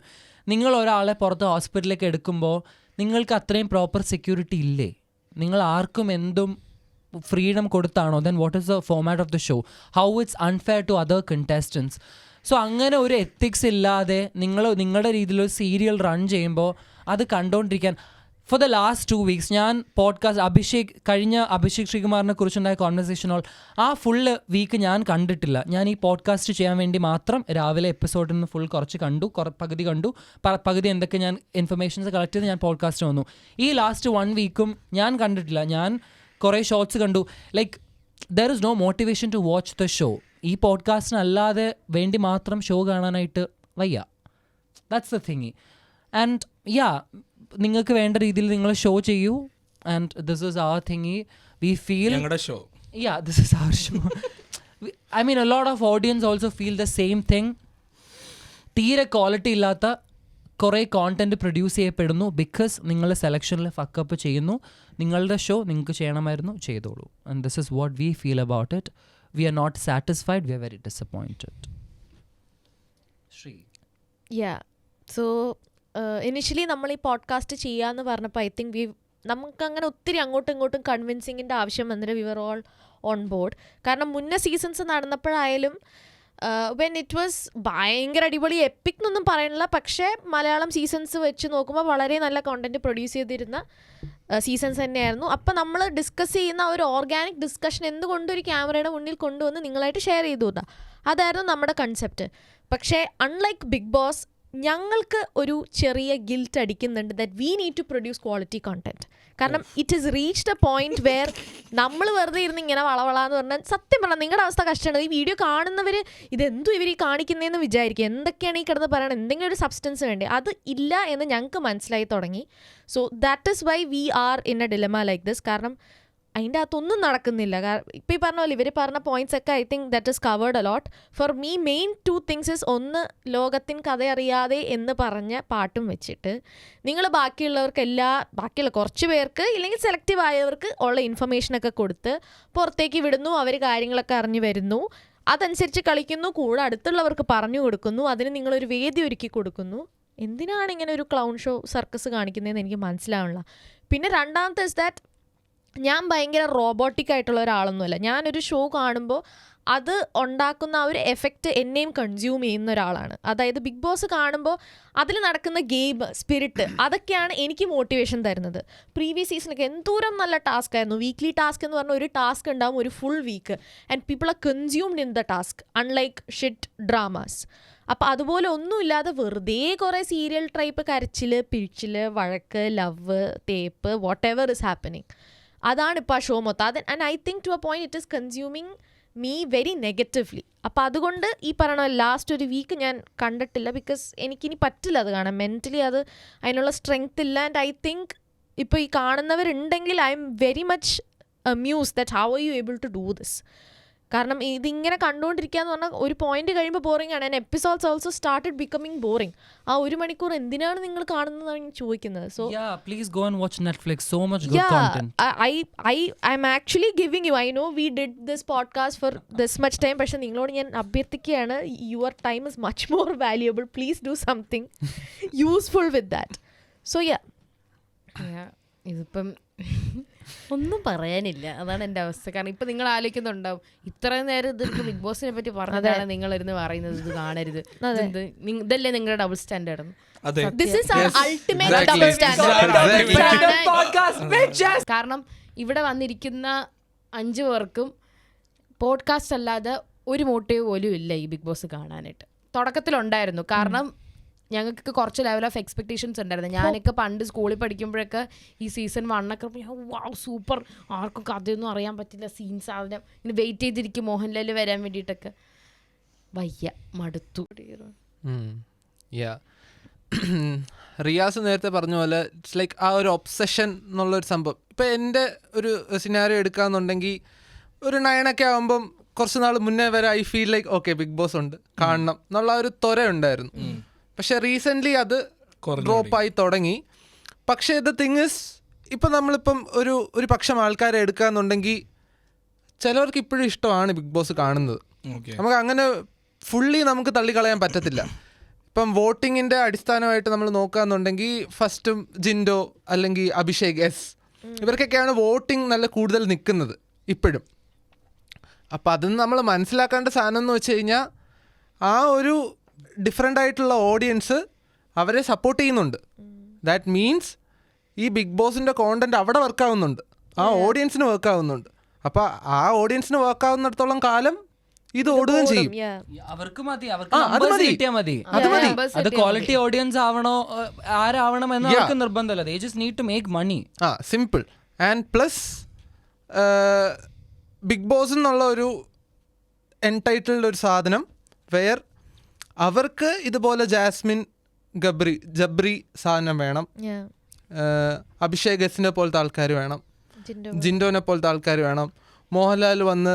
നിങ്ങൾ ഒരാളെ പുറത്ത് ഹോസ്പിറ്റലിലേക്ക് എടുക്കുമ്പോൾ നിങ്ങൾക്ക് അത്രയും പ്രോപ്പർ സെക്യൂരിറ്റി ഇല്ലേ? നിങ്ങൾ ആർക്കും എന്തും ഫ്രീഡം കൊടുത്താണോ? Then what is the format of the show? How it's unfair to other contestants? So അങ്ങനെ ഒരു എത്തിക്സ് ഇല്ലാതെ നിങ്ങളുടെ രീതിയിൽ ഒരു സീരിയൽ റൺ ചെയ്യുമ്പോൾ അത് കണ്ടുകൊണ്ടിരിക്കാൻ ഫോർ ദ ലാസ്റ്റ് 2 weeks ഞാൻ പോഡ്കാസ്റ്റ് കഴിഞ്ഞ അഭിഷേക് ശ്രീകുമാറിനെ കുറിച്ചുണ്ടായ കോൺവെർസേഷനോൾ ആ ഫുള്ള് വീക്ക് ഞാൻ കണ്ടിട്ടില്ല. ഞാൻ ഈ പോഡ്കാസ്റ്റ് ചെയ്യാൻ വേണ്ടി മാത്രം രാവിലെ എപ്പിസോഡിൽ നിന്ന് ഫുൾ കുറച്ച് കണ്ടു, പകുതി കണ്ടു, പകുതി എന്തൊക്കെ ഞാൻ ഇൻഫർമേഷൻസ് കളക്ട് ചെയ്ത് ഞാൻ പോഡ്കാസ്റ്റ് വന്നു. ഈ ലാസ്റ്റ് 1 week ഞാൻ കണ്ടിട്ടില്ല. ഞാൻ കുറേ ഷോർട്സ് കണ്ടു. Like there is no motivation to watch the show. ഈ പോഡ്കാസ്റ്റിനല്ലാതെ വേണ്ടി മാത്രം ഷോ കാണാനായിട്ട് വയ്യ. That's the thing. And yeah, നിങ്ങൾക്ക് വേണ്ട രീതിയിൽ നിങ്ങൾ ഷോ ചെയ്യൂ. And this is our thing. We feel ഞങ്ങളുടെ show. Yeah, this is our show. I mean a lot of audience also feel the same thing. തീരെ quality ഇല്ലാത്ത കുറേ content produce ചെയ്യപ്പെടുന്നു ബിക്കോസ് നിങ്ങൾ സെലക്ഷനിൽ ഫക്കപ്പ് ചെയ്യുന്നു. നിങ്ങളുടെ ഷോ നിങ്ങൾക്ക് ചെയ്യണമായിരുന്നു, ചെയ്തോളൂ. And this is what we feel about it. We are not satisfied, we are very disappointed. Shri. So initially നമ്മൾ ഈ പോഡ്കാസ്റ്റ് ചെയ്യാമെന്ന് പറഞ്ഞപ്പോൾ ഐ തിങ്ക് നമുക്കങ്ങനെ ഒത്തിരി അങ്ങോട്ടും ഇങ്ങോട്ടും കൺവിൻസിങ്ങിൻ്റെ ആവശ്യം വന്നിട്ട് we were all on board. കാരണം മുന്നേ സീസൺസ് നടന്നപ്പോഴായാലും വെൻ ഇറ്റ് വാസ് ഭയങ്കര അടിപൊളി എപ്പിക് എന്നൊന്നും പറയണില്ല, പക്ഷേ മലയാളം സീസൺസ് വെച്ച് നോക്കുമ്പോൾ വളരെ നല്ല കോണ്ടൻറ്റ് പ്രൊഡ്യൂസ് ചെയ്തിരുന്ന സീസൺസ് തന്നെയായിരുന്നു. അപ്പോൾ നമ്മൾ ഡിസ്കസ് ചെയ്യുന്ന ഒരു ഓർഗാനിക് ഡിസ്കഷൻ എന്തുകൊണ്ട് ഒരു ക്യാമറയുടെ മുന്നിൽ കൊണ്ടുവന്ന് നിങ്ങളായിട്ട് ഷെയർ ചെയ്തു തരാം, അതായിരുന്നു നമ്മുടെ കൺസെപ്റ്റ്. പക്ഷേ അൺലൈക്ക് ബിഗ് ബോസ് ഞങ്ങൾക്ക് ഒരു ചെറിയ ഗിൽറ്റ് അടിക്കുന്നുണ്ട് that we need to produce quality content. കാരണം it is reached a point where നമ്മൾ വെറുതെ ഇരുന്ന് ഇങ്ങനെ വളവളാന്ന് പറഞ്ഞാൽ സത്യം പറഞ്ഞാൽ നിങ്ങളുടെ അവസ്ഥ കഷ്ടമാണ്. ഈ വീഡിയോ കാണുന്നവർ ഇതെന്തു ഇവർ ഈ കാണിക്കുന്നതെന്ന് വിചാരിക്കുക. എന്തൊക്കെയാണ് ഈ കിടന്ന് പറയണം, എന്തെങ്കിലും ഒരു സബ്സ്റ്റൻസ് വേണ്ടേ, അത് ഇല്ല എന്ന് ഞങ്ങൾക്ക് മനസ്സിലായി തുടങ്ങി. So that is why we are in a dilemma like this. കാരണം അതിൻ്റെ അകത്തൊന്നും നടക്കുന്നില്ല. ഇപ്പം ഈ പറഞ്ഞ പോലെ ഇവർ പറഞ്ഞ പോയിന്റ്സ് ഒക്കെ I think that is covered a lot. For me main 2 things is, ഒന്ന് ലോകത്തിൻ കഥയറിയാതെ എന്ന് പറഞ്ഞ പാട്ടും വെച്ചിട്ട് നിങ്ങൾ ബാക്കിയുള്ള കുറച്ച് പേർക്ക് ഇല്ലെങ്കിൽ സെലക്റ്റീവ് ആയവർക്ക് ഉള്ള ഇൻഫർമേഷനൊക്കെ കൊടുത്ത് പുറത്തേക്ക് വിടുന്നു. അവർ കാര്യങ്ങളൊക്കെ അറിഞ്ഞു വരുന്നു, അതനുസരിച്ച് കളിക്കുന്നു, കൂടെ അടുത്തുള്ളവർക്ക് പറഞ്ഞു കൊടുക്കുന്നു, അതിന് നിങ്ങളൊരു വേദി ഒരുക്കി കൊടുക്കുന്നു. എന്തിനാണ് ഇങ്ങനെ ഒരു ക്ലൗൺ ഷോ സർക്കസ് കാണിക്കുന്നതെന്ന് എനിക്ക് മനസ്സിലാവണില്ല. പിന്നെ രണ്ടാമത്തെ ഇസ് ദാറ്റ് ഞാൻ ഭയങ്കര റോബോട്ടിക് ആയിട്ടുള്ള ഒരാളൊന്നുമല്ല. ഞാനൊരു ഷോ കാണുമ്പോൾ അത് ഉണ്ടാക്കുന്ന ആ ഒരു എഫക്റ്റ് എന്നെയും കൺസ്യൂം ചെയ്യുന്ന ഒരാളാണ്. അതായത് ബിഗ് ബോസ് കാണുമ്പോൾ അതിൽ നടക്കുന്ന ഗെയിം സ്പിരിറ്റ് അതൊക്കെയാണ് എനിക്ക് മോട്ടിവേഷൻ തരുന്നത്. പ്രീവിയസ് സീസണൊക്കെ എന്തോരം നല്ല ടാസ്ക് ആയിരുന്നു. വീക്ക്ലി ടാസ്ക് എന്ന് പറഞ്ഞാൽ ഒരു ടാസ്ക് ഉണ്ടാവും ഒരു full week and people are consumed in the task unlike shit dramas. അപ്പോൾ അതുപോലെ ഒന്നുമില്ലാതെ വെറുതെ കുറേ സീരിയൽ ടൈപ്പ് കരച്ചിൽ, പിഴിച്ചിൽ, വഴക്ക്, ലവ്, തേപ്പ്, വാട്ട് എവർ ഇസ് ഹാപ്പനിങ്, അതാണിപ്പോൾ ആ ഷോ മൊത്തം. And I think to a point it is consuming me very negatively. അപ്പോൾ അതുകൊണ്ട് ഈ പറയണ ലാസ്റ്റ് ഒരു വീക്ക് ഞാൻ കണ്ടിട്ടില്ല. ബിക്കോസ് എനിക്കിനി പറ്റില്ല അത് കാണാൻ. മെൻ്റലി അത് അതിനുള്ള സ്ട്രെങ്ത് ഇല്ല. ആൻഡ് ഐ തിങ്ക് ഇപ്പോൾ ഈ കാണുന്നവരുണ്ടെങ്കിൽ I'm very much amuse that how are you able to do this. കാരണം ഇതിങ്ങനെ കണ്ടുകൊണ്ടിരിക്കുക എന്ന് പറഞ്ഞാൽ ഒരു പോയിന്റ് കഴിയുമ്പോൾ ബോറിംഗ് ആണ്. And episodes also started becoming boring. ആ 1 മണിക്കൂർ എന്തിനാണ് നിങ്ങൾ കാണുന്നതാണ് ഞാൻ ചോദിക്കുന്നത്. So please go and watch Netflix, so much good content. I am actually giving you, I know we did this podcast for this much time, പക്ഷേ നിങ്ങളോട് ഞാൻ അഭ്യർത്ഥിക്കുകയാണ്, your time is much more valuable. Please do something useful with that. So ഇതിപ്പം ഒന്നും പറയാനില്ല, അതാണ് എൻ്റെ അവസ്ഥ. കാരണം ഇപ്പം നിങ്ങൾ ആലോചിക്കുന്നുണ്ടാവും ഇത്രയും നേരം ഇത് ബിഗ് ബോസിനെ പറ്റി പറഞ്ഞതാണ് നിങ്ങളിരുന്ന് പറയുന്നത് ഇത് കാണരുത്, ഇതല്ലേ നിങ്ങളുടെ ഡബിൾ സ്റ്റാൻഡേർഡ്. കാരണം ഇവിടെ വന്നിരിക്കുന്ന 5 പേർക്കും പോഡ്കാസ്റ്റ് അല്ലാതെ ഒരു മോട്ടീവ് പോലും ഇല്ല ഈ ബിഗ് ബോസ് കാണാനായിട്ട്. തുടക്കത്തിലുണ്ടായിരുന്നു, കാരണം ഞങ്ങൾക്ക് കുറച്ച് ലെവൽ ഓഫ് എക്സ്പെക്ടേഷൻസ് ഉണ്ടായിരുന്നു. ഞാനൊക്കെ പണ്ട് സ്കൂളിൽ പഠിക്കുമ്പോഴൊക്കെ ഈ സീസൺ 1 ഒക്കെ വാവ് സൂപ്പർ, ആർക്കും കഥയൊന്നും അറിയാൻ പറ്റില്ല, സീൻസ് ആവില്ല, ഇങ്ങനെ വെയിറ്റ് ചെയ്തിരിക്കും മോഹൻലാൽ വരാൻ വേണ്ടിയിട്ടൊക്കെ. വയ്യ, മടുത്തു. റിയാസ് നേരത്തെ പറഞ്ഞ പോലെ ഇറ്റ്സ് ലൈക്ക് ആ ഒരു ഒബ്സഷൻ എന്നുള്ളൊരു സംഭവം. ഇപ്പം എൻ്റെ ഒരു സിനാരിയോ എടുക്കുകയെന്നുണ്ടെങ്കിൽ ഒരു 9 ഒക്കെ ആകുമ്പം കുറച്ച് നാൾ മുന്നേ വരെ I feel like okay Bigg Boss ഉണ്ട്, കാണണം എന്നുള്ള ഒരു ത്വര ഉണ്ടായിരുന്നു. പക്ഷെ റീസെൻ്റ്ലി അത് ഡ്രോപ്പായി തുടങ്ങി. പക്ഷേ ദ തിങ് ഇസ് ഇപ്പം നമ്മളിപ്പം ഒരു പക്ഷം ആൾക്കാരെ എടുക്കുകയെന്നുണ്ടെങ്കിൽ ചിലവർക്ക് ഇപ്പോഴും ഇഷ്ടമാണ് ബിഗ് ബോസ് കാണുന്നത്. നമുക്ക് അങ്ങനെ ഫുള്ളി നമുക്ക് തള്ളിക്കളയാൻ പറ്റത്തില്ല. ഇപ്പം വോട്ടിങ്ങിൻ്റെ അടിസ്ഥാനമായിട്ട് നമ്മൾ നോക്കുകയെന്നുണ്ടെങ്കിൽ ഫസ്റ്റും ജിൻഡോ അല്ലെങ്കിൽ അഭിഷേക് എസ് ഇവർക്കൊക്കെയാണ് വോട്ടിംഗ് നല്ല കൂടുതൽ നിൽക്കുന്നത് ഇപ്പോഴും. അപ്പം അതിന് നമ്മൾ മനസ്സിലാക്കേണ്ട സാധനം എന്ന് വെച്ച് കഴിഞ്ഞാൽ ആ ഒരു ഡിഫറെൻ്റ് ആയിട്ടുള്ള ഓഡിയൻസ് അവരെ സപ്പോർട്ട് ചെയ്യുന്നുണ്ട്. ദാറ്റ് മീൻസ് ഈ ബിഗ് ബോസിൻ്റെ കോണ്ടൻറ്റ് അവിടെ വർക്കാവുന്നുണ്ട്, ആ ഓഡിയൻസിന് വർക്കാവുന്നുണ്ട്. അപ്പോൾ ആ ഓഡിയൻസിന് വർക്കാവുന്നിടത്തോളം കാലം ഇത് ഓടുകയും ചെയ്യും. അവർക്ക് മതി, അവർക്ക് കിട്ടിയാൽ മതി. അത് ക്വാളിറ്റി ഓഡിയൻസ് ആവണോ ആരാവണം എന്ന് അവർക്ക് നിർബന്ധമല്ല. They just need to make money. Simple. And plus Bigg Boss എന്നുള്ള ഒരു എൻടൈറ്റിൽഡ് ഒരു സാധനം വെയർ അവർക്ക് ഇതുപോലെ ജാസ്മിൻ ജബ്രി സാധനം വേണം, അഭിഷേക് എസിനെ പോലത്തെ ആൾക്കാർ വേണം, ജിൻഡോനെ പോലത്തെ ആൾക്കാർ വേണം, മോഹൻലാൽ വന്ന്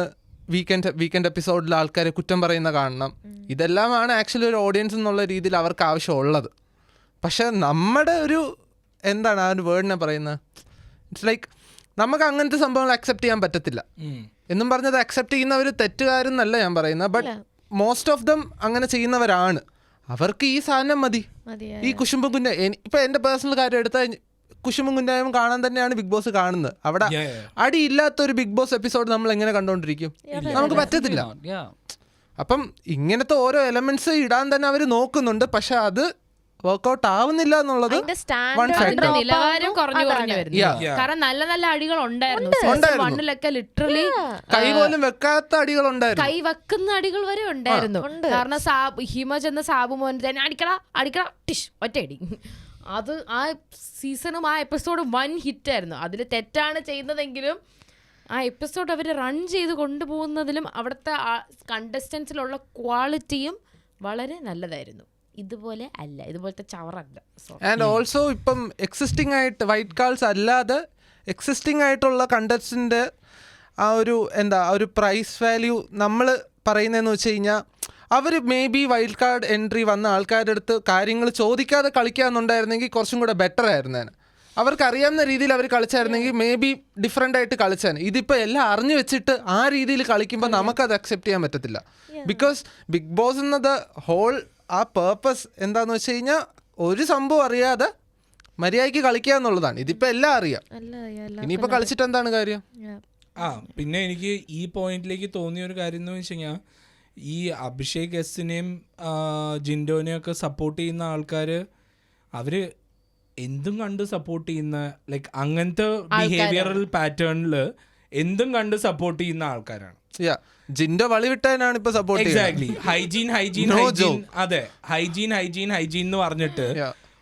വീക്കെൻഡ് എപ്പിസോഡിൽ ആൾക്കാരെ കുറ്റം പറയുന്ന കാണണം. ഇതെല്ലാമാണ് ആക്ച്വലി ഒരു ഓഡിയൻസ് എന്നുള്ള രീതിയിൽ അവർക്ക് ആവശ്യമുള്ളത്. പക്ഷെ നമ്മുടെ ഒരു എന്താണ് ആ ഒരു വേർഡിനെ പറയുന്നത്, ഇറ്റ്സ് ലൈക്ക് നമുക്ക് അങ്ങനത്തെ സംഭവങ്ങൾ അക്സെപ്റ്റ് ചെയ്യാൻ പറ്റത്തില്ല എന്നും പറഞ്ഞത് അക്സെപ്റ്റ് ചെയ്യുന്നവർ തെറ്റുകാരെന്നല്ല ഞാൻ പറയുന്നത്. ബട്ട് മോസ്റ്റ് ഓഫ് ദം അങ്ങനെ ചെയ്യുന്നവരാണ്. അവർക്ക് ഈ സാധനം മതി. ഈ കുശുമ്പും കുഞ്ഞ ഇപ്പം എൻ്റെ പേഴ്സണൽ കാര്യം എടുത്താൽ കുശുമ്പും കുഞ്ഞായും കാണാൻ തന്നെയാണ് ബിഗ് ബോസ് കാണുന്നത്. അവിടെ അടിയില്ലാത്തൊരു ബിഗ് ബോസ് എപ്പിസോഡ് നമ്മൾ എങ്ങനെ കണ്ടോണ്ടിരിക്കും? നമുക്ക് പറ്റത്തില്ല. അപ്പം ഇങ്ങനത്തെ ഓരോ എലമെന്റ്സ് ഇടാൻ തന്നെ അവർ നോക്കുന്നുണ്ട്. പക്ഷെ അത് വർക്ക്ഔട്ട് ആവുന്നില്ല എന്നുള്ളത് നിലവാരം കുറഞ്ഞു വരുന്നു. കാരണം നല്ല നല്ല അടികൾ ഉണ്ടായിരുന്നു. ലിറ്ററലി കൈ പോലും വെക്കാത്ത അടികൾ ഉണ്ടായിരുന്നു, കൈ വെക്കുന്ന അടികൾ വരെ ഉണ്ടായിരുന്നു. കാരണം ഹിമജ് എന്ന സാബു മോൻ തന്നെ അടിക്കട ടിഷ് ഒറ്റയടി. അത് ആ സീസണും ആ എപ്പിസോഡും 1 ഹിറ്റായിരുന്നു. അതിൽ തെറ്റാണ് ചെയ്യുന്നതെങ്കിലും ആ എപ്പിസോഡ് അവർ റൺ ചെയ്ത് കൊണ്ടുപോകുന്നതിലും അവിടുത്തെ കണ്ടസ്റ്റൻസിലുള്ള ക്വാളിറ്റിയും വളരെ നല്ലതായിരുന്നു. ഇതുപോലെ അല്ല, ഇതുപോലത്തെ ചവറല്ല. ആൻഡ് ഓൾസോ ഇപ്പം എക്സിസ്റ്റിംഗ് ആയിട്ട് വൈറ്റ് കാർഡ്സ് അല്ലാതെ എക്സിസ്റ്റിംഗ് ആയിട്ടുള്ള കണ്ടസ്റ്റൻ്റ് ആ ഒരു ഒരു പ്രൈസ് വാല്യൂ നമ്മൾ പറയുന്നതെന്ന് വെച്ച് കഴിഞ്ഞാൽ അവർ may be wild card entry വന്ന ആൾക്കാരുടെ അടുത്ത് കാര്യങ്ങൾ ചോദിക്കാതെ കളിക്കാമെന്നുണ്ടായിരുന്നെങ്കിൽ കുറച്ചും കൂടെ ബെറ്റർ ആയിരുന്നേനെ. അവർക്കറിയാവുന്ന രീതിയിൽ അവർ കളിച്ചായിരുന്നെങ്കിൽ മേ ബി ഡിഫറെൻ്റ് ആയിട്ട് കളിച്ചാണ്. ഇതിപ്പോൾ എല്ലാം അറിഞ്ഞു വെച്ചിട്ട് ആ രീതിയിൽ കളിക്കുമ്പോൾ നമുക്കത് അക്സെപ്റ്റ് ചെയ്യാൻ പറ്റത്തില്ല. ബിക്കോസ് ബിഗ് ബോസ് എന്നത് ഹോൾ ആ പേർപ്പസ് എന്താണെന്ന് വെച്ച് കഴിഞ്ഞാൽ ഒരു സംഭവം അറിയാതെ മര്യാദയ്ക്ക് കളിക്കുക എന്നുള്ളതാണ്. ഇതിപ്പോൾ എല്ലാം അറിയാം, ഇനിയിപ്പോൾ കളിച്ചിട്ട് എന്താണ് കാര്യം? പിന്നെ എനിക്ക് ഈ പോയിന്റിലേക്ക് തോന്നിയ ഒരു കാര്യം എന്ന് വെച്ച് കഴിഞ്ഞാൽ ഈ അഭിഷേക് എസിനെയും ജിൻഡോനെയും ഒക്കെ സപ്പോർട്ട് ചെയ്യുന്ന ആൾക്കാർ അവർ എന്തും കണ്ട് സപ്പോർട്ട് ചെയ്യുന്ന ലൈക്ക് അങ്ങനത്തെ ബിഹേവിയറൽ പാറ്റേണിൽ എന്തും കണ്ട് സപ്പോർട്ട് ചെയ്യുന്ന ആൾക്കാരാണ്. ജിൻഡോ വളി വിട്ടാനാണ് ഇപ്പൊ സപ്പോർട്ട് എക്സാക്ട്ലി. ഹൈജീൻ അതെ, ഹൈജീൻ എന്ന് പറഞ്ഞിട്ട്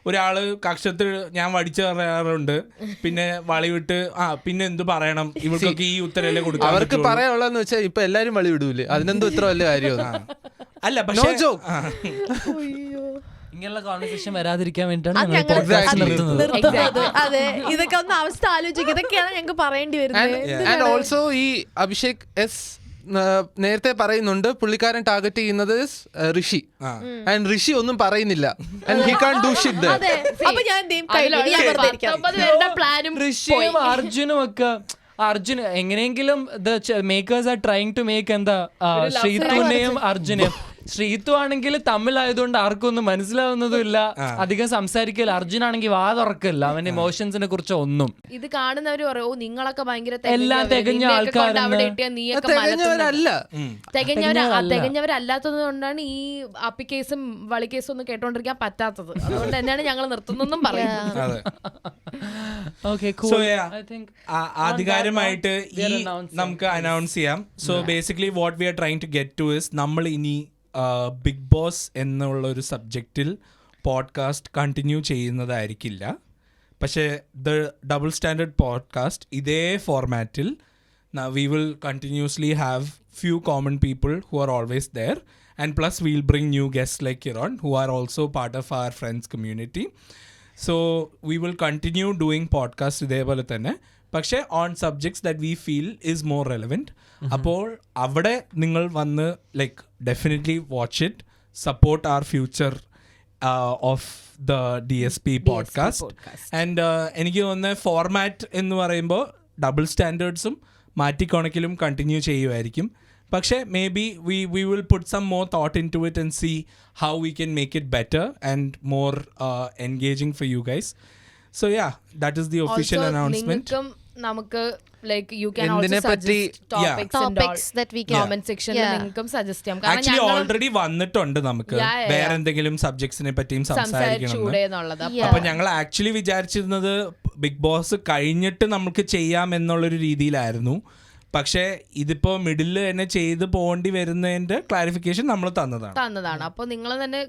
ഒരാള് കക്ഷത്തിൽ ഞാൻ വടിച്ചു പറയാറുണ്ട്, പിന്നെ വളി വിട്ട് പിന്നെ എന്ത് പറയണം, ഇവർക്കൊക്കെ ഈ ഉത്തരല്ലേ കൊടുക്കാം. അവർക്ക് പറയാനുള്ളതെന്ന് വെച്ചാൽ ഇപ്പൊ എല്ലാരും വളി വിടൂലേ, അതിനെന്തോ ഇത്ര വലിയ കാര്യം അല്ല. പക്ഷേ ഇങ്ങനെയുള്ള കോൺവെർസേഷൻ വരാതിരിക്കാൻ വേണ്ടിയിട്ടാണ്. അതെ, ഇതൊക്കെ ഒന്ന് അവസ്ഥ ആലോചിക്കുക. ഇതൊക്കെയാണ് ഞങ്ങൾക്ക് പറയേണ്ടി വരുന്നത്. ആൻഡ് ഓൾസോ ഈ അഭിഷേക് എസ് നേരത്തെ പറയുന്നുണ്ട് പുള്ളിക്കാരൻ ടാർഗറ്റ് ചെയ്യുന്നത് ഋഷി. ആൻഡ് ഋഷി ഒന്നും പറയുന്നില്ല. And he can't do shit there. അപ്പൊ ഞാൻ ഋഷിയും അർജുനും ഒക്കെ അർജുൻ എങ്ങനെയെങ്കിലും makers are trying to make ശ്രീതുവിനെയും അർജുനെയും. ശ്രീതു ആണെങ്കിൽ തമ്മിലായതുകൊണ്ട് ആർക്കും ഒന്നും മനസ്സിലാവുന്നതുമില്ല, അധികം സംസാരിക്കില്ല. അർജുൻ ആണെങ്കിൽ വാ തുറക്കില്ല അവന്റെ ഇമോഷൻസിനെ കുറിച്ച് ഒന്നും. ഇത് കാണുന്നവർ പറയും നിങ്ങളൊക്കെ ഭയങ്കര എല്ലാം തികഞ്ഞ തികഞ്ഞവരല്ലാത്തത് കൊണ്ടാണ് ഈ അപ്പി കേസും വളി കേസും ഒന്നും കേട്ടോണ്ടിരിക്കാൻ പറ്റാത്തത്. അതുകൊണ്ട് തന്നെയാണ് ഞങ്ങൾ നിർത്തുന്നതെന്നും പറയുന്നത്. ആധികാരികമായിട്ട് നമുക്ക് അനൗൺസ് ചെയ്യാം. So basically what we are trying to get to is നമ്മൾ ഇനി ബിഗ് ബോസ് എന്നുള്ള ഒരു സബ്ജക്റ്റിൽ പോഡ്കാസ്റ്റ് കണ്ടിന്യൂ ചെയ്യുന്നതായിരിക്കില്ല. പക്ഷേ ദ ഡബിൾ സ്റ്റാൻഡേർഡ് പോഡ്കാസ്റ്റ് ഇതേ ഫോർമാറ്റിൽ we will continuously have few common people who are always there, and plus we'll bring new guests like Kiran who are also part of our friends community. So we will continue doing podcasts ഇതേപോലെ തന്നെ, പക്ഷേ on subjects that we feel is more relevant. അപ്പോൾ അവിടെ നിങ്ങൾ വന്ന് like definitely watch it, support our future of the DSP podcast. And എനിക്ക് തോന്നുന്ന format എന്ന് പറയുമ്പോൾ ഡബിൾ സ്റ്റാൻഡേർഡ്സും മാറ്റിക്കണക്കിലും കണ്ടിന്യൂ ചെയ്യുമായിരിക്കും. പക്ഷേ may be we will put some more thought into it and see how we can make it better and more engaging for you guys. So yeah, that is the official announcement. നിങ്ങൾക്കും നമുക്ക് like you can എന്തിനെ also പറ്റി suggest topics that we can comment സെക്ഷനിൽ നിങ്ങൾക്കും suggest ചെയ്യാം. കാരണം actually already വന്നിട്ടുണ്ട് നമുക്ക് വേറെ എന്തെങ്കിലും സബ്ജക്ട്സിനെ പറ്റിയും സംസാരിക്കണം. സംസാരിച്ചൂടെ എന്നുള്ളത്. അപ്പൊ ഞങ്ങൾ ആക്ച്വലി വിചാരിച്ചിരുന്നത് ബിഗ് ബോസ് കഴിഞ്ഞിട്ട് നമുക്ക് ചെയ്യാം എന്നുള്ളൊരു രീതിയിലായിരുന്നു. പക്ഷേ ഇതിപ്പോ മിഡിൽ തന്നെ ചെയ്ത് പോകേണ്ടി വരുന്നതിന്റെ ക്ലാരിഫിക്കേഷൻ നമ്മൾ തന്നതാണ്. അപ്പോൾ നിങ്ങൾ തന്നെ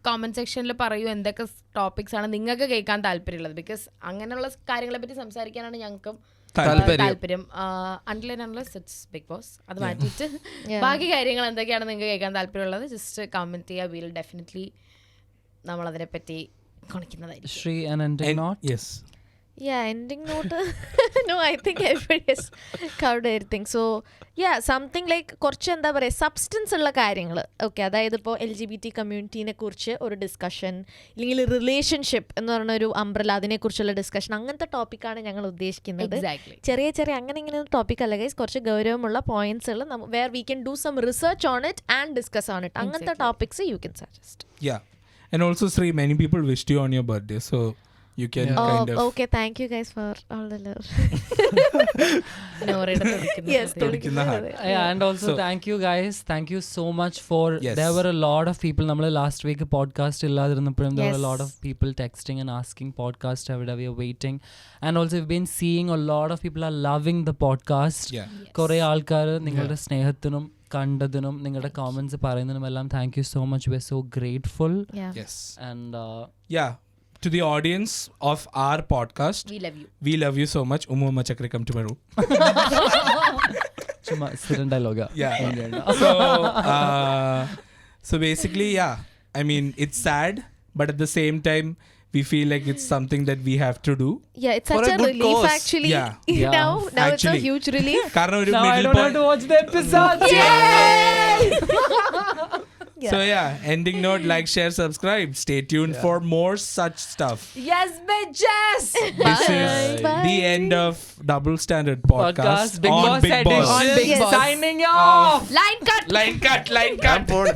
കമന്റ് സെക്ഷനിൽ പറയൂ എന്തൊക്കെ ടോപ്പിക്സ് ആണ് നിങ്ങൾക്ക് കേൾക്കാൻ താല്പര്യമുള്ളത്. ബിക്കോസ് അങ്ങനെയുള്ള കാര്യങ്ങളെ പറ്റി സംസാരിക്കാനാണ് ഞങ്ങൾക്കും താല്പര്യം. അൺലെസ് ഇറ്റ്സ് ബിഗ് ബോസ് അത് മാറ്റിയിട്ട് ബാക്കി കാര്യങ്ങൾ എന്തൊക്കെയാണ് നിങ്ങൾക്ക് കേൾക്കാൻ താല്പര്യമുള്ളത് ജസ്റ്റ് കമന്റ് ചെയ്യുക. വിൽ ഡെഫിനറ്റ്ലി നമ്മൾ അതിനെ പറ്റി കാണിക്കുന്നതായിരിക്കും. Shri, an ending note? Yes. Yeah, ending note. No, I think everybody has covered everything. So yeah, something like കുറച്ച് എന്താ പറയുക സബ്സ്റ്റൻസ് ഉള്ള കാര്യങ്ങൾ. ഓക്കെ, അതായത് ഇപ്പോൾ LGBT കമ്മ്യൂണിറ്റീനെ കുറിച്ച് ഒരു ഡിസ്കഷൻ, ഇല്ലെങ്കിൽ റിലേഷൻഷിപ്പ് എന്ന് പറയുന്ന ഒരു അംബ്രല, അതിനെക്കുറിച്ചുള്ള ഡിസ്കഷൻ, അങ്ങനത്തെ ടോപ്പിക്കാണ് ഞങ്ങൾ ഉദ്ദേശിക്കുന്നത്. ചെറിയ ചെറിയ അങ്ങനെ ഇങ്ങനെ ടോപ്പിക് അല്ല ഗൈസ്, കുറച്ച് ഗൗരവമുള്ള പോയിന്റ്സുകൾ where we can do some research on it and discuss on it. അങ്ങനത്തെ topics you can suggest. Yeah. And also Sri, many people wished you on your birthday, so you can kind of okay, thank you guys for all the love. Yes, Yeah, and also thank you guys. Thank you so much for there were a lot of people nammal last week podcast illadirappum there were a lot of people texting and asking podcast ever we are waiting, and also we've been seeing a lot of people are loving the podcast. Kore aalkar ningalude snehathinum കണ്ടതിനും നിങ്ങളുടെ comments പറയുന്നതിനും എല്ലാം thank you so much. We are so grateful. yes. And yeah, to the audience of our podcast, we love you so much. Umma Chakri, come to my room. ചുമ്മാ സ്ഥിരം ഡയലോഗാ. So basically, yeah, I mean it's sad, but at the same time we feel like it's something that we have to do. Yeah, it's for such a a good relief cause. actually. Yeah. Now it's a Actually. huge relief. കാരണം ഒരു Now I middle don't have point. to watch the episode. So yeah, ending note, like, share, subscribe. Stay tuned for more such stuff. Yes, bitches. This is the end of Double Standard podcast Big on Boss Big edition. Boss. Big Boss. Signing off. Line cut. Line cut. ഞാൻ പോണ്.